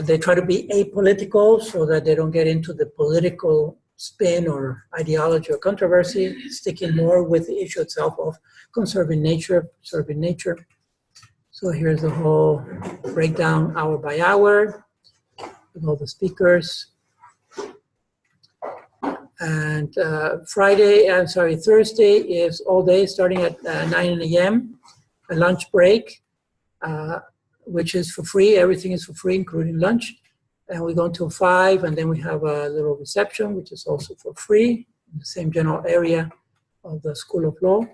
They try to be apolitical so that they don't get into the political spin or ideology or controversy, sticking more with the issue itself of conserving nature, preserving nature. So here's the whole breakdown hour by hour with all the speakers. And Thursday is all day starting at 9 a.m., a lunch break, which is for free. Everything is for free, including lunch. And we go until 5, and then we have a little reception, which is also for free in the same general area of the School of Law.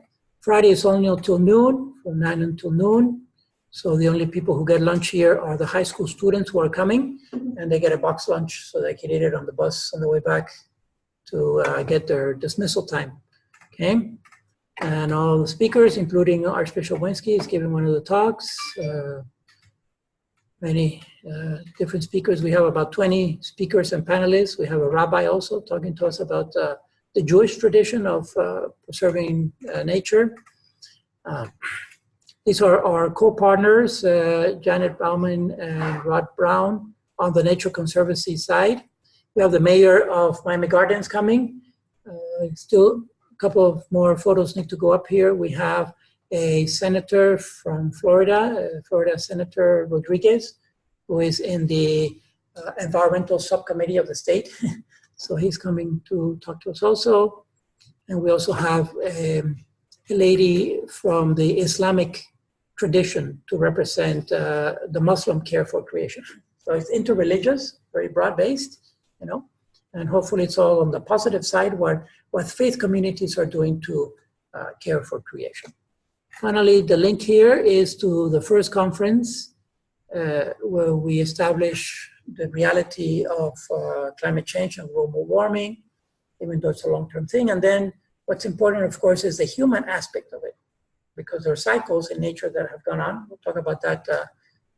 Friday is only until noon, from 9 until noon. So the only people who get lunch here are the high school students who are coming. morning, and they get a box lunch so they can eat it on the bus on the way back to get their dismissal time. Okay, and all the speakers, including Archbishop Wensky, is giving one of the talks. Many different speakers. We have about 20 speakers and panelists. We have a rabbi also talking to us about the Jewish tradition of preserving nature. These are our co-partners, Janet Bauman and Rod Brown on the Nature Conservancy side. We have the mayor of Miami Gardens coming. Still a couple of more photos need to go up here. We have a senator from Florida, Florida Senator Rodriguez, who is in the environmental subcommittee of the state. So he's coming to talk to us also. And we also have a lady from the Islamic tradition to represent the Muslim care for creation. So it's interreligious, very broad-based, you know, and hopefully it's all on the positive side, what faith communities are doing to care for creation. Finally, the link here is to the first conference where we establish the reality of climate change and global warming, even though it's a long-term thing. And then what's important, of course, is the human aspect of it, because there are cycles in nature that have gone on. We'll talk about that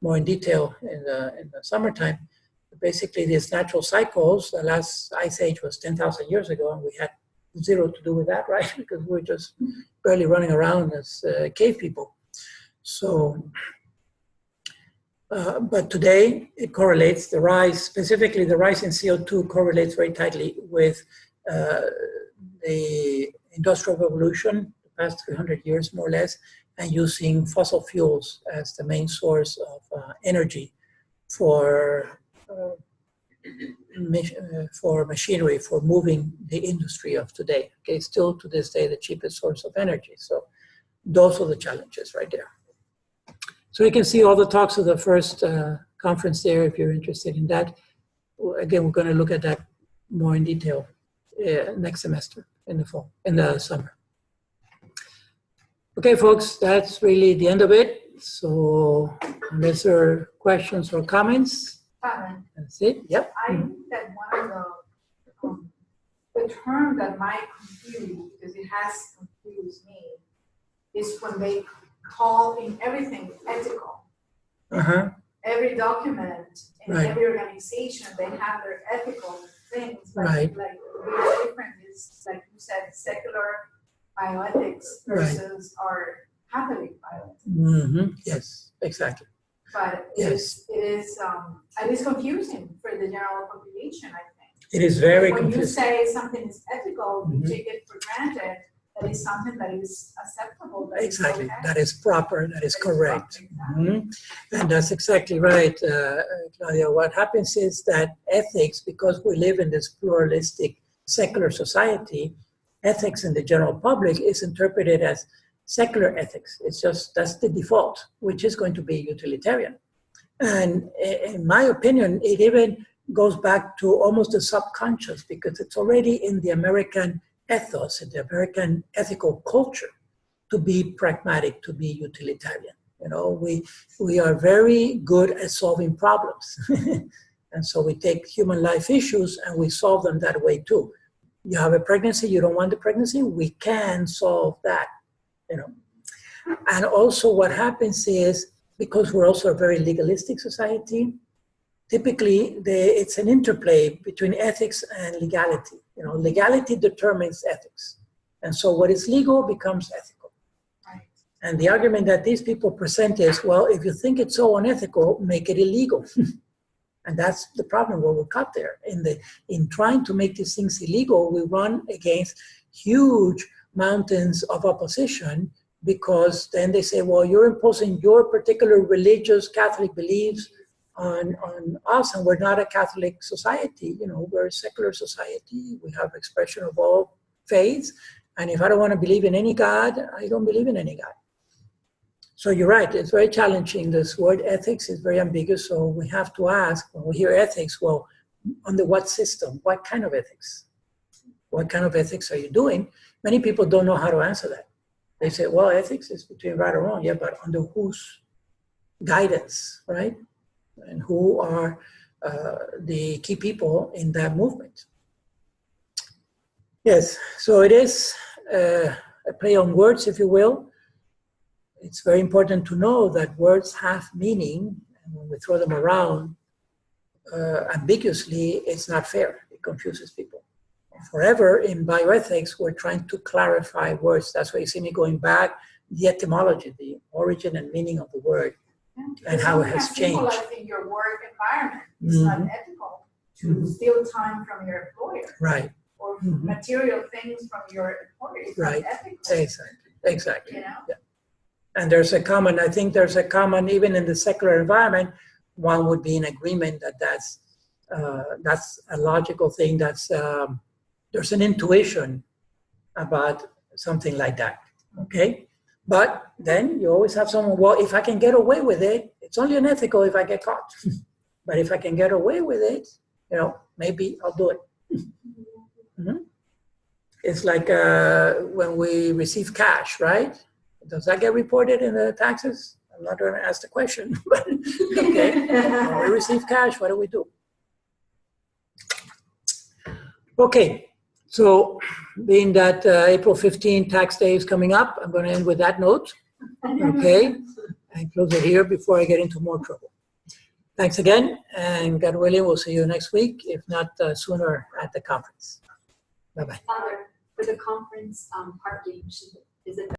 more in detail in the summertime. But basically, these natural cycles, the last ice age was 10,000 years ago, and we had zero to do with that, right? Because we're just barely running around as cave people. So, but today it correlates, the rise, specifically the rise in CO2 correlates very tightly with the Industrial Revolution, the past 300 years more or less, and using fossil fuels as the main source of energy for machinery, for moving the industry of today. Okay, still to this day, the cheapest source of energy. So those are the challenges right there. So you can see all the talks of the first conference there if you're interested in that. Again, we're going to look at that more in detail next semester in the fall, in the summer. Okay, folks, that's really the end of it. So unless there are questions or comments, that's it. Yep. I think that one of the term that might confuse, because it has confused me, is when they call in everything ethical. Uh-huh. Every document in Right. every organization, they have their ethical things. Right. Like what's different is, like you said, secular bioethics versus our Catholic bioethics. Mm-hmm. Yes, exactly. But Yes. it is confusing for the general population, I think. It is very When you confusing. say something is ethical, you Mhm. take it for granted that it's something that is acceptable. That is Exactly. okay. That is proper. That is That is correct. proper, exactly. Mhm. And that's exactly right, Claudia. What happens is that ethics, because we live in this pluralistic secular society, ethics in the general public is interpreted as secular ethics. It's just, that's the default, which is going to be utilitarian. And in my opinion, it even goes back to almost the subconscious, because it's already in the American ethos, in the American ethical culture, to be pragmatic, to be utilitarian. You know, we are very good at solving problems. And so we take human life issues and we solve them that way too. You have a pregnancy, you don't want the pregnancy, we can solve that, you know. And also what happens is, because we're also a very legalistic society, typically it's an interplay between ethics and legality. You know, legality determines ethics. And so what is legal becomes ethical. Right. And the argument that these people present is, well, if you think it's so unethical, make it illegal. And that's the problem where we're caught there. In trying to make these things illegal, we run against huge mountains of opposition, because then they say, well, you're imposing your particular religious Catholic beliefs on us, and we're not a Catholic society. You know, we're a secular society. We have expression of all faiths. And if I don't want to believe in any God, I don't believe in any God. So you're right, it's very challenging. This word ethics is very ambiguous, so we have to ask, when we hear ethics, well, under what system? What kind of ethics? What kind of ethics are you doing? Many people don't know how to answer that. They say, well, ethics is between right or wrong. Yeah, but under whose guidance, right? And who are the key people in that movement. Yes, so it is a play on words, if you will. It's very important to know that words have meaning, and when we throw them around ambiguously, it's not fair. It confuses people. Forever in bioethics, we're trying to clarify words. That's why you see me going back, the etymology, the origin and meaning of the word, and how it has changed. Like in your work environment, it's not ethical to steal time from your employer. Right. Or material things from your employer. It's not ethical. Exactly. You know? Yeah. And there's a common, I think there's a common, even in the secular environment, one would be in agreement that that's a logical thing. That's there's an intuition about something like that. Okay, but then you always have someone. Well, if I can get away with it, it's only unethical if I get caught. But if I can get away with it, maybe I'll do it. It's like when we receive cash, right? Does that get reported in the taxes? I'm not going to ask the question, but okay. When we receive cash, what do we do? Okay, so being that April 15 tax day is coming up, I'm going to end with that note, okay? And close it here before I get into more trouble. Thanks again, and God willing, we'll see you next week, if not sooner at the conference. Bye-bye. Father, for the conference parking, is it